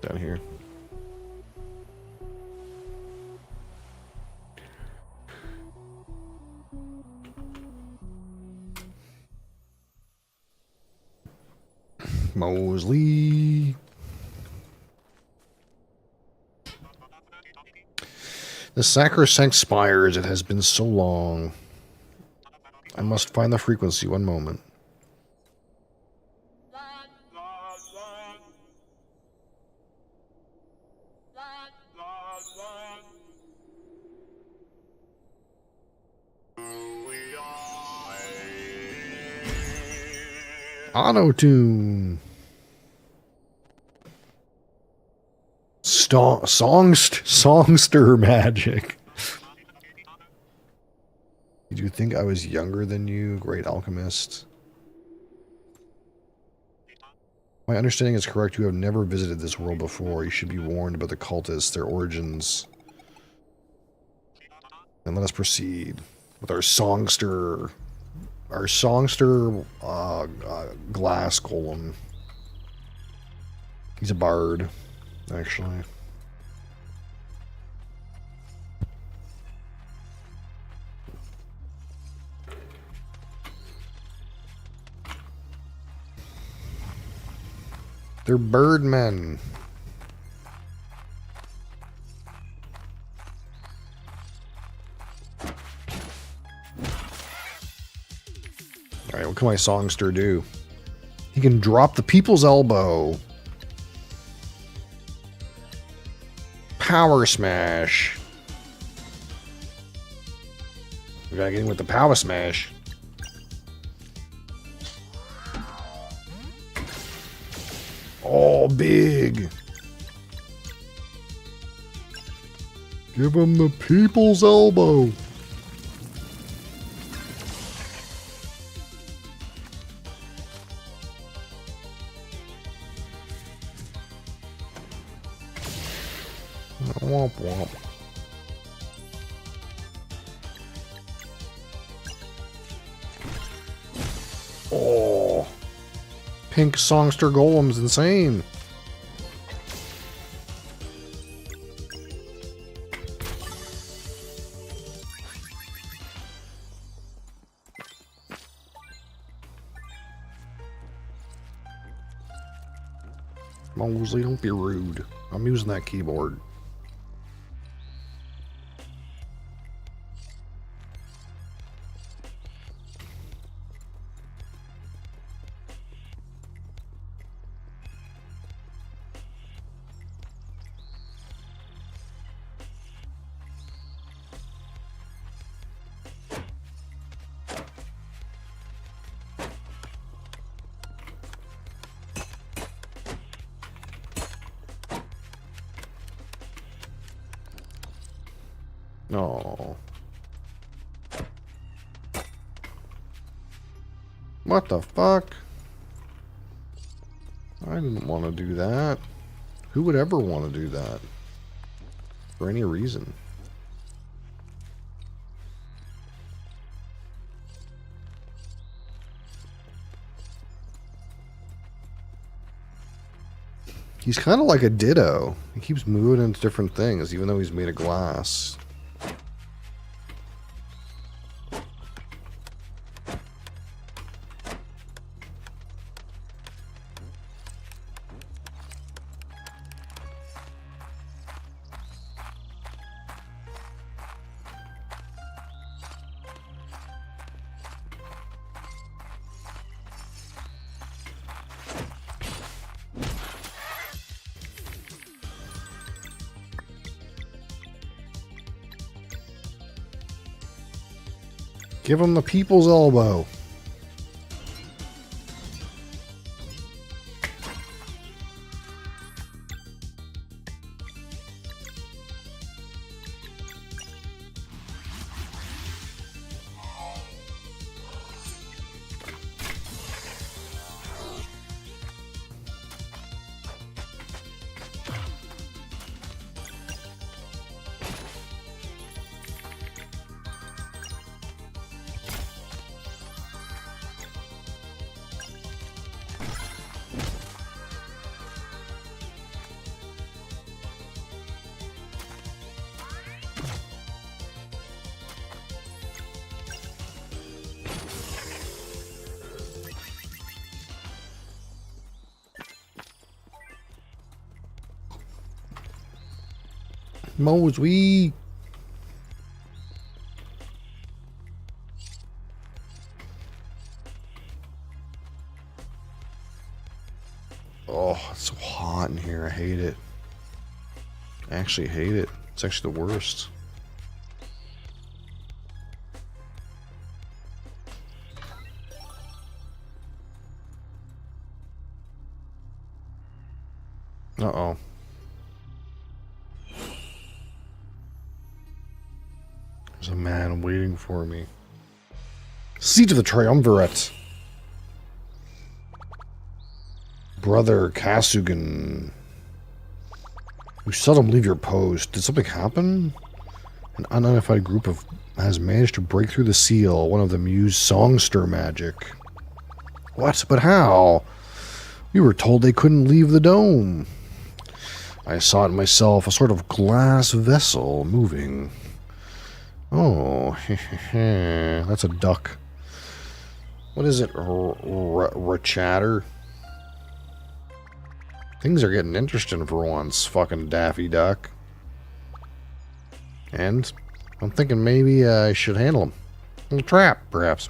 Down here. Mosley. The sacrosanct spires, it has been so long. I must find the frequency, one moment. Auto-tune. Songster magic. Did you think I was younger than you, great alchemist? My understanding is correct. You have never visited this world before. You should be warned about the cultists, their origins. And let us proceed with our songster Our songster glass golem. He's a bard, actually. They're birdmen. Alright, what can my songster do? He can drop the people's elbow. Power smash. We gotta get in with the power smash. Oh, big. Give him the people's elbow. Womp womp. Oh. Pink songster golem's insane. Mosley, don't be rude. I'm using that keyboard. Oh. What the fuck? I didn't want to do that. Who would ever want to do that? For any reason. He's kind of like a Ditto. He keeps moving into different things, even though he's made of glass. Give him the people's elbow. Mosley. Oh, it's so hot in here. I hate it. I actually hate it. It's actually the worst. Uh-oh. There's a man waiting for me. Seat of the Triumvirate. Brother Kasugan. You seldom leave your post. Did something happen? An unidentified group of has managed to break through the seal. One of them used songster magic. What? But how? We were told they couldn't leave the dome. I saw it myself, a sort of glass vessel moving. Oh, that's a duck. What is it? Chatter? Things are getting interesting for once, fucking Daffy Duck. And I'm thinking maybe I should handle him. A little trap, perhaps.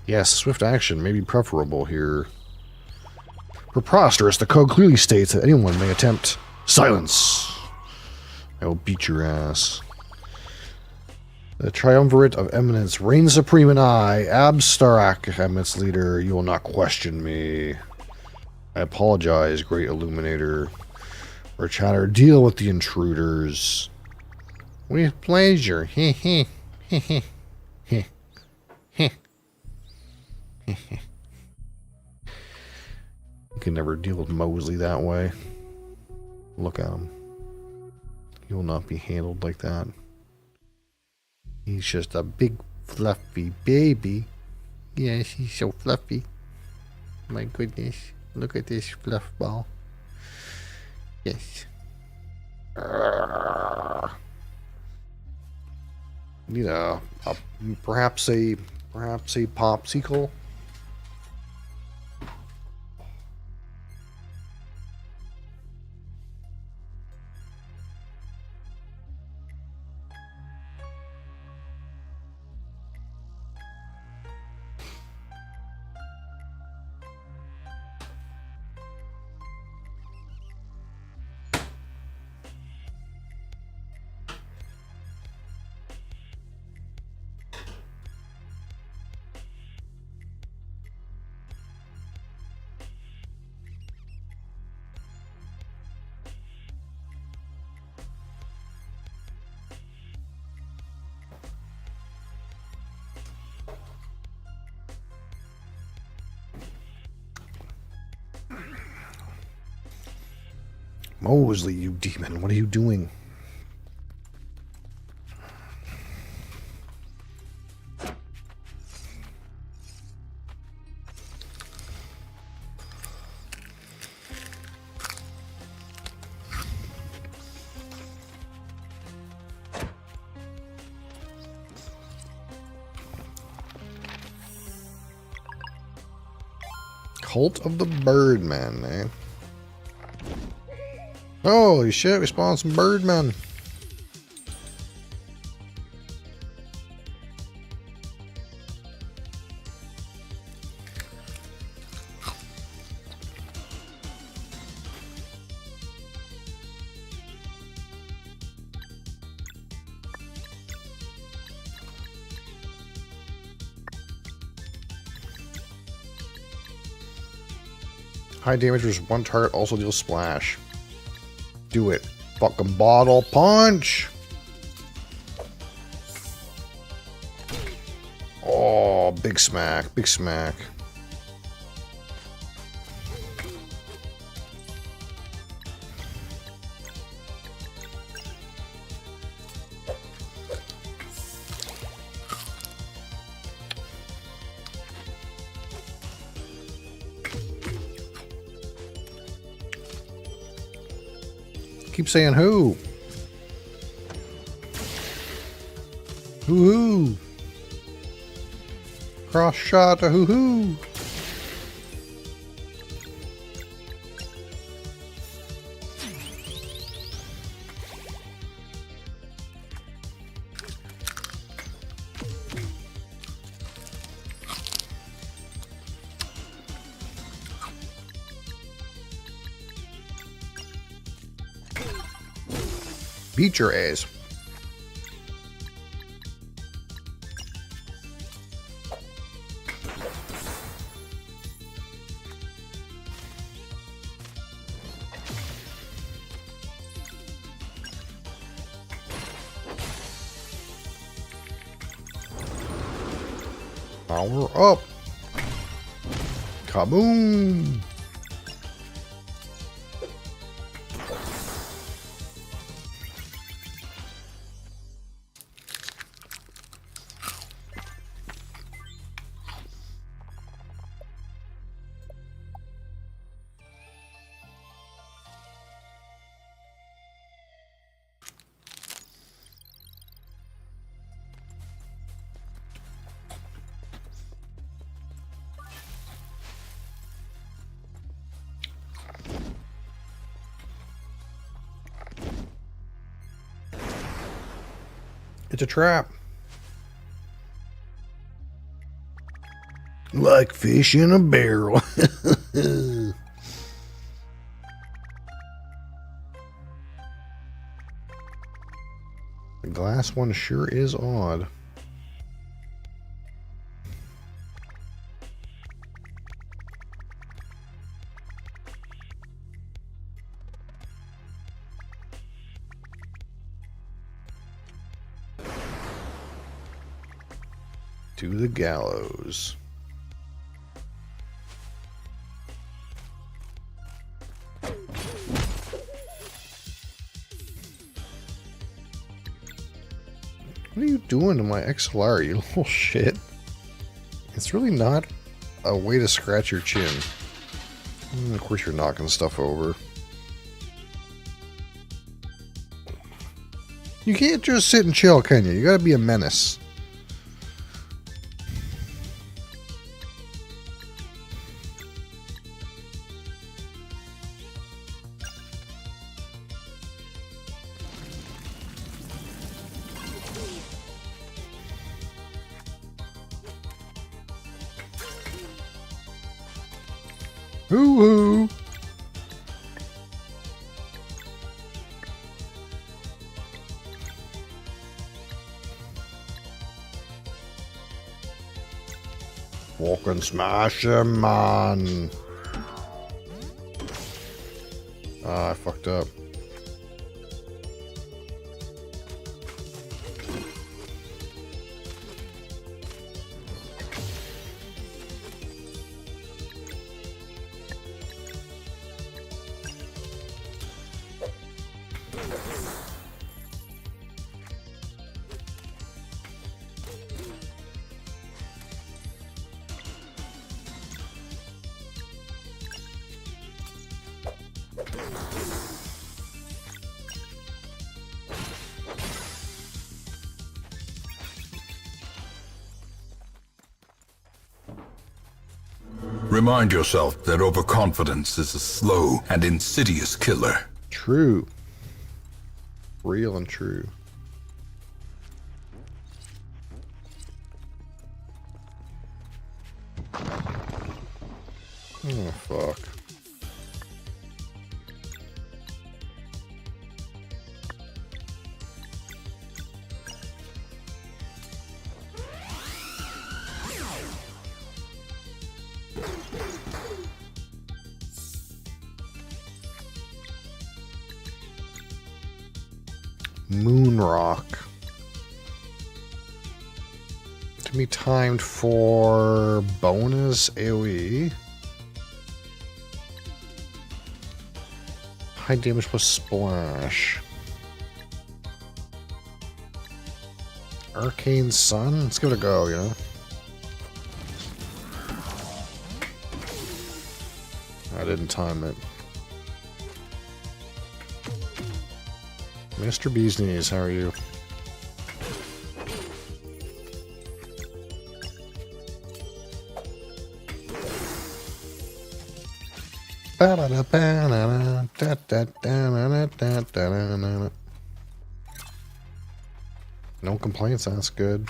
Yes, swift action may be preferable here. Preposterous. The code clearly states that anyone may attempt. Silence! I will beat your ass. The triumvirate of eminence reigns supreme, and I, Abstarak, am its leader. You will not question me. I apologize, great illuminator. Or chatter, deal with the intruders. With pleasure. Heh heh. Heh heh. Heh heh. Heh heh. You can never deal with Mosley that way. Look at him. He will not be handled like that. He's just a big fluffy baby. Yes, he's so fluffy. My goodness. Look at this fluff ball. Yes. Need perhaps a popsicle. Mosley, you demon, what are you doing? Cult of the Birdman, eh? Holy shit, we spawned some birdmen. High damage versus one target also deals splash. Do it. Fucking bottle punch! Oh, big smack, big smack. Keep saying who? Hoo-hoo. Cross shot to hoo-hoo. Beat your ass. Power up. Kaboom. It's a trap. Like fish in a barrel. The glass one sure is odd. To the gallows. What are you doing to my XLR, you little shit? It's really not a way to scratch your chin. And of course you're knocking stuff over. You can't just sit and chill, can you? You gotta be a menace. Hoo-hoo! Walk and smash him, man! Ah, I fucked up. Remind yourself that overconfidence is a slow and insidious killer. True. Real and true. Oh, fuck. Moon rock. To be timed for bonus AoE. High damage plus splash. Arcane Sun? Let's give it a go, you know? I didn't time it. Mr. Bee's Knees, how are you? No complaints, that's good.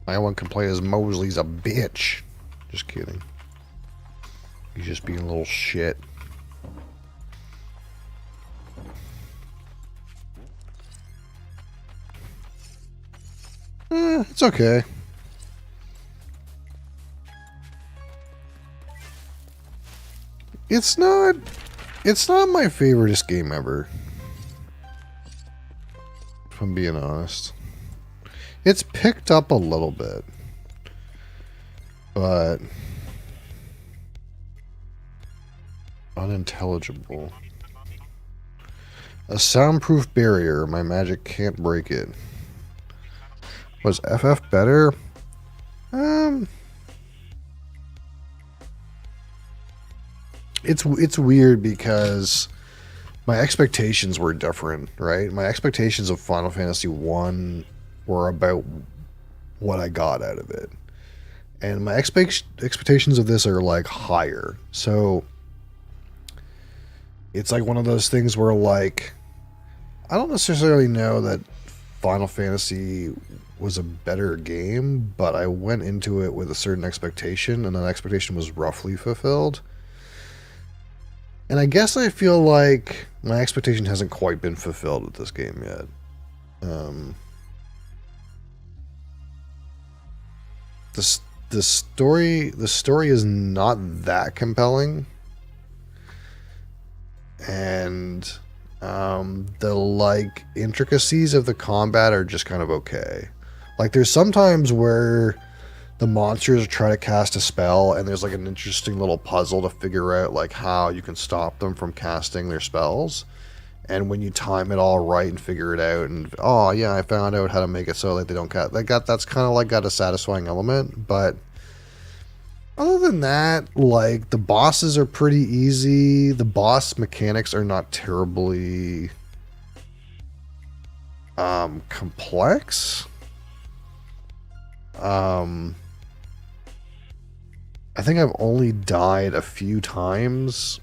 My one complaint is Mosley's a bitch. Just kidding. He's just being a little shit. It's okay. It's not my favoriteest game ever. If I'm being honest. It's picked up a little bit. But unintelligible. A soundproof barrier. My magic can't break it. Was FF better? It's weird because my expectations were different, right? My expectations of Final Fantasy 1 were about what I got out of it. And my expectations of this are like higher. So it's like one of those things where like I don't necessarily know that Final Fantasy was a better game, but I went into it with a certain expectation, and that expectation was roughly fulfilled. And I guess I feel like my expectation hasn't quite been fulfilled with this game yet. The story is not that compelling, and the like intricacies of the combat are just kind of okay. Like there's sometimes where the monsters try to cast a spell and there's like an interesting little puzzle to figure out like how you can stop them from casting their spells. And when you time it all right and figure it out, and oh yeah, I found out how to make it so that they don't cast. That's kind of like got a satisfying element. But other than that, like the bosses are pretty easy. The boss mechanics are not terribly complex. I think I've only died a few times.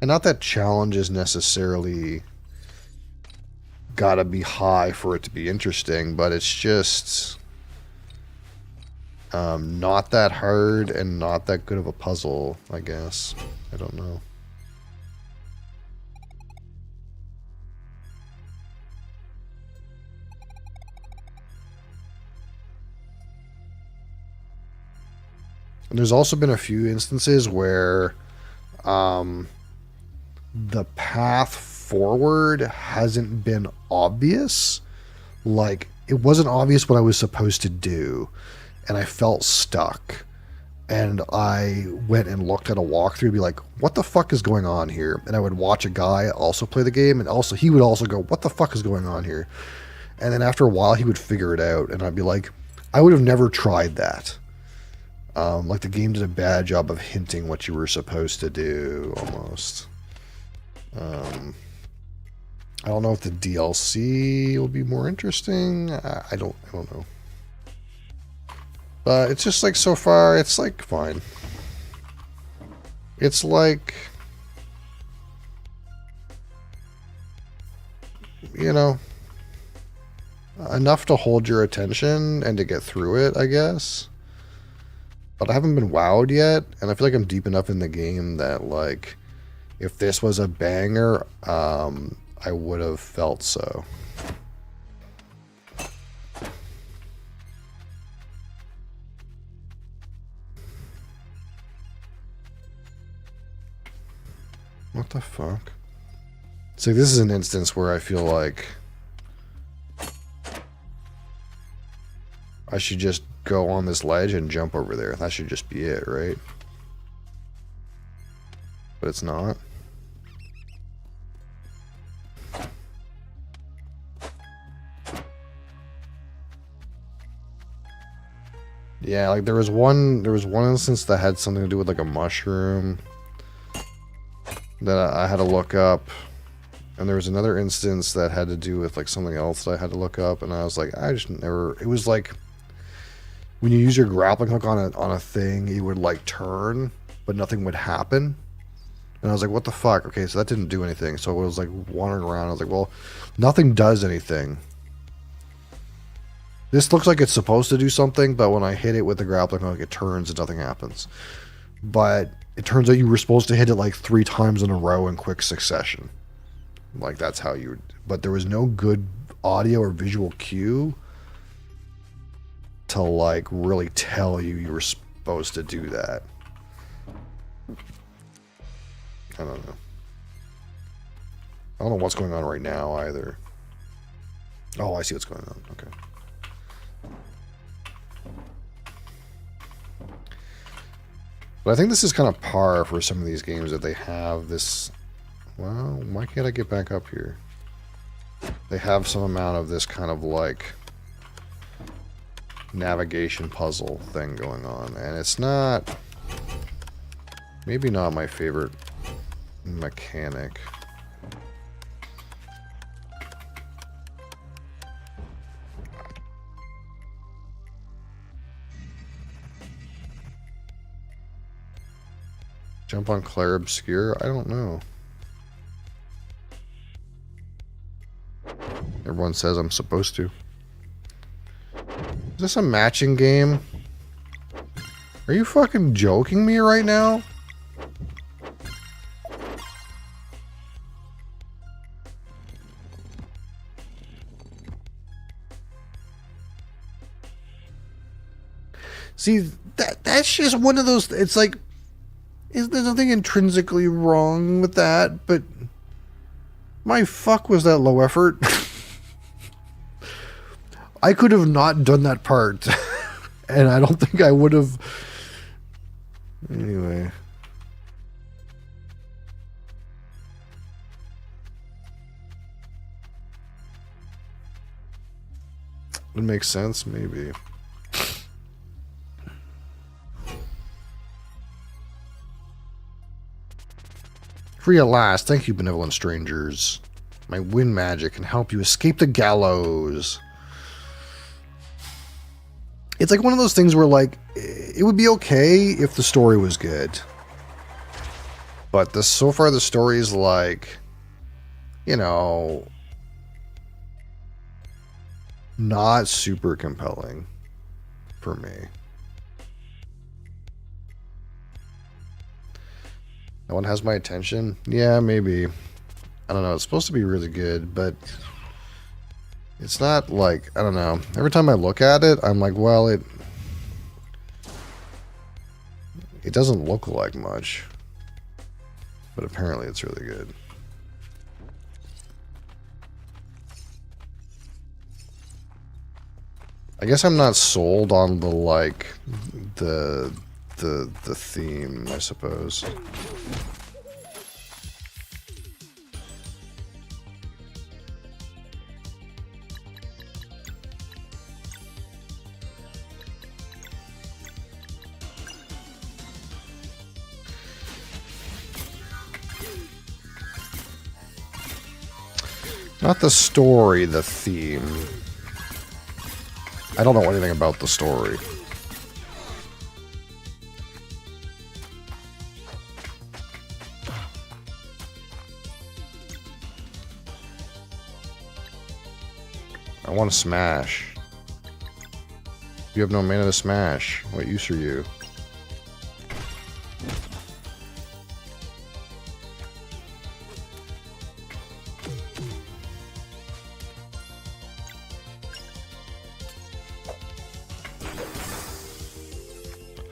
And not that challenges necessarily gotta be high for it to be interesting, but it's just not that hard and not that good of a puzzle, I guess. I don't know. And there's also been a few instances where the path forward hasn't been obvious. Like, it wasn't obvious what I was supposed to do, and I felt stuck. And I went and looked at a walkthrough to be like, what the fuck is going on here? And I would watch a guy also play the game, and also he would also go, what the fuck is going on here? And then after a while, he would figure it out, and I'd be like, I would have never tried that. Like the game did a bad job of hinting what you were supposed to do, almost. I don't know if the DLC will be more interesting. I don't know. But it's just like so far, it's like fine. It's like, you know, enough to hold your attention and to get through it, I guess. But I haven't been wowed yet, and I feel like I'm deep enough in the game that, like, if this was a banger, I would have felt so. What the fuck? So this is an instance where I feel like I should just go on this ledge and jump over there. That should just be it, right? But it's not. Yeah, like there was one instance that had something to do with like a mushroom that I had to look up. And there was another instance that had to do with like something else that I had to look up, and I was like, I just never, it was like when you use your grappling hook on a thing, it would like turn, but nothing would happen. And I was like, what the fuck? Okay, so that didn't do anything. So I was like wandering around. I was like, well, nothing does anything. This looks like it's supposed to do something, but when I hit it with the grappling hook, it turns and nothing happens. But it turns out you were supposed to hit it like 3 times in a row in quick succession. Like that's how you would, but there was no good audio or visual cue to like really tell you were supposed to do that. I don't know. I don't know what's going on right now either. Oh, I see what's going on. Okay. But I think this is kind of par for some of these games that they have this. Well, why can't I get back up here? They have some amount of this kind of like navigation puzzle thing going on, and it's not, maybe not my favorite mechanic. Jump on Clair Obscur? I don't know. Everyone says I'm supposed to. Is this a matching game? Are you fucking joking me right now? See, that's just one of those, it's like, there's nothing intrinsically wrong with that, but my fuck was that low effort. I could have not done that part, and I don't think I would have. Anyway. It makes sense, maybe. Free at last. Thank you, benevolent strangers. My wind magic can help you escape the gallows. It's like one of those things where, like, it would be okay if the story was good. But so far the story is like, you know, not super compelling for me. That one has my attention? Yeah, maybe. I don't know. It's supposed to be really good, but it's not like, I don't know. Every time I look at it, I'm like, well, it doesn't look like much. But apparently it's really good. I guess I'm not sold on the, like, the theme, I suppose. Not the story, the theme. I don't know anything about the story. I want to smash. You have no mana to smash. What use are you?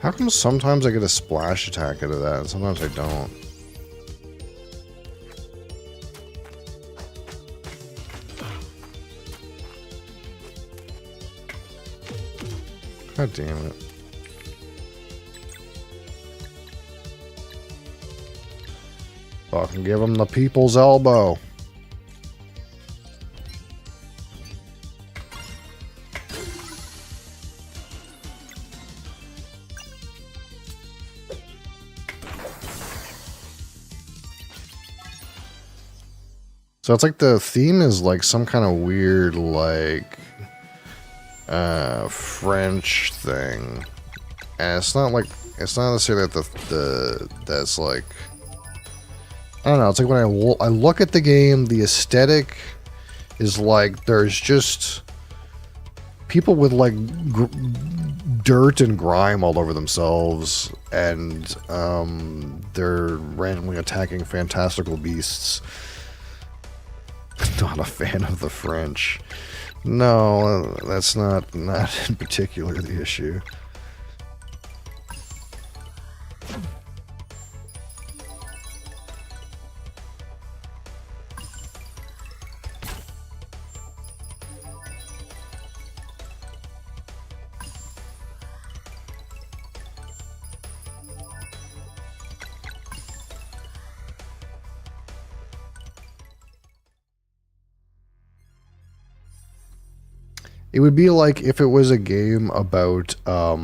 How come sometimes I get a splash attack out of that and sometimes I don't? God damn it. Fucking give him the people's elbow. So it's like the theme is like some kind of weird, like, French thing. And it's not like, it's not necessarily that that's like, I don't know, it's like when I look at the game, the aesthetic is like, there's just people with like dirt and grime all over themselves, and they're randomly attacking fantastical beasts. Not a fan of the French. No, that's not in particular the issue. It would be like if it was a game about, I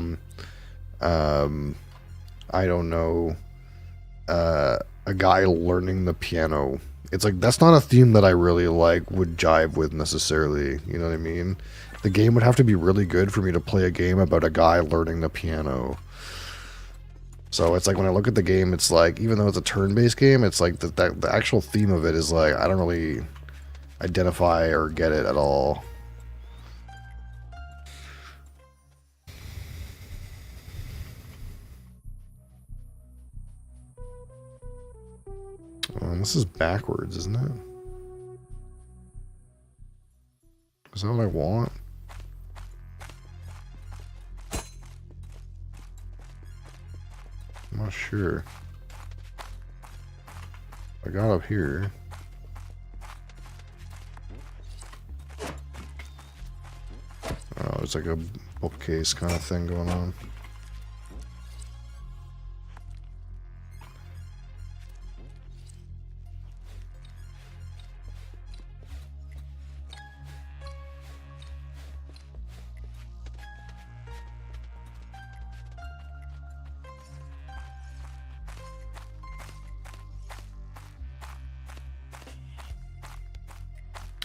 don't know, a guy learning the piano. It's like, that's not a theme that I really like, would jive with necessarily, you know what I mean? The game would have to be really good for me to play a game about a guy learning the piano. So it's like when I look at the game, it's like, even though it's a turn-based game, it's like the actual theme of it is like, I don't identify or get it at all. This is backwards, isn't it? Is that what I want? I'm not sure. I got up here. Oh, it's like a bookcase kind of thing going on.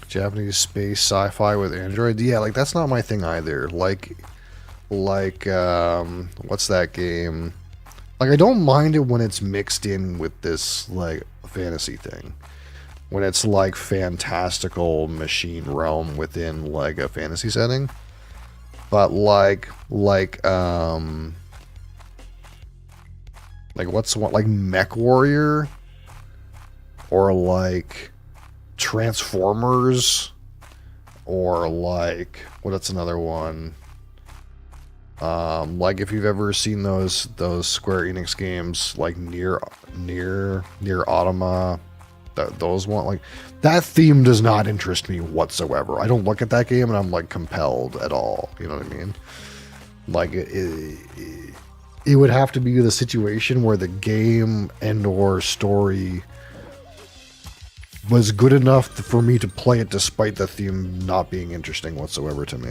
Japanese space sci-fi with Android. Yeah, like that's not my thing either. Like what's that game? Like I don't mind it when it's mixed in with this like fantasy thing. When it's like fantastical machine realm within like a fantasy setting. But like what's one like Mech Warrior or like Transformers or like what's another one? Like if you've ever seen those Square Enix games like near Automa, those one like that theme does not interest me whatsoever. I don't look at that game and I'm like compelled at all. You know what I mean? Like it would have to be the situation where the game and or story was good enough for me to play it despite the theme not being interesting whatsoever to me.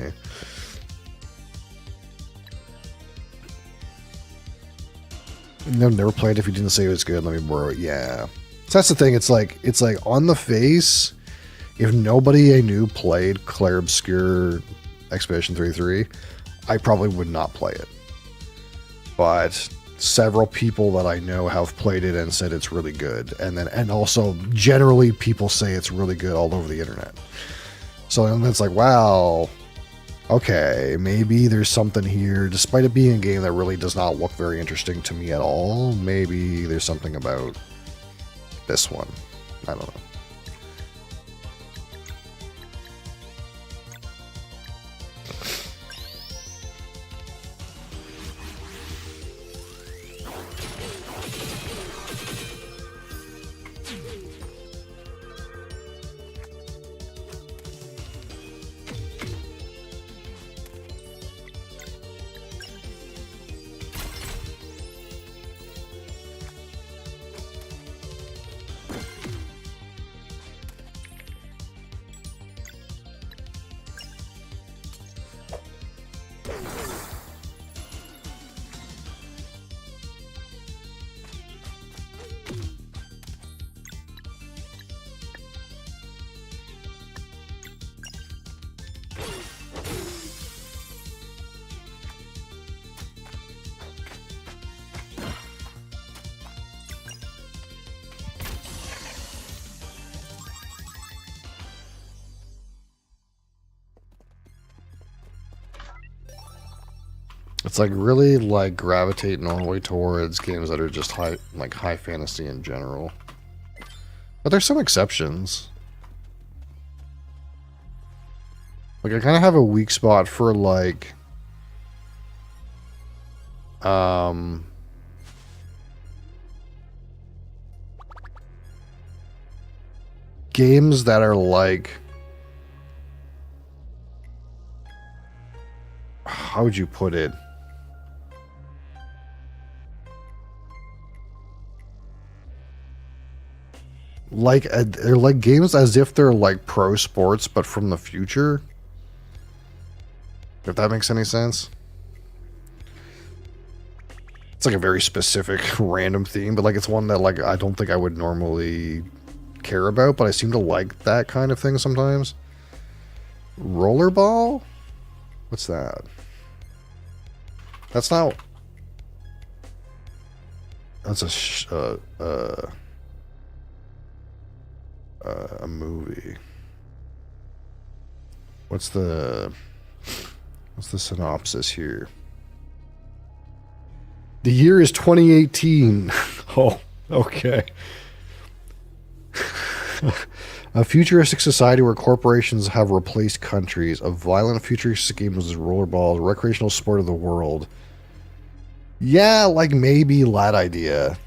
I've never played it if you didn't say it was good. Let me borrow it. Yeah. So that's the thing. It's like on the face, if nobody I knew played Clair Obscur Expedition 33, I probably would not play it. But several people that I know have played it and said it's really good. And also generally people say it's really good all over the internet. So then it's like, wow, okay, maybe there's something here. Despite it being a game that really does not look very interesting to me at all, maybe there's something about this one. I don't know. It's like really like gravitate normally towards games that are just high fantasy in general. But there's some exceptions. Like I kind of have a weak spot for like games that are like, how would you put it? Like they're like games as if they're like pro sports but from the future. If that makes any sense. It's like a very specific random theme, but like it's one that like I don't think I would normally care about, but I seem to like that kind of thing sometimes. Rollerball? What's that? That's not. That's a movie. What's the synopsis here? The year is 2018. Oh, okay. A futuristic society where corporations have replaced countries. A violent futuristic game was rollerball, recreational sport of the world. Yeah, like maybe lad idea.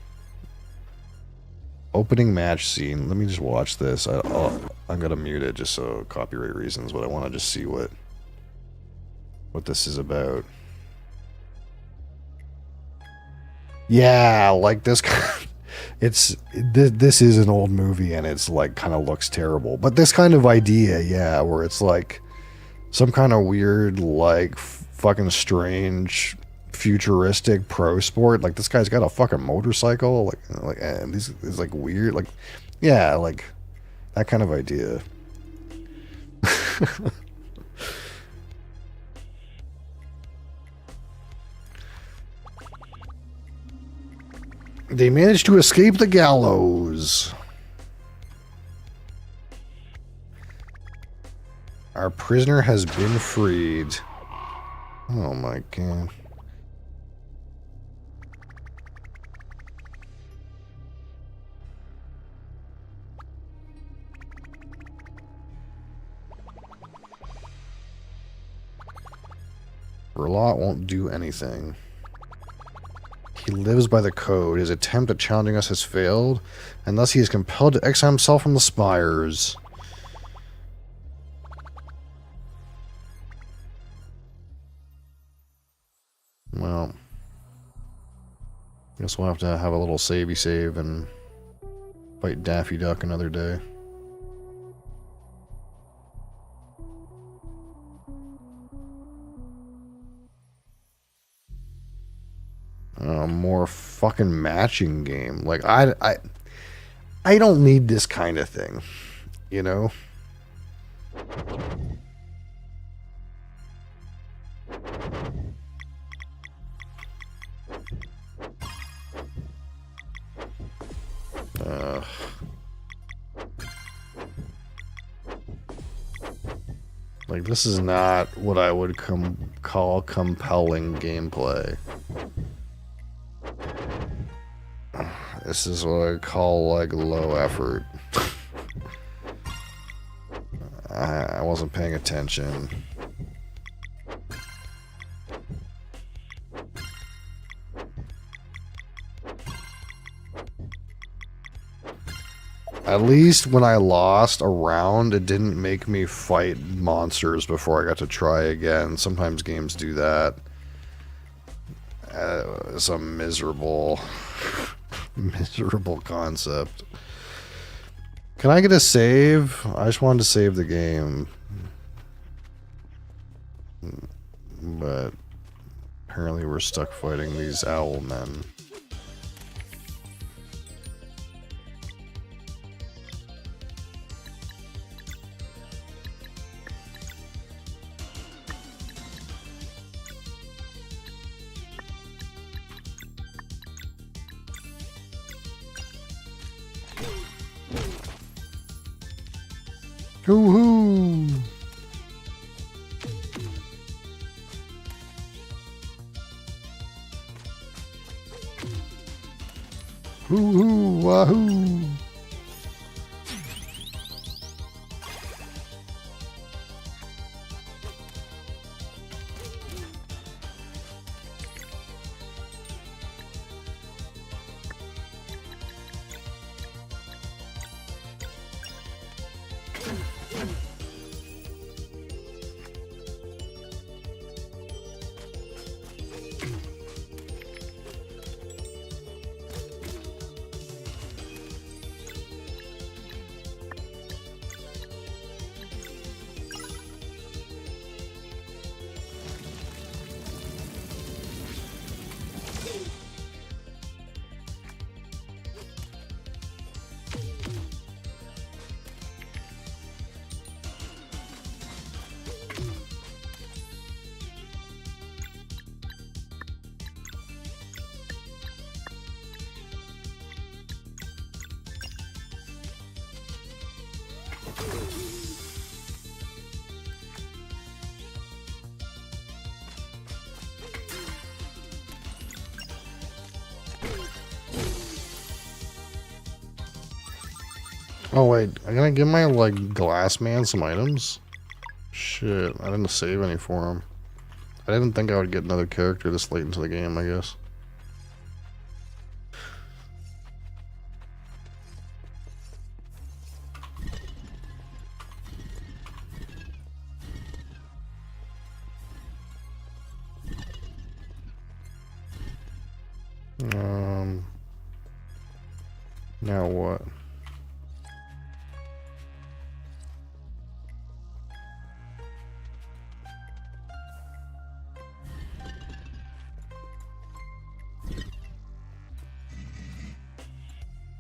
Opening match scene. Let me just watch this. I'm gonna mute it just so copyright reasons, but I want to just see what this is about. Yeah, like this. This is an old movie and it's like kind of looks terrible, but this kind of idea, yeah, where it's like some kind of weird, like fucking strange, futuristic pro sport. Like this guy's got a fucking motorcycle, and these is like weird, like yeah, like that kind of idea. They managed to escape the gallows. Our prisoner has been freed. Oh my god. Verlot won't do anything. He lives by the code. His attempt at challenging us has failed, and thus he is compelled to exile himself from the spires. Well, guess we'll have to have a little savey save and fight Daffy Duck another day. More fucking matching game. Like I don't need this kind of thing, you know? Like this is not what I would call compelling gameplay. This is what I call like low effort. I wasn't paying attention. At least when I lost a round, it didn't make me fight monsters before I got to try again. Sometimes games do that. It's a miserable concept. Can I get a save? I just wanted to save the game. But apparently we're stuck fighting these owl men. Hoo-hoo! Hoo-hoo! Wahoo! Oh wait, I'm gonna give my like glass man some items. Shit, I didn't save any for him. I didn't think I would get another character this late into the game, I guess. Now what?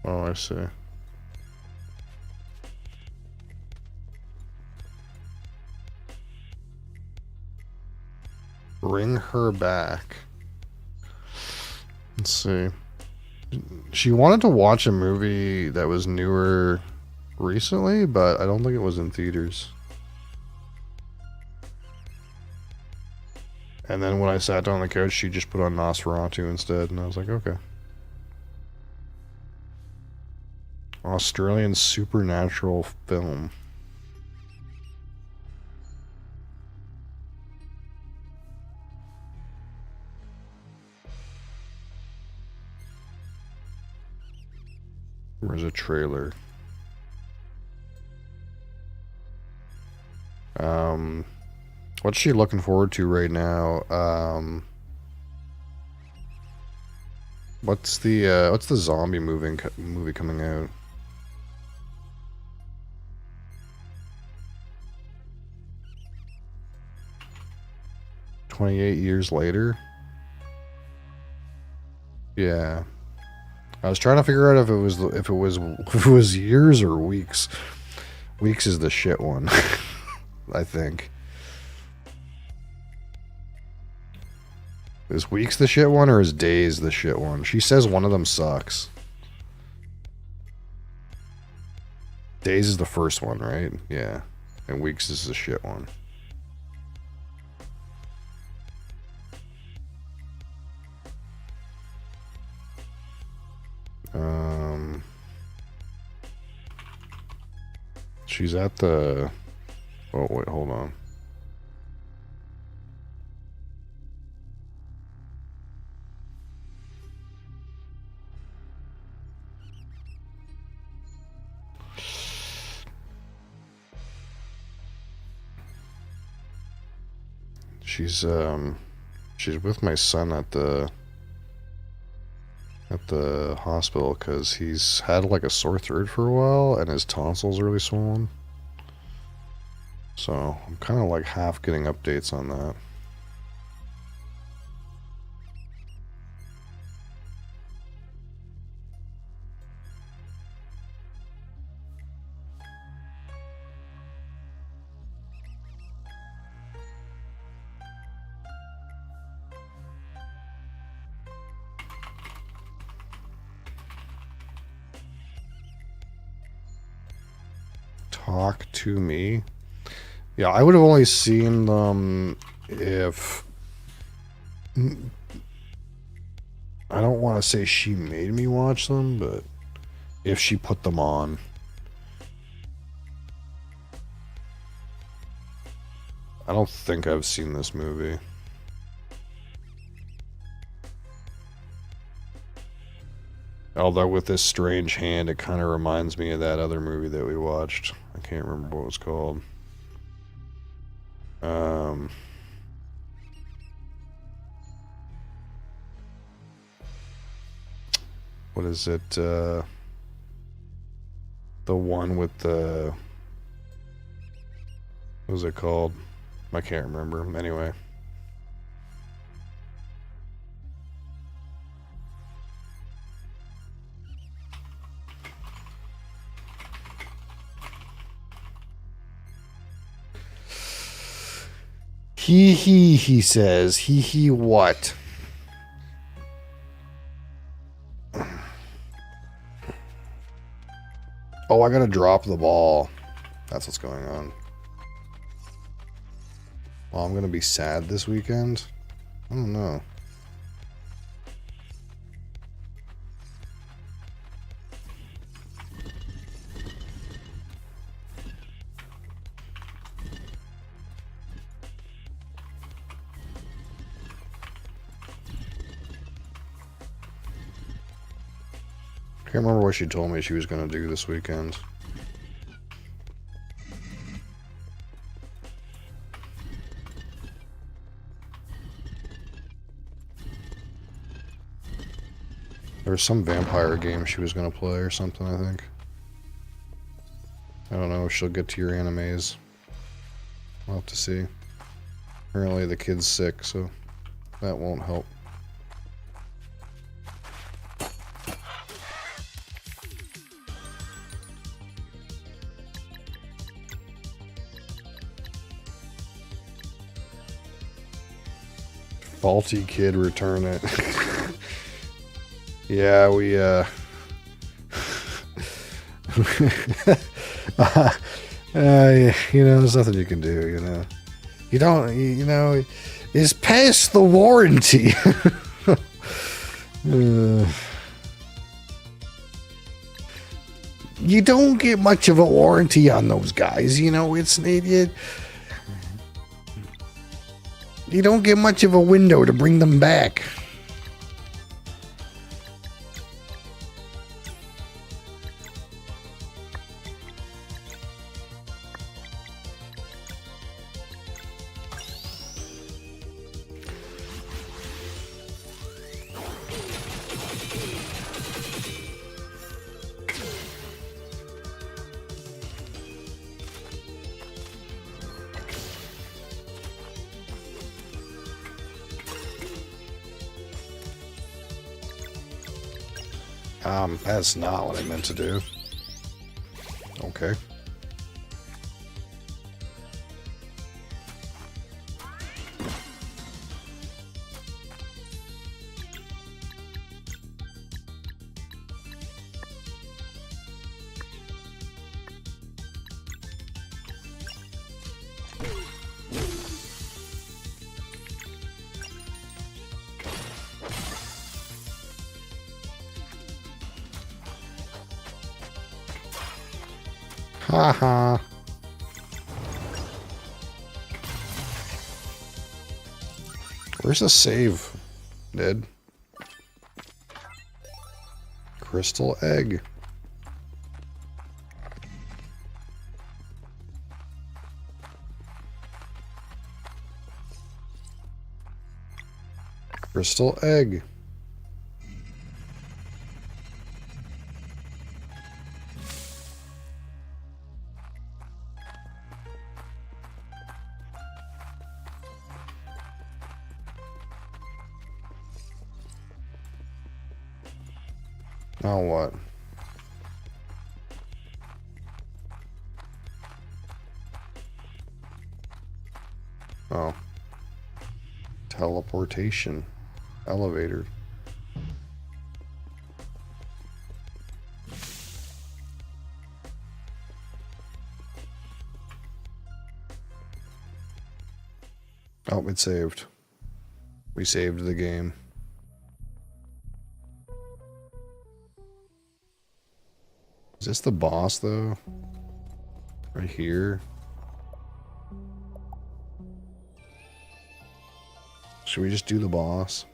Oh, I see. Bring her back. Let's see. She wanted to watch a movie that was newer recently, but I don't think it was in theaters. And then when I sat down on the couch, she just put on Nosferatu instead, and I was like, okay. Australian supernatural film. Where's a trailer? What's she looking forward to right now? What's the zombie movie coming out? "28 Years Later." Yeah. I was trying to figure out if it was years or weeks. Weeks is the shit one, I think. Is Weeks the shit one or is Days the shit one? She says one of them sucks. Days is the first one, right? Yeah. And Weeks is the shit one. She's at the... Oh, wait, hold on. She's with my son at the hospital because he's had like a sore throat for a while and his tonsils are really swollen. So I'm kind of like half getting updates on that. Talk to me. Yeah, I would have only seen them if... I don't want to say she made me watch them, but if she put them on. I don't think I've seen this movie. Although with this strange hand, it kind of reminds me of that other movie that we watched. I can't remember what it was called. What is it? The one with the... What was it called? I can't remember. Anyway. He says. He what? Oh, I gotta drop the ball. That's what's going on. Well, I'm gonna be sad this weekend. I don't know. Can't remember what she told me she was going to do this weekend. There was some vampire game she was going to play or something, I think. I don't know if she'll get to your animes. We'll have to see. Apparently the kid's sick, so that won't help. Faulty kid, return it. Yeah, we, you know, there's nothing you can do, you know. You don't, you know, it's past the warranty. You don't get much of a warranty on those guys, you know, it's an idiot. You don't get much of a window to bring them back. That's not what I meant to do. Okay. Haha. Where's the save, Ned? Crystal egg. Crystal egg. Now what? Oh. Teleportation. Elevator. Oh, it saved. We saved the game. Is this the boss, though? Right here? Should we just do the boss?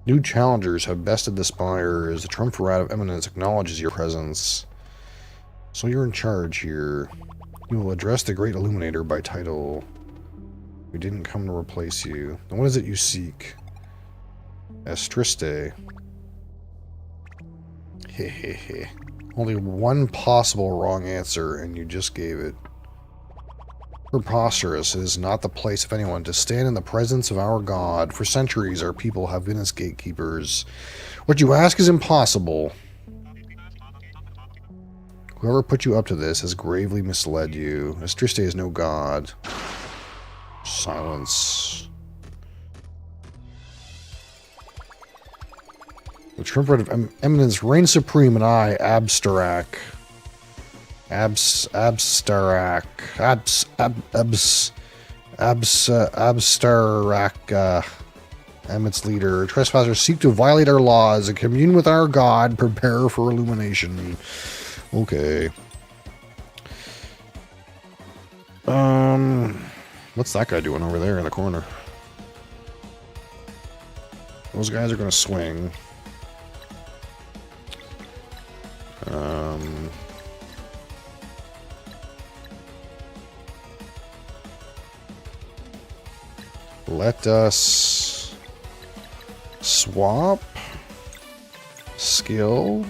New challengers have bested the spires. The Triumvirate of Eminence acknowledges your presence. So you're in charge here. You will address the Great Illuminator by title. We didn't come to replace you. Then what is it you seek? Estriste. Hehehe. Only one possible wrong answer, and you just gave it. Preposterous. It is not the place of anyone to stand in the presence of our God. For centuries, our people have been its gatekeepers. What you ask is impossible. Whoever put you up to this has gravely misled you. Astriste is no god. Silence. The triumvirate of eminence reigns supreme, and I, Abstarak. Abstarak. Abstarak, am its leader. Trespassers seek to violate our laws and commune with our God. Prepare for illumination. Okay. What's that guy doing over there in the corner? Those guys are gonna swing. Let us swap skill.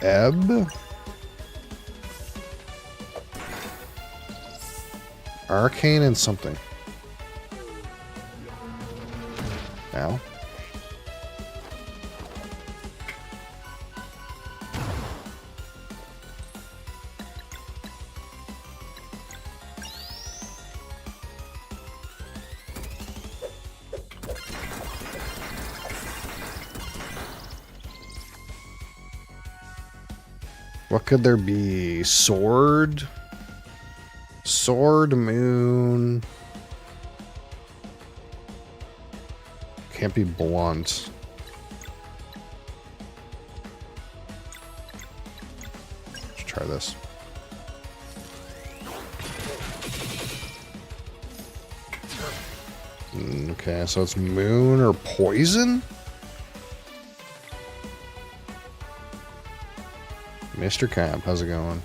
Ebb. Arcane and something. Now. What could there be? Sword? Sword, moon. Can't be blunt. Let's try this. Okay, so it's moon or poison? Mr. Camp, how's it going?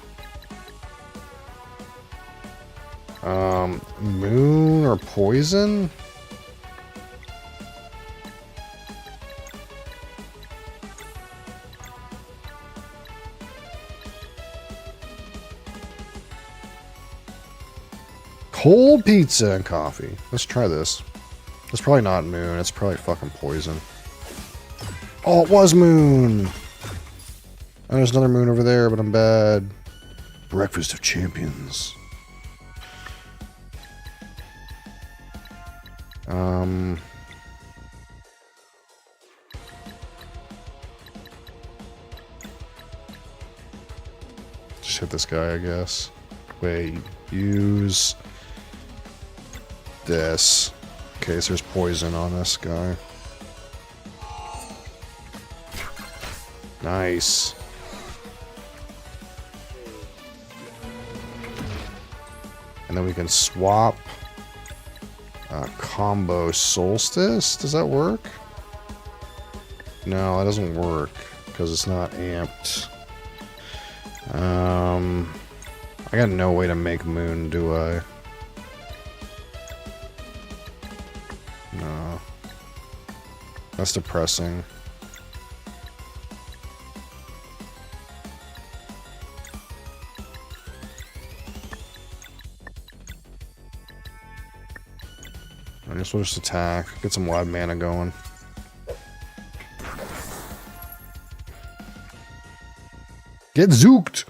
Moon or poison? Cold pizza and coffee. Let's try this. It's probably not moon. It's probably fucking poison. Oh, it was moon! Oh, there's another moon over there, but I'm bad. Breakfast of Champions. Just hit this guy, I guess. Wait, use this. Okay, so there's poison on this guy. Nice. And then we can swap combo Solstice. Does that work? No, that doesn't work because it's not amped. I got no way to make moon, do I? No. That's depressing. I guess we'll just attack. Get some wild mana going. Get zooked!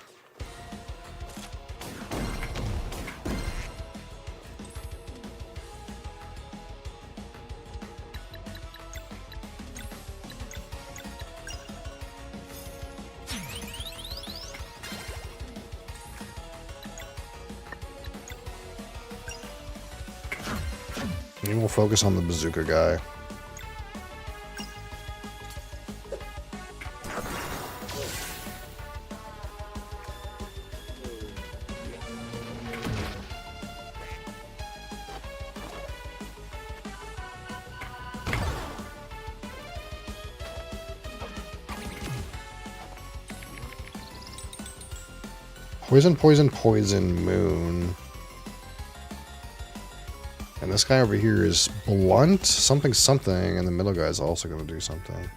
Maybe we'll focus on the bazooka guy. Poison, poison, poison, moon. And this guy over here is blunt, something, something, and the middle guy is also going to do something.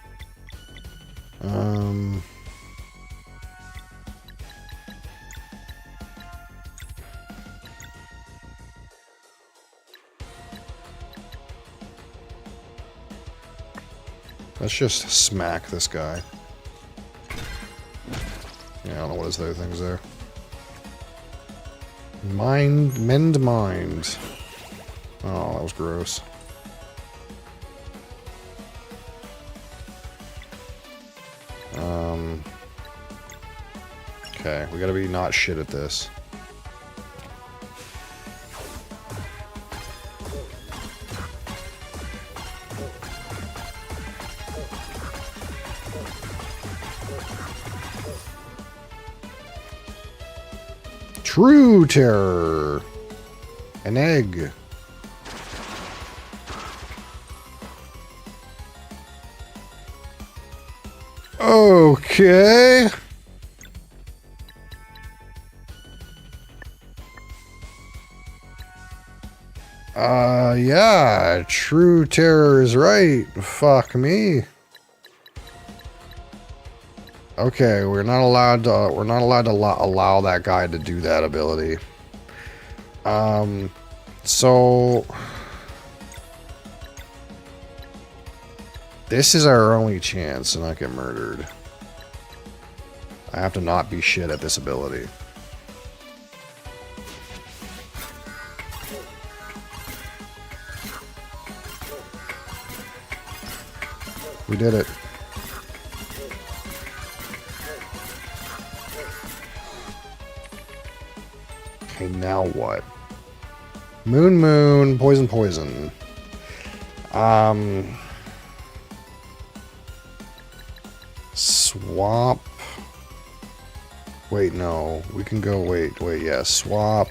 Let's just smack this guy. Yeah, I don't know what his other thing's there. Mend mind. Oh, that was gross. Okay, we gotta be not shit at this. True terror. An egg. Okay. Yeah, true terror is right. Fuck me. Okay, we're not allowed to allow that guy to do that ability. So this is our only chance to not get murdered. I have to not be shit at this ability. We did it. Okay, now what? Moon, poison, poison. Swap. Wait, no. We can go, wait, yeah. Swap.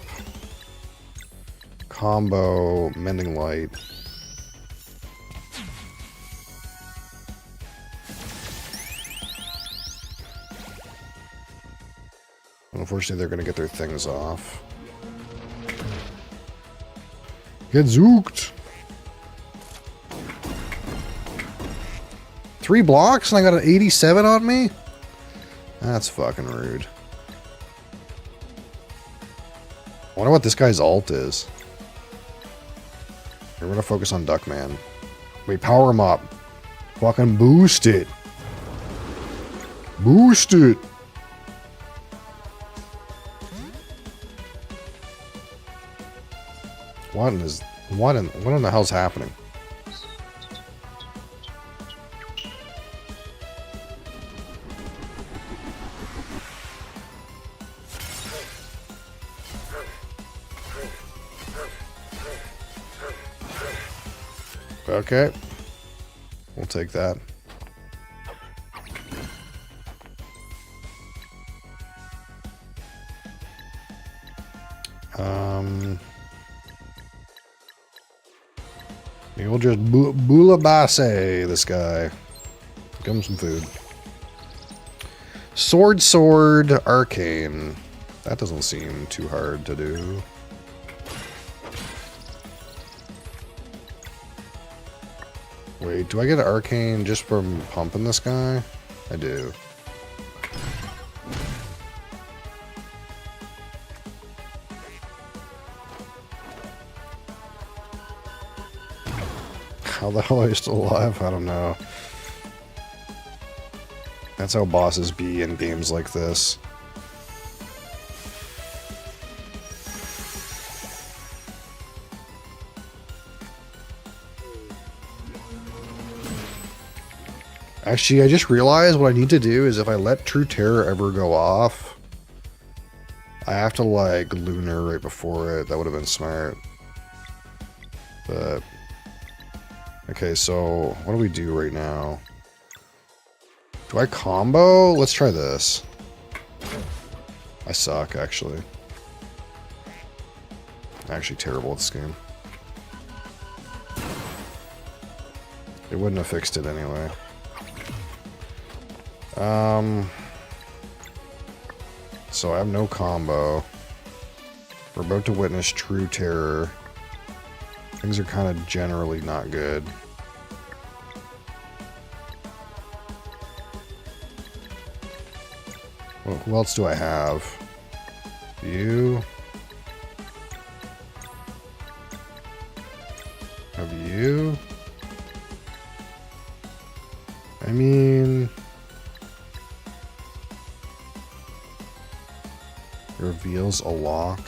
Combo, mending light. Unfortunately, they're going to get their things off. Get zooked. 3 blocks and I got an 87 on me? That's fucking rude. I wonder what this guy's ult is. We're going to focus on Duckman. Wait, power him up. Fucking boost it. Boost it. What in the hell's happening? Okay. We'll take that. We'll just boolabase this guy. Give him some food. Sword, arcane. That doesn't seem too hard to do. Wait, do I get an arcane just from pumping this guy? I do. How the hell are you still alive? I don't know. That's how bosses be in games like this. Actually, I just realized what I need to do is if I let True Terror ever go off, I have to, like, Lunar right before it. That would have been smart. But... okay, so what do we do right now? Do I combo? Let's try this. I suck, actually. I'm actually terrible at this game. It wouldn't have fixed it anyway. So I have no combo. We're about to witness True Terror. Things are kind of generally not good. Well, who else do I have? You. Have you. I mean, reveals a lock.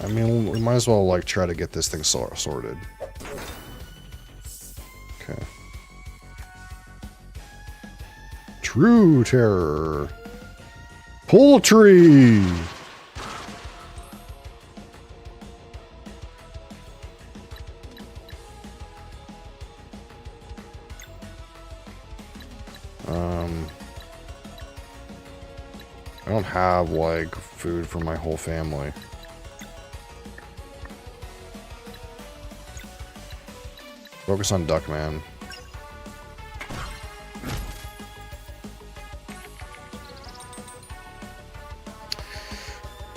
I mean, we might as well like try to get this thing sorted. Okay. True terror. Poultry. I don't have like food for my whole family. Focus on Duckman.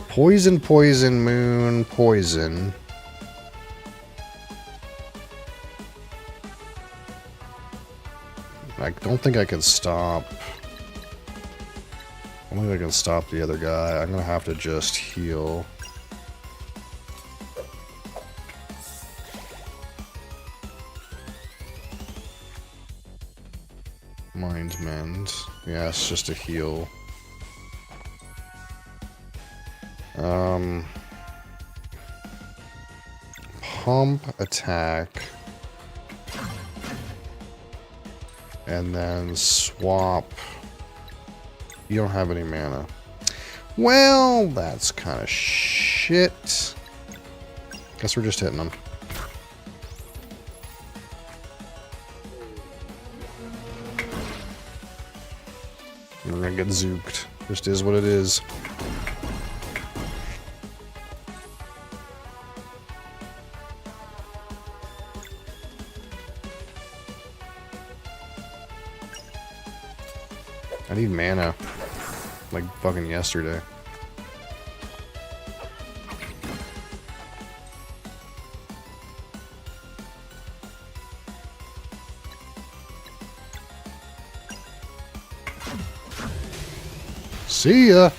Poison, poison, moon, poison. I don't think I can stop. I don't think I can stop the other guy. I'm gonna have to just heal. Mind mend. Yeah, it's just a heal. Pump, attack. And then swap. You don't have any mana. Well, that's kind of shit. Guess we're just hitting them. We're gonna get zooked. Just is what it is. I need mana. Like fucking yesterday. See ya!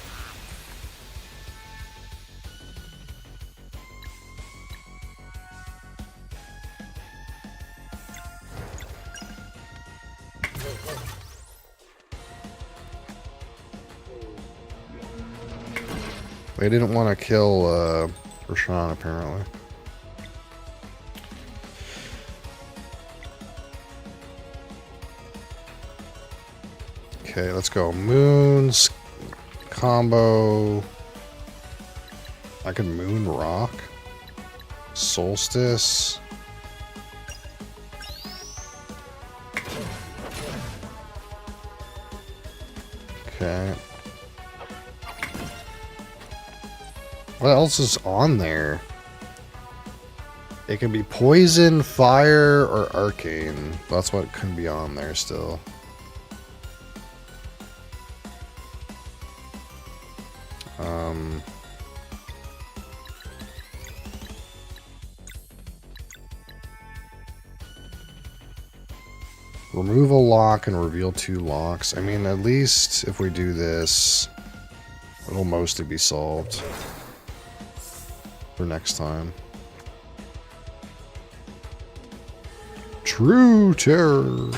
They didn't want to kill Roshan, apparently. Okay, let's go. Moons combo. I can Moon Rock. Solstice. Okay. What else is on there? It can be poison, fire, or arcane. That's what can be on there still. Remove a lock and reveal 2 locks. I mean, at least if we do this, it'll mostly be solved for next time. True terror.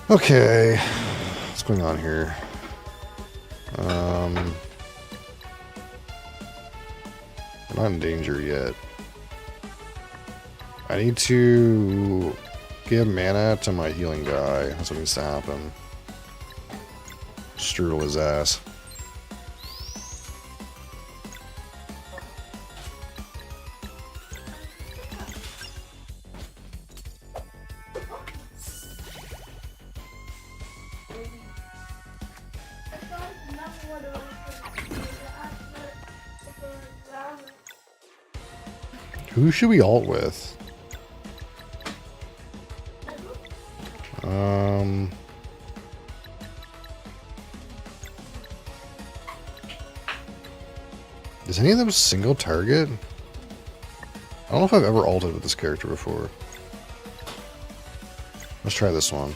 Okay. What's going on here? We're not in danger yet. I need to give mana to my healing guy. That's what needs to happen. Strudel his ass. Who should we ult with? Is any of them single target? I don't know if I've ever ulted with this character before. Let's try this one.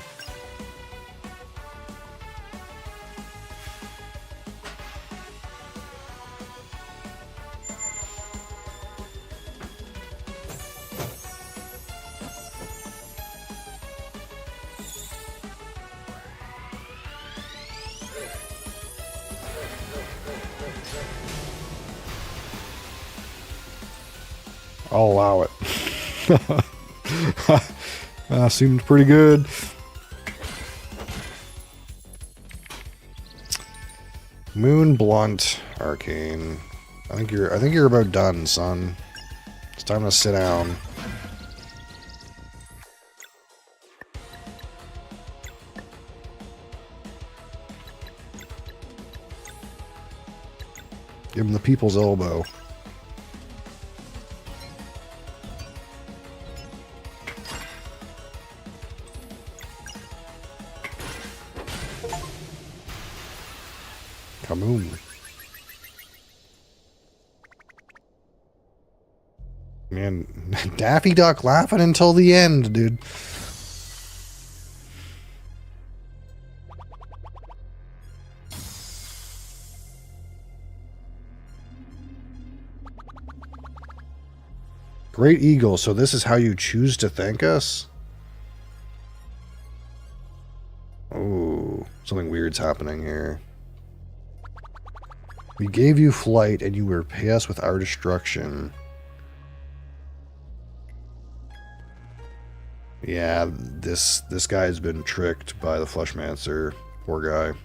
I'll allow it. Seemed pretty good. Moon Blunt Arcane. I think you're about done, son. It's time to sit down. Give him the people's elbow. Kaboom. Man, Daffy Duck laughing until the end, dude. Great Eagle, so this is how you choose to thank us? Oh, something weird's happening here. We gave you flight and you repay us with our destruction. Yeah, this guy's been tricked by the Fleshmancer. Poor guy.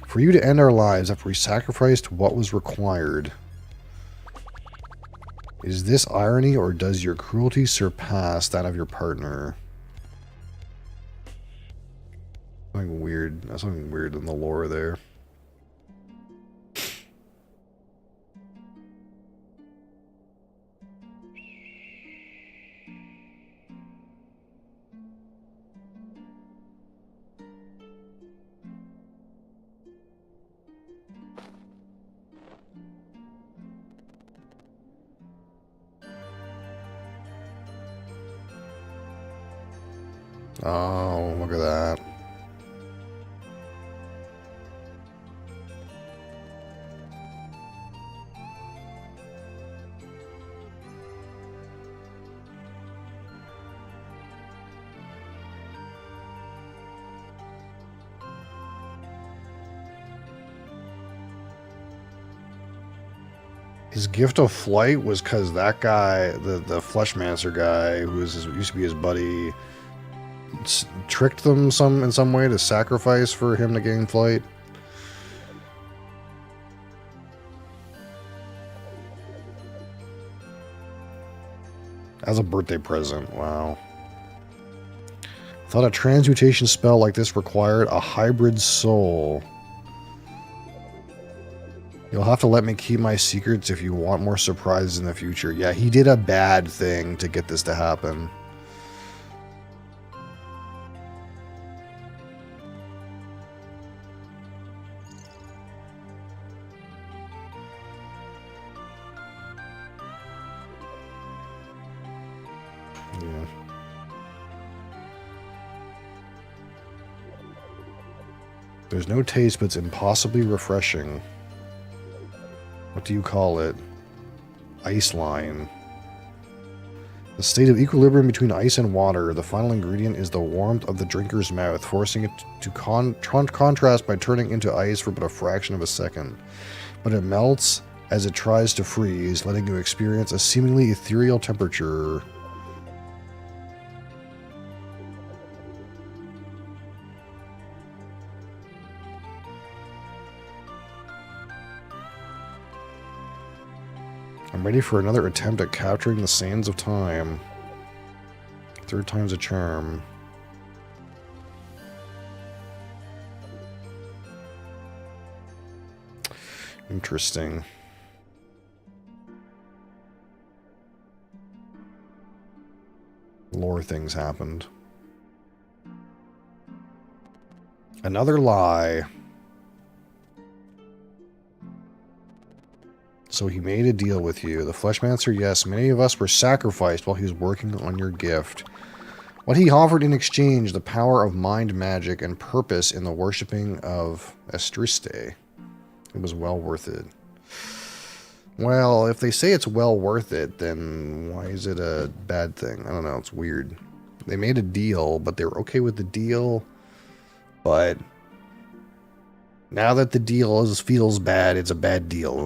For you to end our lives after we sacrificed what was required. Is this irony or does your cruelty surpass that of your partner? Something weird. That's something weird in the lore there. Oh, look at that. His gift of flight was because that guy, the Fleshmancer guy, who was used to be his buddy, tricked them in some way to sacrifice for him to gain flight. As a birthday present. Wow. Thought a transmutation spell like this required a hybrid soul. You'll have to let me keep my secrets if you want more surprises in the future. Yeah, he did a bad thing to get this to happen. Yeah. There's no taste, but it's impossibly refreshing. What do you call it? Ice line. A state of equilibrium between ice and water. The final ingredient is the warmth of the drinker's mouth, forcing it to contrast by turning into ice for but a fraction of a second. But it melts as it tries to freeze, letting you experience a seemingly ethereal temperature. I'm ready for another attempt at capturing the sands of time. Third time's a charm. Interesting. Lore things happened. Another lie. So he made a deal with you. The Fleshmancer, yes, many of us were sacrificed while he was working on your gift. What he offered in exchange, the power of mind magic and purpose in the worshipping of Estriste. It was well worth it. Well, if they say it's well worth it, then why is it a bad thing? I don't know, it's weird. They made a deal, but they were okay with the deal. But now that the deal feels bad, it's a bad deal.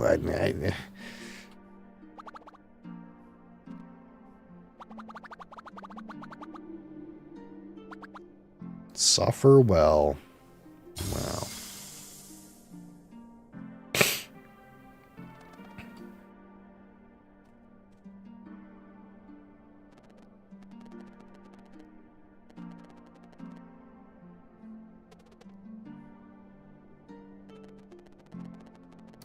Suffer well. Wow.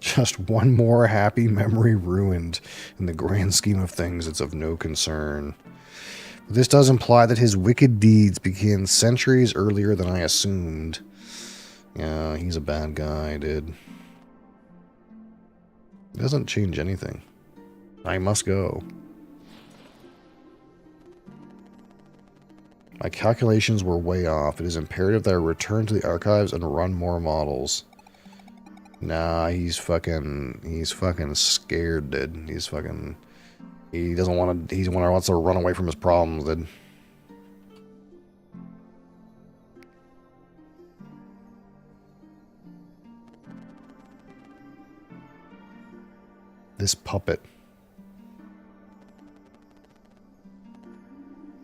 Just one more happy memory ruined. In the grand scheme of things, it's of no concern. But this does imply that his wicked deeds began centuries earlier than I assumed. Yeah, he's a bad guy, dude. It doesn't change anything. I must go. My calculations were way off. It is imperative that I return to the archives and run more models. Nah, he's fucking scared, dude. He doesn't want to, he wants to run away from his problems, dude. This puppet.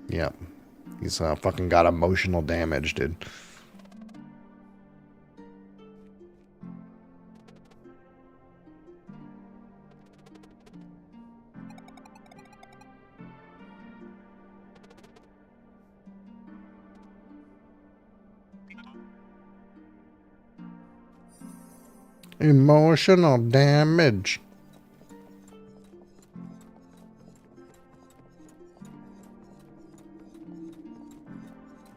Yeah. He's fucking got emotional damage, dude. Emotional damage.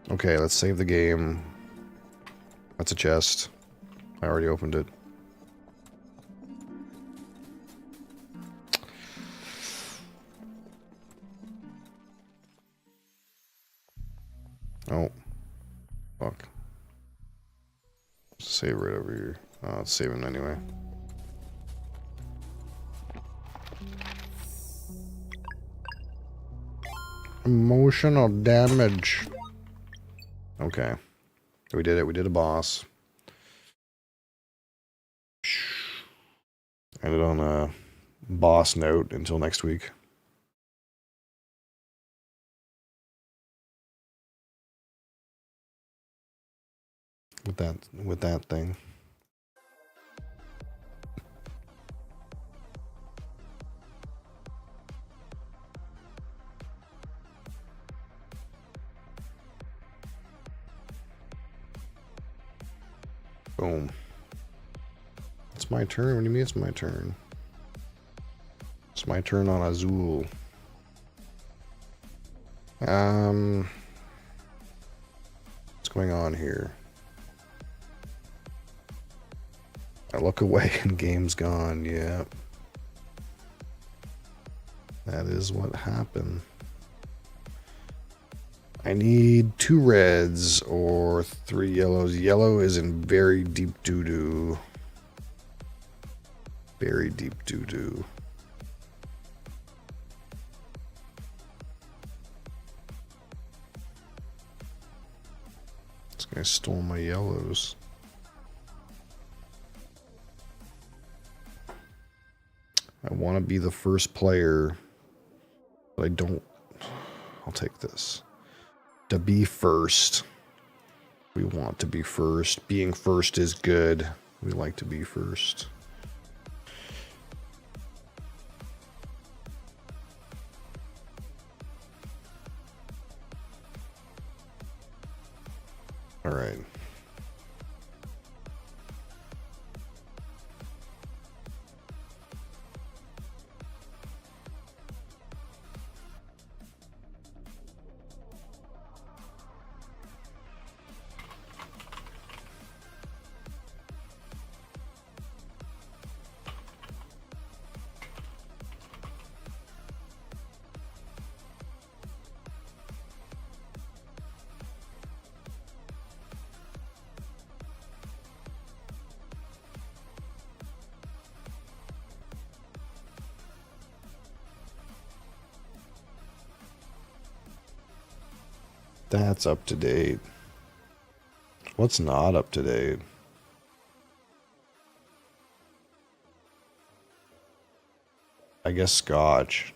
Okay, let's save the game. That's a chest. I already opened it. Oh. Fuck. Save right over here. Oh, it's saving anyway. Emotional damage. Okay. We did it. We did a boss. Ended on a boss note until next week. With that thing. Boom. It's my turn. What do you mean it's my turn? It's my turn on Azul. What's going on here? I look away and game's gone. Yeah. That is what happened. I need 2 reds or 3 yellows. Yellow is in very deep doo-doo. Very deep doo-doo. This guy stole my yellows. I want to be the first player, but I don't. I'll take this. To be first. We want to be first. Being first is good. We like to be first. All right. That's up to date. What's not up to date? I guess Scotch.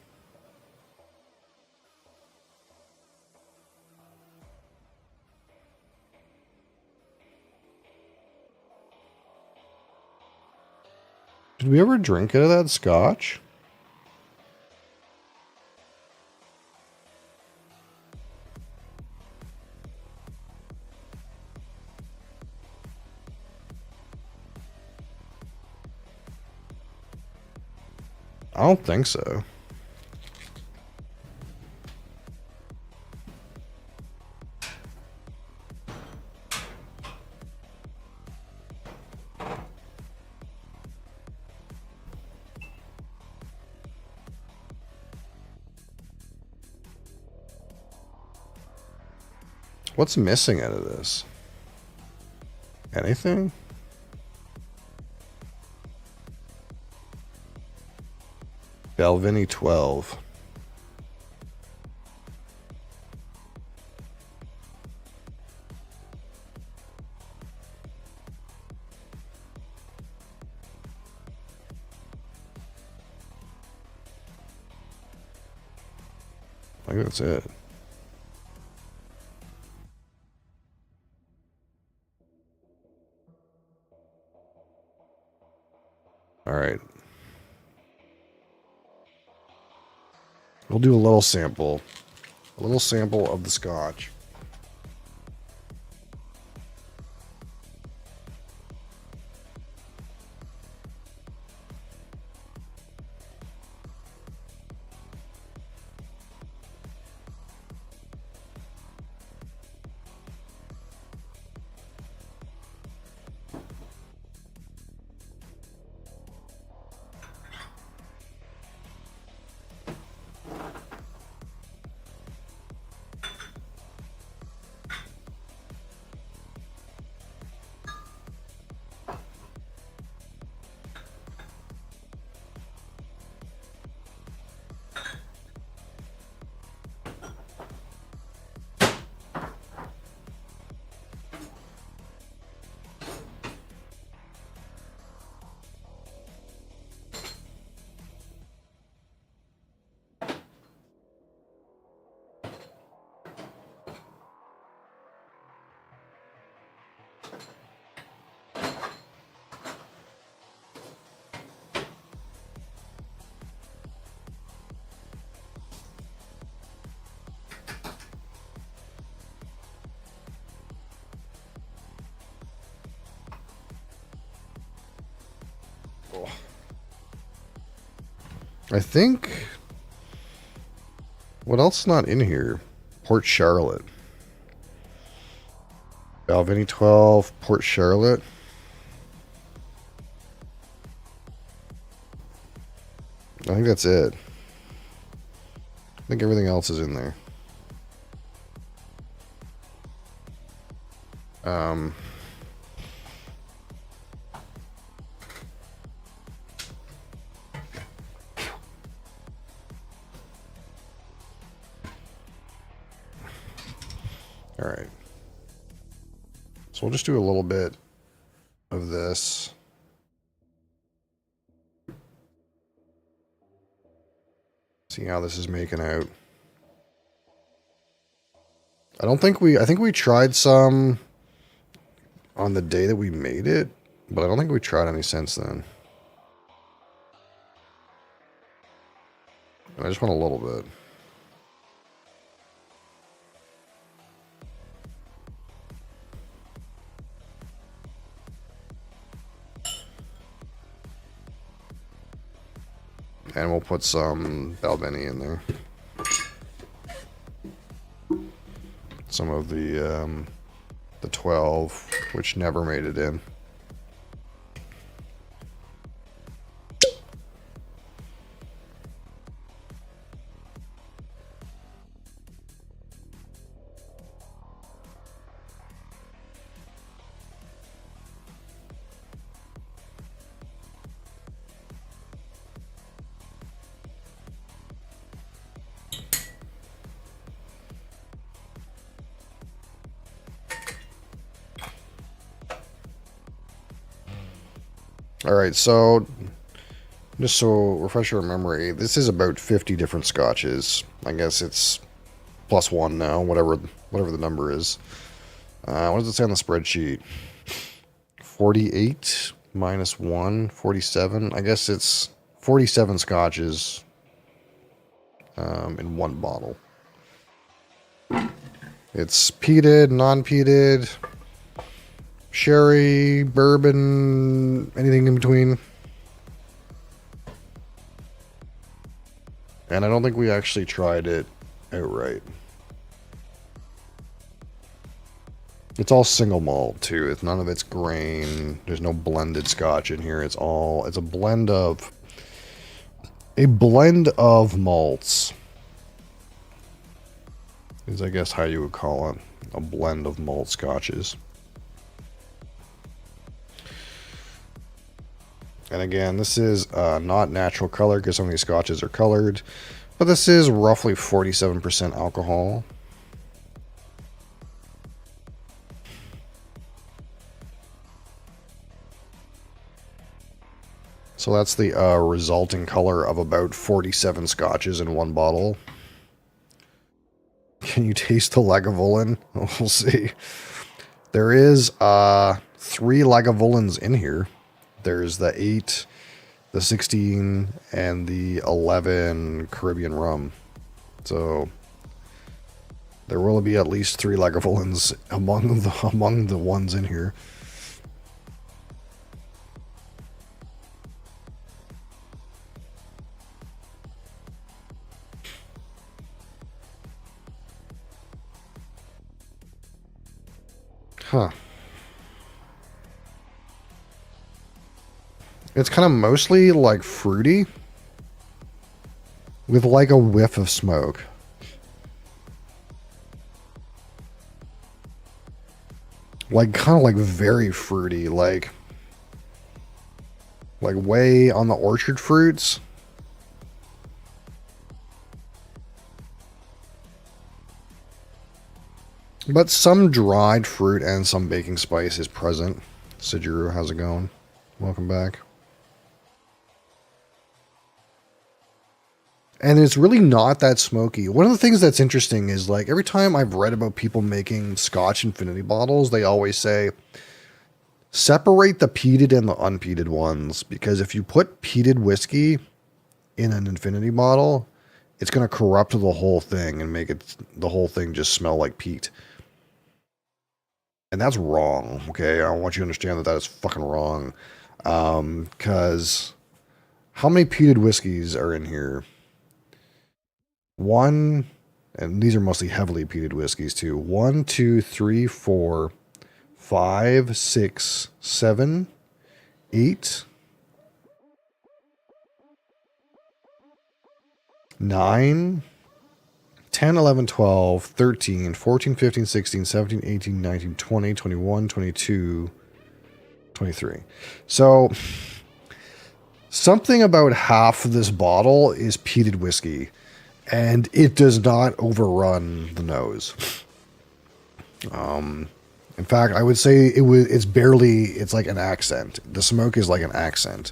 Did we ever drink out of that Scotch? I don't think so. What's missing out of this? Anything? Balvenie 12. I think that's it. All right. We'll do a little sample. A little sample of the Scotch. I think. What else is not in here? Port Charlotte. Balvenie 12, Port Charlotte. I think that's it. I think everything else is in there. All right. So we'll just do a little bit of this. See how this is making out. I think we tried some on the day that we made it, but I don't think we tried any since then. And I just want a little bit. And we'll put some Balvenie in there. Some of the 12, which never made it in. Alright, so just so refresh your memory, this is about 50 different scotches. I guess it's +1 now, whatever the number is. What does it say on the spreadsheet? 48 minus 1, 47. I guess it's 47 scotches in one bottle. It's peated, non-peated, sherry, bourbon, anything in between. And I don't think we actually tried it outright. It's all single malt too. It's none of it's grain. There's no blended scotch in here. It's a blend of malts. Is I guess how you would call it. A blend of malt scotches. And again, this is not natural color because some of these scotches are colored. But this is roughly 47% alcohol. So that's the resulting color of about 47 scotches in one bottle. Can you taste the Lagavulin? We'll see. There is 3 Lagavulins in here. There's the 8, the 16, and the 11 Caribbean rum. So there will be at least 3 Lagavulins among the ones in here. Huh. It's kind of mostly like fruity with like a whiff of smoke. Like kind of like very fruity, like way on the orchard fruits. But some dried fruit and some baking spice is present. Siduru, how's it going? Welcome back. And it's really not that smoky. One of the things that's interesting is like every time I've read about people making Scotch Infinity bottles, they always say separate the peated and the unpeated ones, because if you put peated whiskey in an Infinity bottle, it's going to corrupt the whole thing and make the whole thing just smell like peat. And that's wrong, okay? I want you to understand that is fucking wrong. Because how many peated whiskeys are in here? 1, and these are mostly heavily peated whiskeys too. 1, 2, 3, 4, 5, 6, 7, 8, 9, 10, 11, 12, 13, 14, 15, 16, 17, 18, 19, 20, 21, 22, 23. So something about half of this bottle is peated whiskey, and it does not overrun the nose. In fact, I would say it's like an accent. The smoke is like an accent.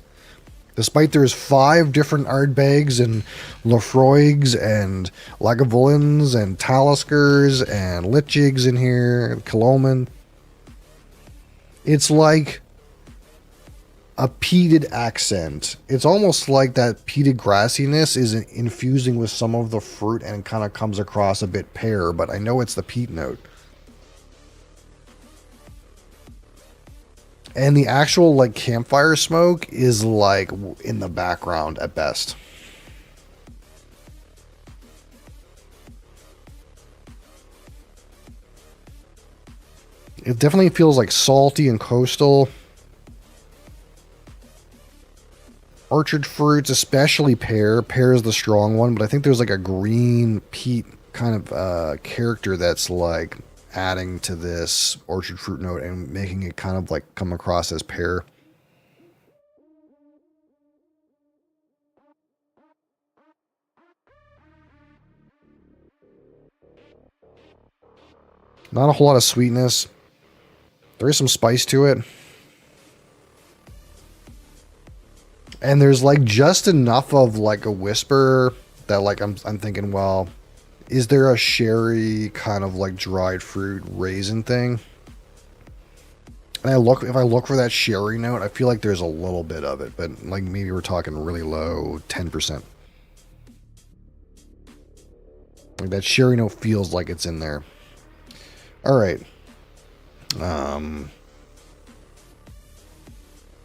Despite there's 5 different Ardbegs and Lafroigs and Lagavulins and Taliskers and Litchigs in here, Kaloman. It's like a peated accent. It's almost like that peated grassiness is infusing with some of the fruit and kind of comes across a bit pear, but I know it's the peat note. And the actual like campfire smoke is like in the background at best. It definitely feels like salty and coastal. Orchard fruits, especially pear. Pear is the strong one, but I think there's like a green peat kind of character that's like adding to this orchard fruit note and making it kind of like come across as pear. Not a whole lot of sweetness. There is some spice to it. And there's like just enough of like a whisper that like I'm thinking, well, is there a sherry kind of like dried fruit raisin thing? And if I look for that sherry note, I feel like there's a little bit of it, but like maybe we're talking really low, 10%. Like that sherry note feels like it's in there. All right.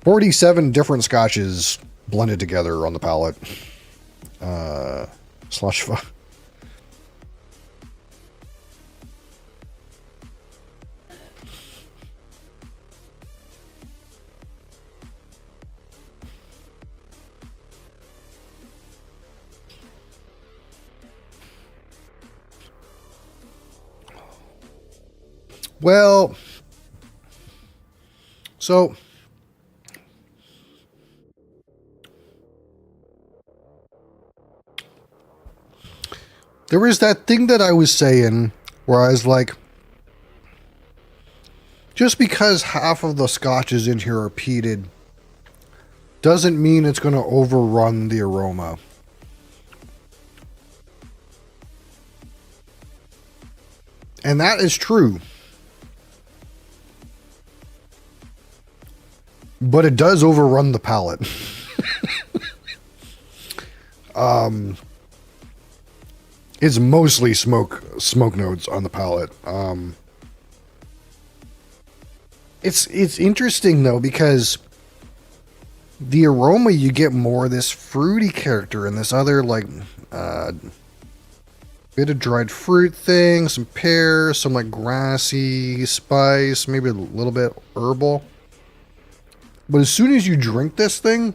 47 different scotches blended together on the palate. Slush. Well, so there was that thing that I was saying where I was like, just because half of the scotches in here are peated doesn't mean it's going to overrun the aroma. And that is true. But it does overrun the palate. It's mostly smoke notes on the palate. It's interesting though, because the aroma, you get more of this fruity character and this other like bit of dried fruit thing, some pear, some like grassy spice, maybe a little bit herbal. But as soon as you drink this thing,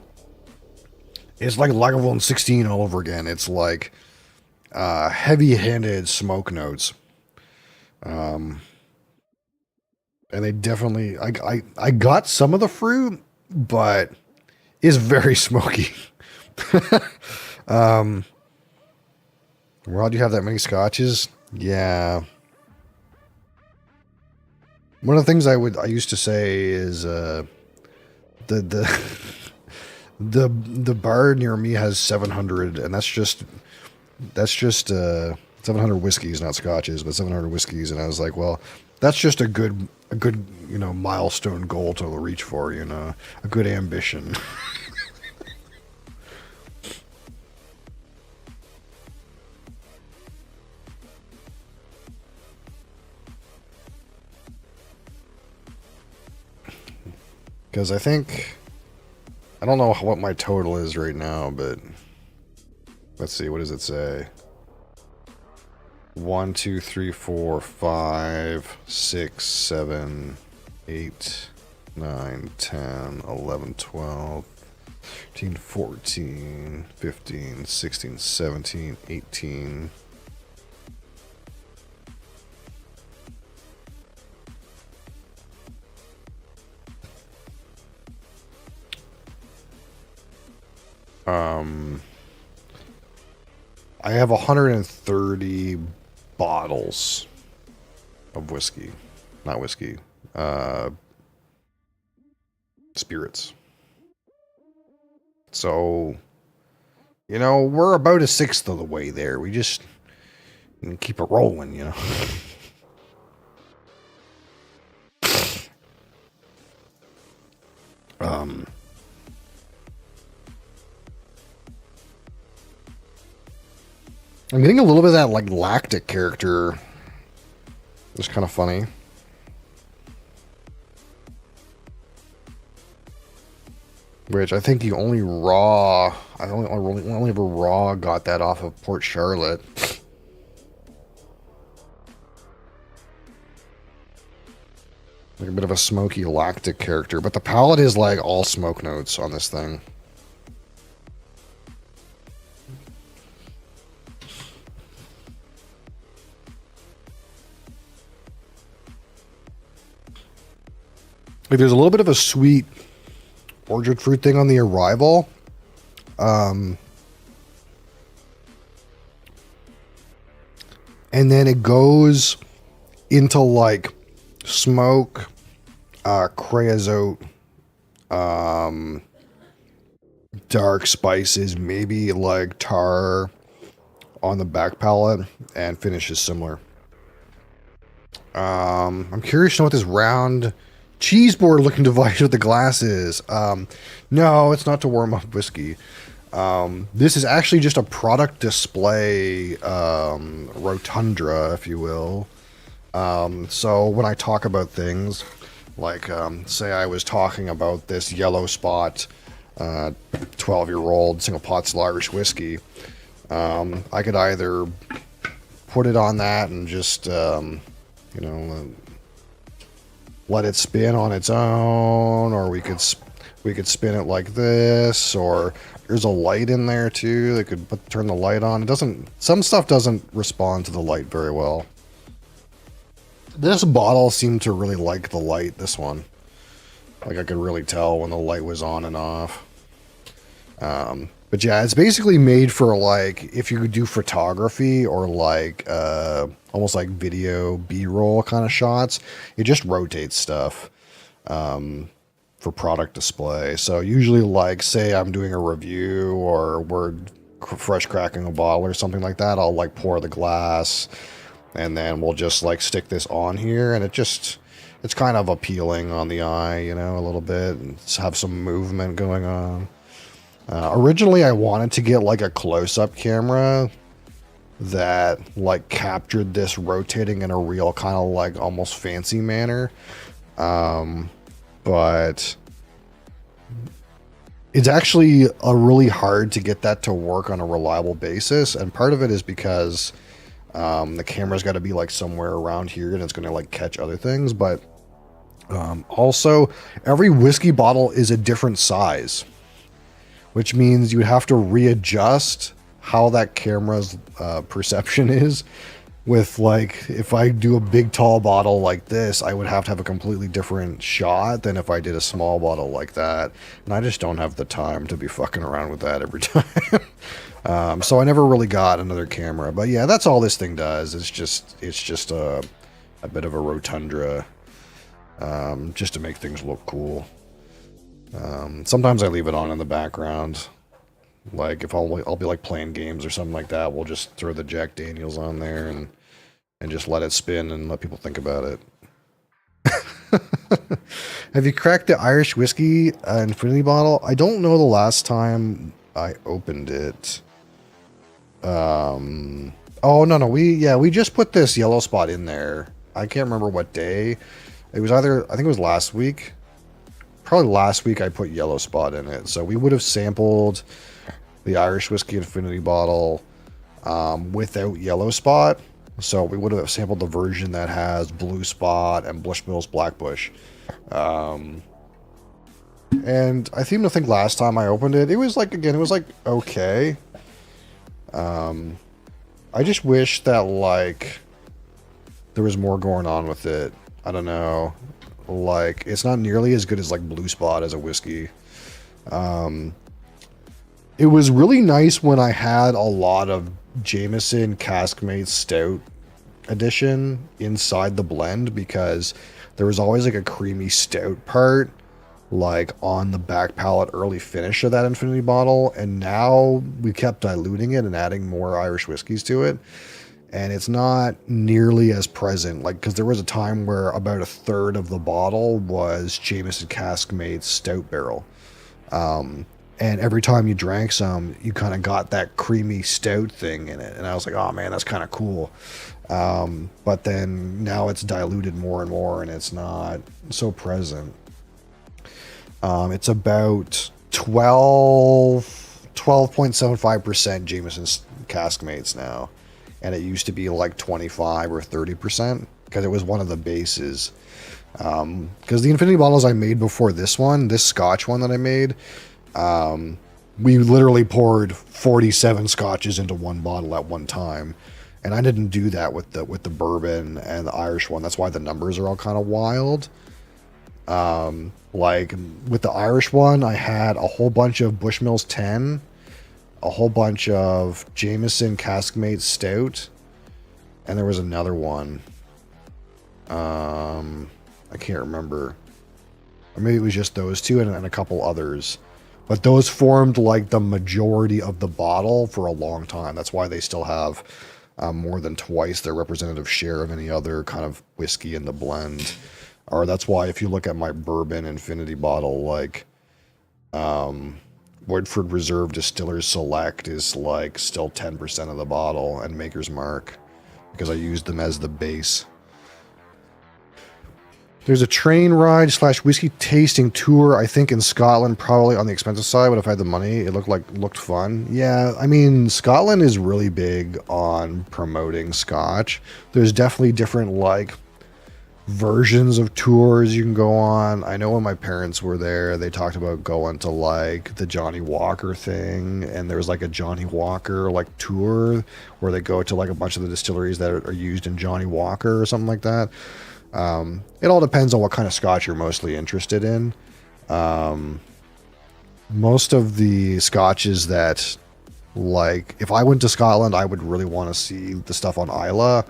it's like Lagavulin 16 all over again. It's like heavy-handed smoke notes. And they definitely... I got some of the fruit, but it's very smoky. Rod, you have that many scotches? Yeah. One of the things I used to say is... The bar near me has 700, and that's just 700 whiskeys, not scotches, but 700 whiskeys. And I was like, well, that's just a good milestone goal to reach for, a good ambition. Because I don't know what my total is right now, but let's see, what does it say? 1, 2, 3, 4, 5, 6, 7, 8, 9, 10, 11, 12, 13, 14, 15, 16, 17, 18. I have 130 bottles of whiskey. Not whiskey. spirits. So, you know, we're about a sixth of the way there. We just keep it rolling, you know. I'm getting a little bit of that, like, lactic character. It's kind of funny. Which I think the only raw... I only ever raw got that off of Port Charlotte. Like a bit of a smoky lactic character. But the palette is, like, all smoke notes on this thing. Like, there's a little bit of a sweet orchard fruit thing on the arrival. And then it goes into like smoke, creosote, dark spices, maybe like tar on the back palette, and finishes similar. I'm curious to know what this round cheese board looking device with the glass is. No, it's not to warm up whiskey. This is actually just a product display rotundra, if you will. So when I talk about things, like say I was talking about this yellow spot 12-year-old single pot still Irish whiskey, I could either put it on that and just you know, let it spin on its own, or we could spin it like this, or there's a light in there too. They could turn the light on. It doesn't. Some stuff doesn't respond to the light very well. This bottle seemed to really like the light. This one, like I could really tell when the light was on and off. But yeah, it's basically made for like if you do photography or like almost like video B-roll kind of shots. It just rotates stuff for product display. So usually like say I'm doing a review or we're fresh cracking a bottle or something like that, I'll like pour the glass and then we'll just like stick this on here, and it's kind of appealing on the eye, you know, a little bit, and have some movement going on. Originally, I wanted to get like a close-up camera that like captured this rotating in a real kind of like almost fancy manner. But it's actually really hard to get that to work on a reliable basis. And part of it is because the camera's got to be like somewhere around here and it's going to like catch other things. But also, every whiskey bottle is a different size, which means you would have to readjust how that camera's perception is. With like, if I do a big tall bottle like this, I would have to have a completely different shot than if I did a small bottle like that. And I just don't have the time to be fucking around with that every time. So I never really got another camera. But yeah, that's all this thing does. It's just a bit of a rotundra, just to make things look cool. Sometimes I leave it on in the background. Like if I'll be like playing games or something like that, we'll just throw the Jack Daniels on there and just let it spin and let people think about it. Have you cracked the Irish whiskey infinity bottle? I don't know the last time I opened it. Oh no, we just put this yellow spot in there. I can't remember what day. It was I think it was last week. Probably last week I put yellow spot in it. So we would have sampled the Irish whiskey infinity bottle without yellow spot. So we would have sampled the version that has blue spot and Bushmills Blackbush. And I seem to think last time I opened it, it was like, again, it was like okay. I just wish that like there was more going on with it. I don't know. Like, it's not nearly as good as like Blue Spot as a whiskey. It was really nice when I had a lot of Jameson Caskmate Stout edition inside the blend, because there was always like a creamy stout part, like on the back palate early finish of that Infinity bottle, and now we kept diluting it and adding more Irish whiskeys to it, and it's not nearly as present, like, because there was a time where about a third of the bottle was Jameson cask made stout barrel, and every time you drank some, you kind of got that creamy stout thing in it, and I was like, oh man, that's kind of cool. But then now it's diluted more and more, and it's not so present. It's about 12.75% Jameson's cask mates now. And it used to be like 25 or 30% because it was one of the bases. Because the Infinity bottles I made before this one, this Scotch one that I made, we literally poured 47 Scotches into one bottle at one time. And I didn't do that with the bourbon and the Irish one. That's why the numbers are all kind of wild. Like with the Irish one, I had a whole bunch of Bushmills 10, a whole bunch of Jameson Caskmate Stout, and there was another one. I can't remember. Or maybe it was just those two and a couple others. But those formed like the majority of the bottle for a long time. That's why they still have more than twice their representative share of any other kind of whiskey in the blend. Or that's why if you look at my bourbon Infinity bottle, like Woodford Reserve Distillers Select is like still 10% of the bottle, and Maker's Mark, because I used them as the base. There's a train ride / whiskey tasting tour, I think in Scotland, probably on the expensive side, but if I had the money, it looked fun. Yeah, I mean, Scotland is really big on promoting Scotch. There's definitely different like versions of tours you can go on. I know when my parents were there, they talked about going to like the Johnny Walker thing, and there was like a Johnny Walker like tour where they go to like a bunch of the distilleries that are used in Johnny Walker or something like that. It all depends on what kind of Scotch you're mostly interested in. Most of the Scotches that, like, if I went to Scotland, I would really want to see the stuff on Islay.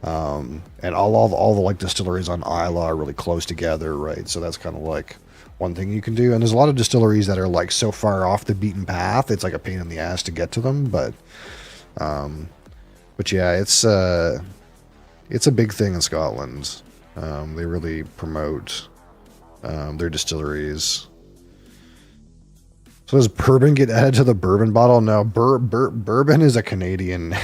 And all the like distilleries on Islay are really close together, right? So that's kind of like one thing you can do. And there's a lot of distilleries that are like so far off the beaten path, it's like a pain in the ass to get to them. But yeah, it's a big thing in Scotland. They really promote their distilleries. So does bourbon get added to the bourbon bottle? No, bourbon is a Canadian.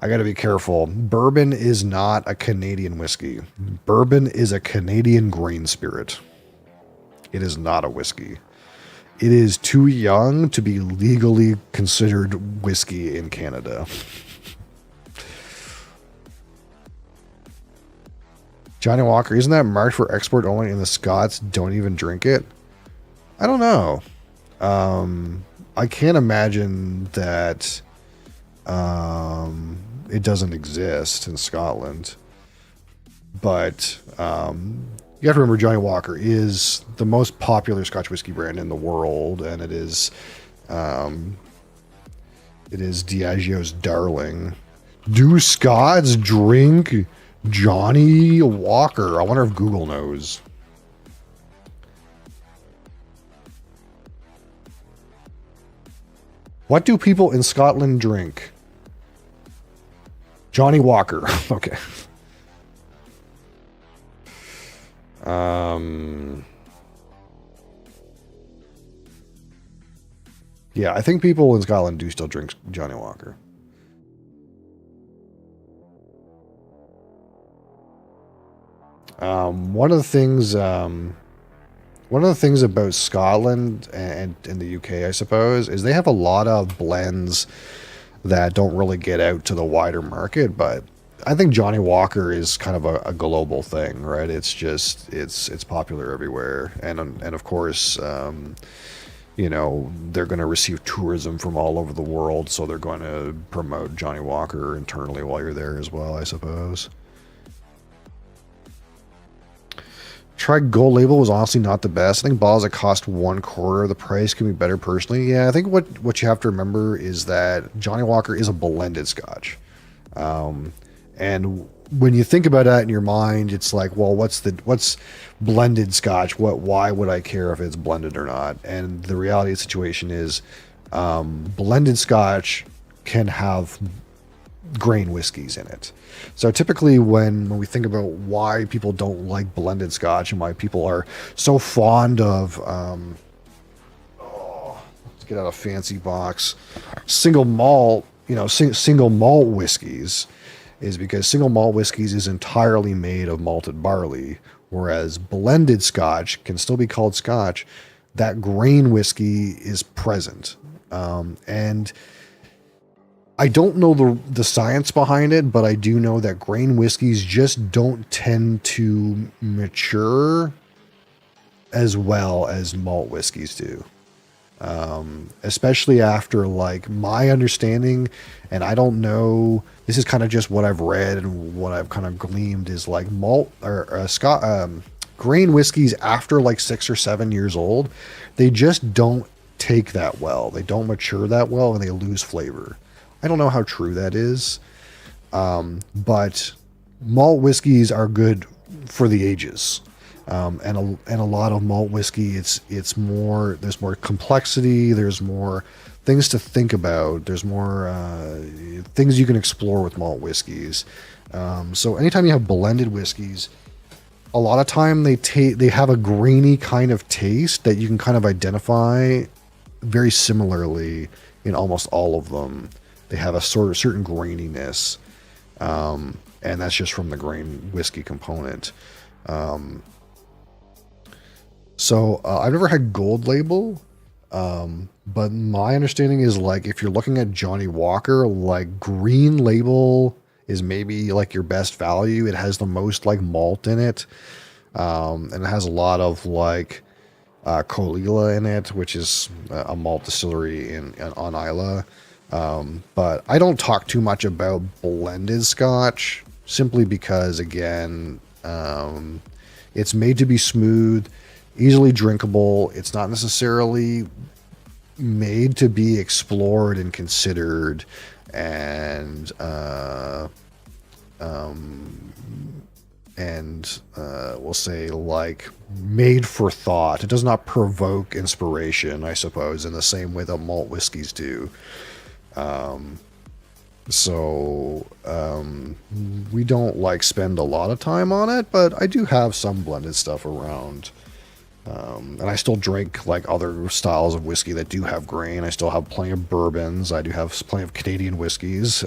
I got to be careful. Bourbon is not a Canadian whiskey. Bourbon is a Canadian grain spirit. It is not a whiskey. It is too young to be legally considered whiskey in Canada. Johnny Walker, isn't that marked for export only and the Scots don't even drink it? I don't know. I can't imagine that it doesn't exist in Scotland. But you have to remember Johnny Walker is the most popular Scotch whiskey brand in the world, and it is Diageo's darling. Do Scots drink Johnny Walker? I wonder if Google knows. What do people in Scotland drink? Johnny Walker. Okay. Yeah, I think people in Scotland do still drink Johnny Walker. One of the things about Scotland and in the UK, I suppose, is they have a lot of blends that don't really get out to the wider market, but I think Johnny Walker is kind of a global thing, right? It's just, it's popular everywhere. And of course, you know, they're going to receive tourism from all over the world, so they're going to promote Johnny Walker internally while you're there as well, I suppose. Try Gold Label was honestly not the best. I think bottles that cost 1/4 of the price can be better personally. Yeah, I think what you have to remember is that Johnny Walker is a blended Scotch. And when you think about that in your mind, it's like, well, what's blended Scotch? Why would I care if it's blended or not? And the reality of the situation is, blended Scotch can have grain whiskeys in it. So typically when we think about why people don't like blended Scotch and why people are so fond of, let's get out a fancy box, single malt, single malt whiskeys, is because single malt whiskeys is entirely made of malted barley, whereas blended Scotch can still be called Scotch. That grain whiskey is present. And I don't know the science behind it, but I do know that grain whiskeys just don't tend to mature as well as malt whiskeys do. Especially after, like, my understanding, and I don't know, this is kind of just what I've read and what I've kind of gleaned, is like malt or grain whiskeys after like 6 or 7 years old, they just don't take that well. They don't mature that well and they lose flavor. I don't know how true that is, but malt whiskeys are good for the ages. And a lot of malt whiskey, it's more, there's more complexity, there's more things to think about, there's more things you can explore with malt whiskeys. So anytime you have blended whiskeys, a lot of time they have a grainy kind of taste that you can kind of identify very similarly in almost all of them. They have a sort of certain graininess, and that's just from the grain whiskey component. So I've never had Gold Label, but my understanding is, like, if you're looking at Johnny Walker, like, Green Label is maybe like your best value. It has the most like malt in it, and it has a lot of like Caol Ila in it, which is a malt distillery on Islay. But I don't talk too much about blended Scotch simply because, again, it's made to be smooth, easily drinkable. It's not necessarily made to be explored and considered and we'll say like made for thought. It does not provoke inspiration, I suppose, in the same way that malt whiskeys do. So we don't like spend a lot of time on it, but I do have some blended stuff around. And I still drink like other styles of whiskey that do have grain. I still have plenty of bourbons. I do have plenty of Canadian whiskeys.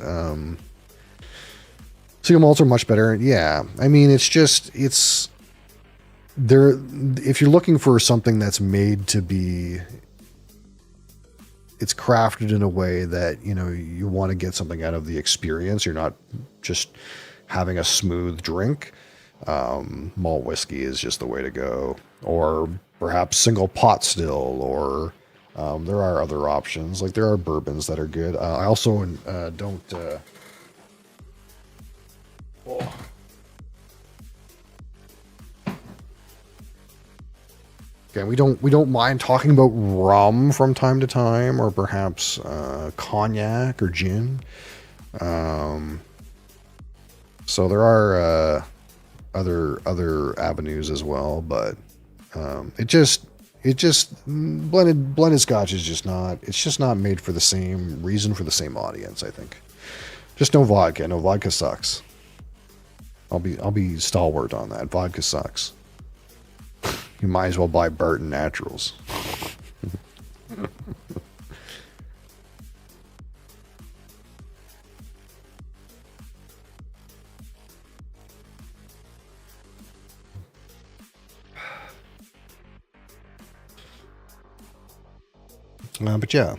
Single malts are much better. Yeah. I mean, it's there. If you're looking for something that's made to be, it's crafted in a way that, you want to get something out of the experience. You're not just having a smooth drink. Malt whiskey is just the way to go, or perhaps single pot still, or there are other options. Like there are bourbons that are good. I also don't. Again, we don't mind talking about rum from time to time, or perhaps cognac or gin. So there are other avenues as well, but it just blended Scotch is just not, it's just not made for the same reason, for the same audience. I think just no vodka. No, vodka sucks. I'll be stalwart on that. Vodka sucks. You might as well buy Barton Naturals. But yeah.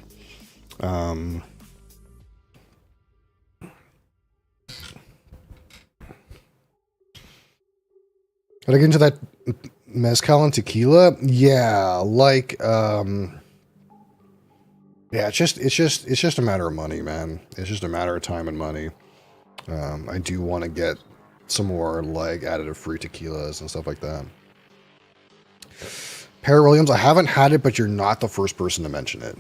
But I get into that mezcal and tequila. Yeah, like yeah, it's just a matter of money, man. It's just a matter of time and money. I do want to get some more like additive free tequilas and stuff like that. Parrot Williams, I haven't had it, but you're not the first person to mention it.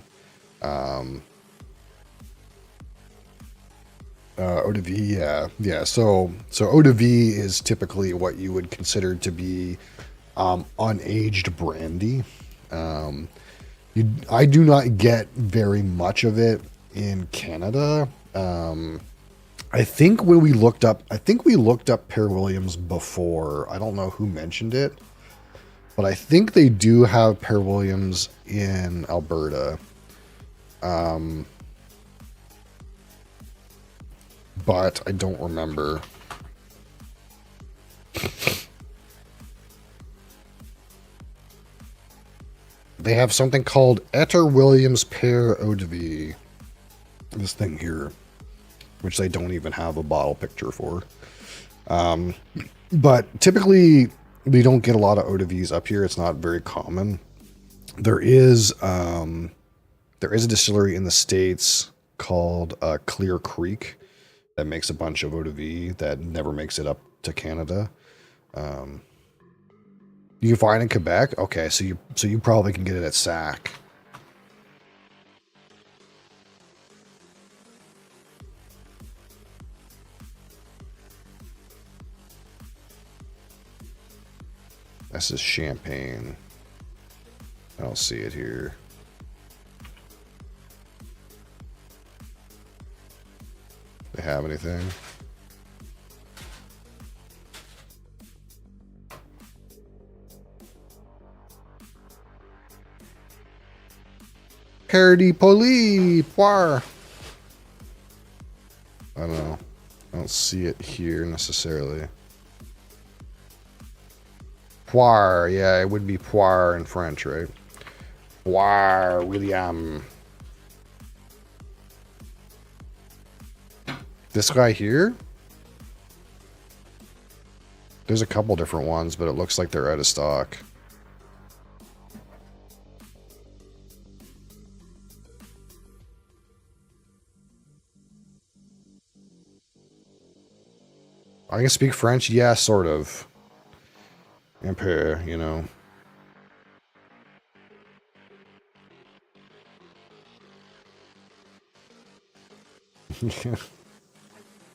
Eau de vie, yeah. So eau de vie is typically what you would consider to be unaged brandy. I do not get very much of it in Canada. I think we looked up Pear Williams before. I don't know who mentioned it, but I think they do have Pear Williams in Alberta. But I don't remember. They have something called Etter Williams Pear Eau de Vie. This thing here, which they don't even have a bottle picture for. But typically, we don't get a lot of eau de vies up here. It's not very common. There is a distillery in the States called Clear Creek that makes a bunch of eau de vie that never makes it up to Canada. You can find it in Quebec? Okay, so you probably can get it at SAC. This is champagne. I don't see it here. They have anything? Parody Poli Poir. I don't know. I don't see it here necessarily. Poir, yeah, it would be poire in French, right? Poir, William. This guy here? There's a couple different ones, but it looks like they're out of stock. I can speak French? Yeah, sort of. Un peu, you know.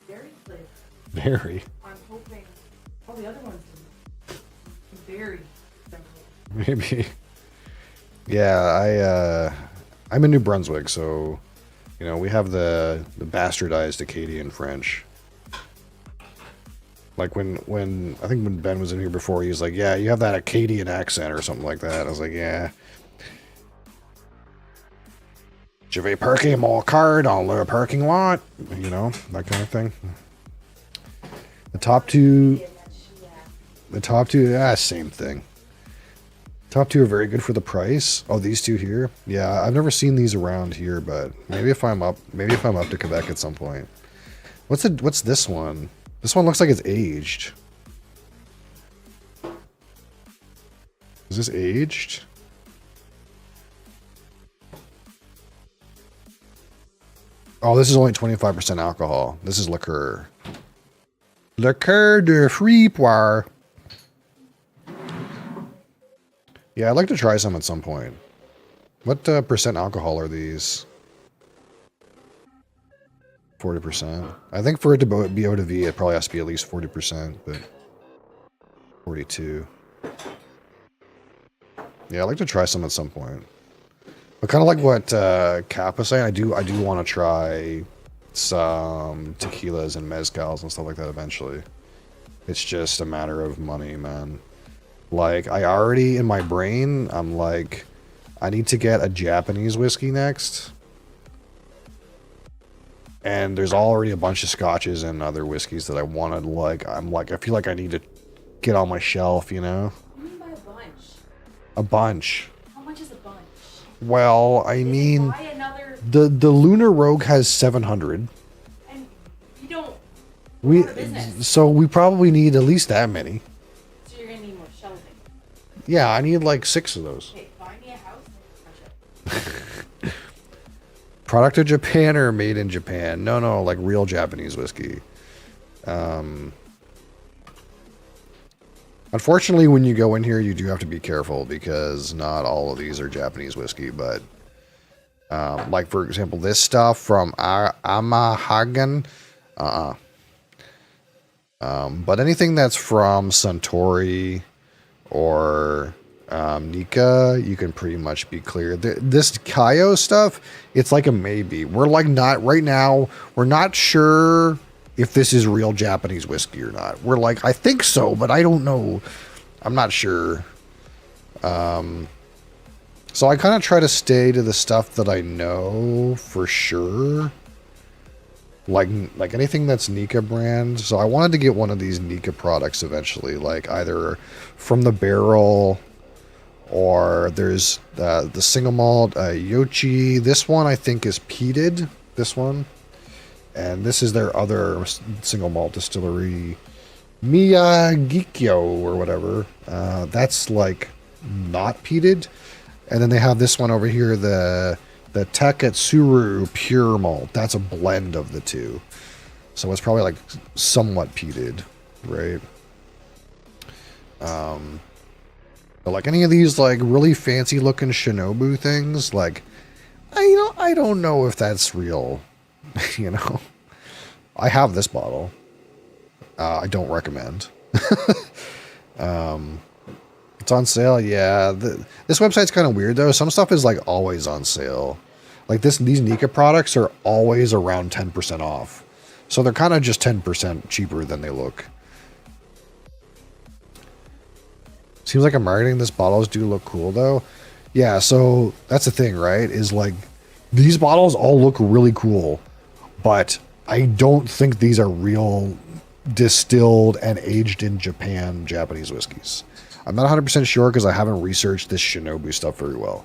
Very clear. Very. I'm hoping all the other ones didn't. Very simple. Maybe. Yeah, I'm in New Brunswick, so you know, we have the bastardized Acadian French. Like when I think when Ben was in here before, he was like, "Yeah, you have that Acadian accent or something like that." I was like, "Yeah." Je vais parker mon car dans le parking lot, you know, that kind of thing. The top two, same thing. Top two are very good for the price. Oh, these two here, yeah, I've never seen these around here, but maybe if I'm up to Quebec at some point. What's this one? This one looks like it's aged. Is this aged? Oh, this is only 25% alcohol. This is liqueur. Liqueur de Fripoir. Yeah, I'd like to try some at some point. What percent alcohol are these? 40%. I think for it to be eau de vie, it probably has to be at least 40%, but 42. Yeah, I'd like to try some at some point. But kind of like what Cap was saying, I do want to try some tequilas and mezcals and stuff like that eventually. It's just a matter of money, man. Like, I already, in my brain, I'm like, I need to get a Japanese whiskey next. And there's already a bunch of scotches and other whiskeys that I wanted, like, I feel like I need to get on my shelf, you know? What do you mean by a bunch? A bunch. How much is a bunch? Well, I mean, Buy another, the Lunar Rogue has 700. and you don't. We Out of business. So we probably need at least that many. So you're gonna need more shelving. Yeah, I need like 6 of those. Okay, buy me a house and touch it. Product of Japan or made in Japan? No, like real Japanese whiskey. Unfortunately, when you go in here, you do have to be careful because not all of these are Japanese whiskey, but like for example, this stuff from Amahagan, But anything that's from Suntory or Nika, you can pretty much be clear. This Kaio stuff, it's like a maybe. We're like not right now. We're not sure if this is real Japanese whiskey or not. We're like, I think so, but I don't know. I'm not sure. So I kind of try to stay to the stuff that I know for sure. Like anything that's Nika brand. So I wanted to get one of these Nika products eventually, like either from the barrel or there's the single malt Yochi. This one I think is peated. This one, and this is their other single malt distillery, Miyagikyo or whatever. That's like not peated, and then they have this one over here, the Taketsuru Pure Malt. That's a blend of the two. So it's probably like somewhat peated, right? But like any of these like really fancy looking Shinobu things, like I don't know if that's real. You know, I have this bottle. I don't recommend. It's on sale, yeah. This website's kind of weird though. Some stuff is like always on sale. Like these Nika products are always around 10% off. So they're kind of just 10% cheaper than they look. Seems like I'm marketing this bottles do look cool though. Yeah, so that's the thing, right? Is like these bottles all look really cool, but I don't think these are real distilled and aged in Japan Japanese whiskeys. I'm not 100% sure because I haven't researched this Shinobu stuff very well.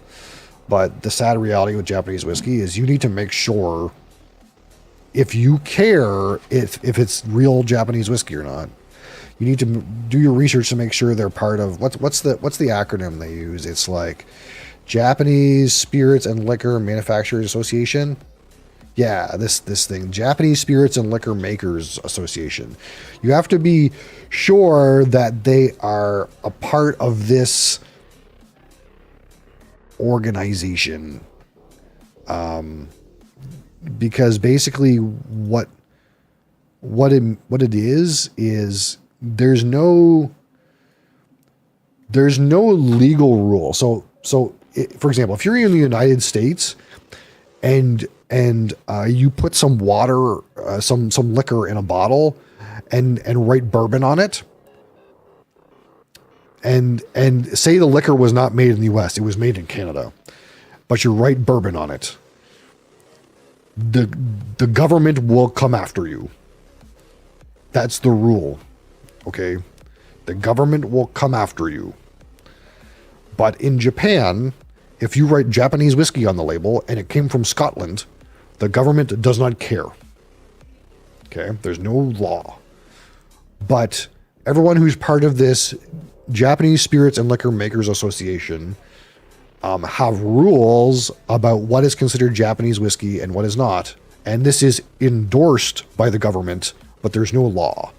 But the sad reality with Japanese whiskey is you need to make sure, if you care if it's real Japanese whiskey or not, you need to do your research to make sure they're part of what's the acronym they use? It's like Japanese Spirits and Liquor Manufacturers Association. Yeah, this thing, Japanese Spirits and Liquor Makers Association. You have to be sure that they are a part of this organization. Because basically what it is there's no legal rule. So for example, if you're in the United States and you put some water, some liquor in a bottle and write bourbon on it, and say the liquor was not made in the US, it was made in Canada, but you write bourbon on it, the government will come after you. That's the rule. Okay? The government will come after you. But in Japan, if you write Japanese whiskey on the label and it came from Scotland, the government does not care. Okay? There's no law. But everyone who's part of this Japanese Spirits and Liquor Makers Association have rules about what is considered Japanese whiskey and what is not. And this is endorsed by the government, but there's no law.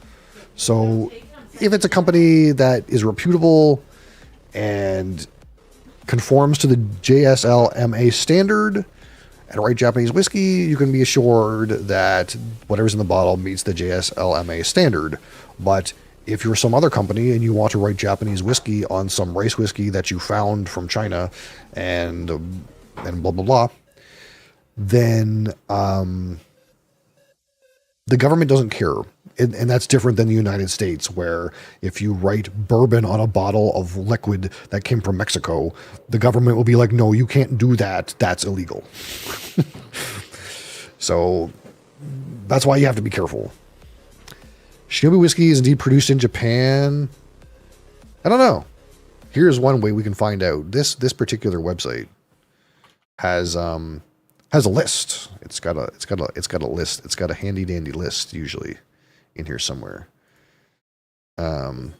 So if it's a company that is reputable and conforms to the JSLMA standard and write Japanese whiskey, you can be assured that whatever's in the bottle meets the JSLMA standard. But if you're some other company and you want to write Japanese whiskey on some rice whiskey that you found from China and blah, blah, blah, then the government doesn't care. And that's different than the United States, where if you write bourbon on a bottle of liquid that came from Mexico, the government will be like, no, you can't do that. That's illegal. So that's why you have to be careful. Shinobu whiskey is indeed produced in Japan. I don't know. Here's one way we can find out. This particular website has a list. It's got a list. It's got a handy dandy list usually in here somewhere. And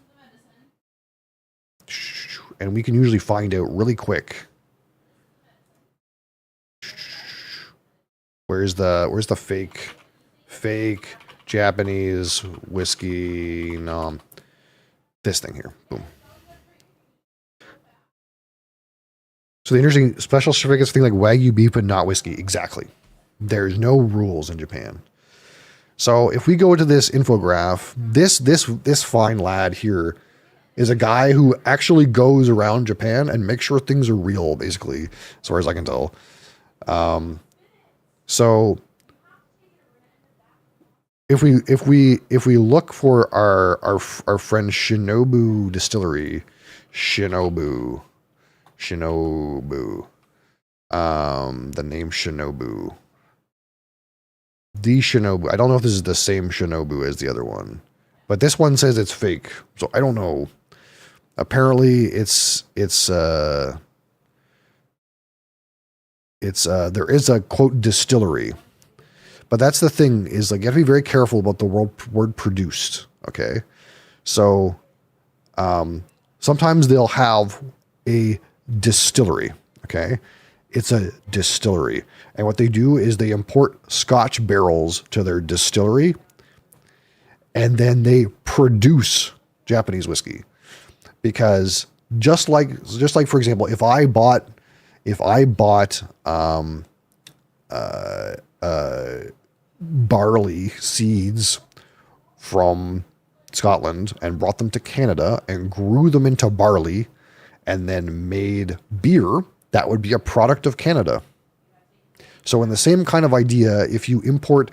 we can usually find out really quick. Where's the fake Japanese whiskey? No, this thing here. Boom. So the interesting special certificates, thing like Wagyu beef, but not whiskey. Exactly. There's no rules in Japan. So if we go to this infograph, this fine lad here is a guy who actually goes around Japan and makes sure things are real, basically, as far as I can tell. So if we look for our friend Shinobu Distillery, Shinobu, the name Shinobu, the Shinobu. I don't know if this is the same Shinobu as the other one, but this one says it's fake, so I don't know. Apparently, there is a quote distillery, but that's the thing is like you have to be very careful about the word produced. Okay, so sometimes they'll have a distillery. Okay, it's a distillery, and what they do is they import Scotch barrels to their distillery, and then they produce Japanese whiskey. Because just like for example, if I bought barley seeds from Scotland and brought them to Canada and grew them into barley and then made beer, that would be a product of Canada. So in the same kind of idea, if you import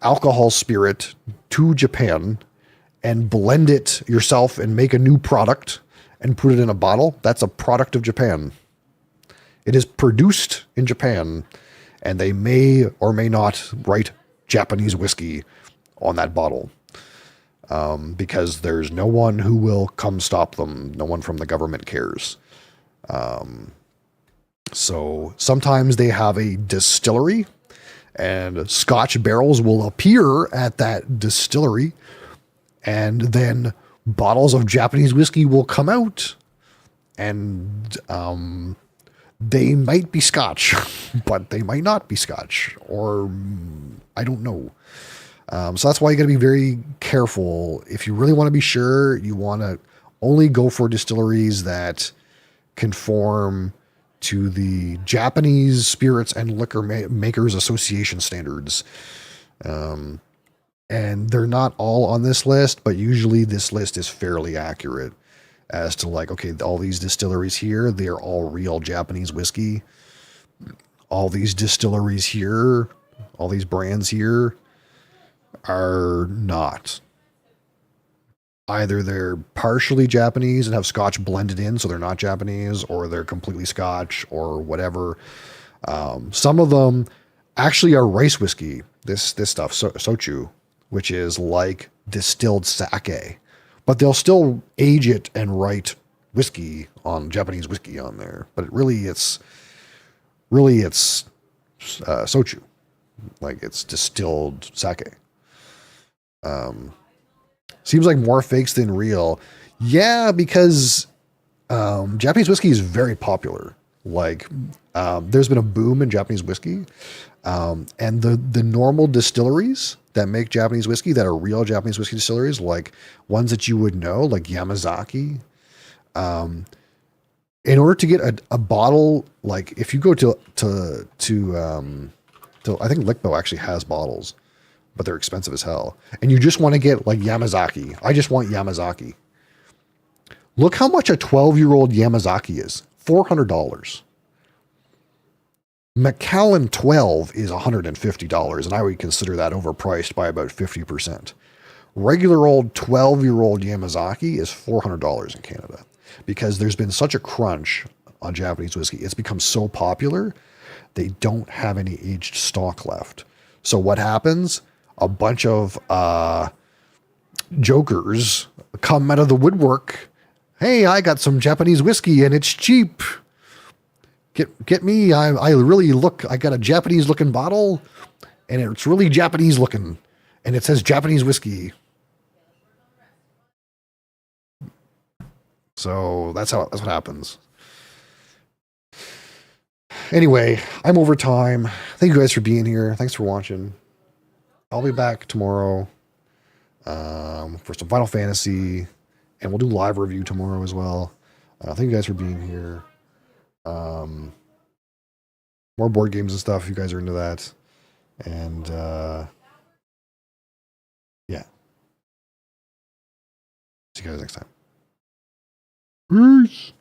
alcohol spirit to Japan and blend it yourself and make a new product and put it in a bottle, that's a product of Japan. It is produced in Japan, and they may or may not write Japanese whiskey on that bottle because there's no one who will come stop them. No one from the government cares. So sometimes they have a distillery, and Scotch barrels will appear at that distillery, and then bottles of Japanese whiskey will come out, and they might be Scotch, but they might not be Scotch, or I don't know. So that's why you got to be very careful. If you really want to be sure, you want to only go for distilleries that conform to the Japanese Spirits and Liquor Makers Association standards. And they're not all on this list, but usually this list is fairly accurate as to like, okay, all these distilleries here, they're all real Japanese whiskey. All these distilleries here, all these brands here are not. Either they're partially Japanese and have Scotch blended in, so they're not Japanese, or they're completely Scotch or whatever. Some of them actually are rice whiskey. This stuff, sochu, which is like distilled sake, but they'll still age it and write whiskey on Japanese whiskey on there. But it's sochu, like it's distilled sake. Seems like more fakes than real. Yeah, because Japanese whiskey is very popular. Like there's been a boom in Japanese whiskey, and the normal distilleries that make Japanese whiskey, that are real Japanese whiskey distilleries, like ones that you would know, like Yamazaki. In order to get a bottle, like if you go to I think Lickbo actually has bottles, but they're expensive as hell. And you just want to get like Yamazaki. I just want Yamazaki. Look how much a 12-year-old Yamazaki is. $400. Macallan 12 is $150, and I would consider that overpriced by about 50%. Regular old 12-year-old Yamazaki is $400 in Canada because there's been such a crunch on Japanese whiskey. It's become so popular, they don't have any aged stock left. So what happens? A bunch of jokers come out of the woodwork. Hey, I got some Japanese whiskey and it's cheap. Get me. I really look. I got a Japanese looking bottle, and it's really Japanese looking, and it says Japanese whiskey. So that's what happens. Anyway, I'm over time. Thank you guys for being here. Thanks for watching. I'll be back tomorrow for some Final Fantasy, and we'll do live review tomorrow as well. Thank you guys for being here. More board games and stuff if you guys are into that. And See you guys next time. Peace.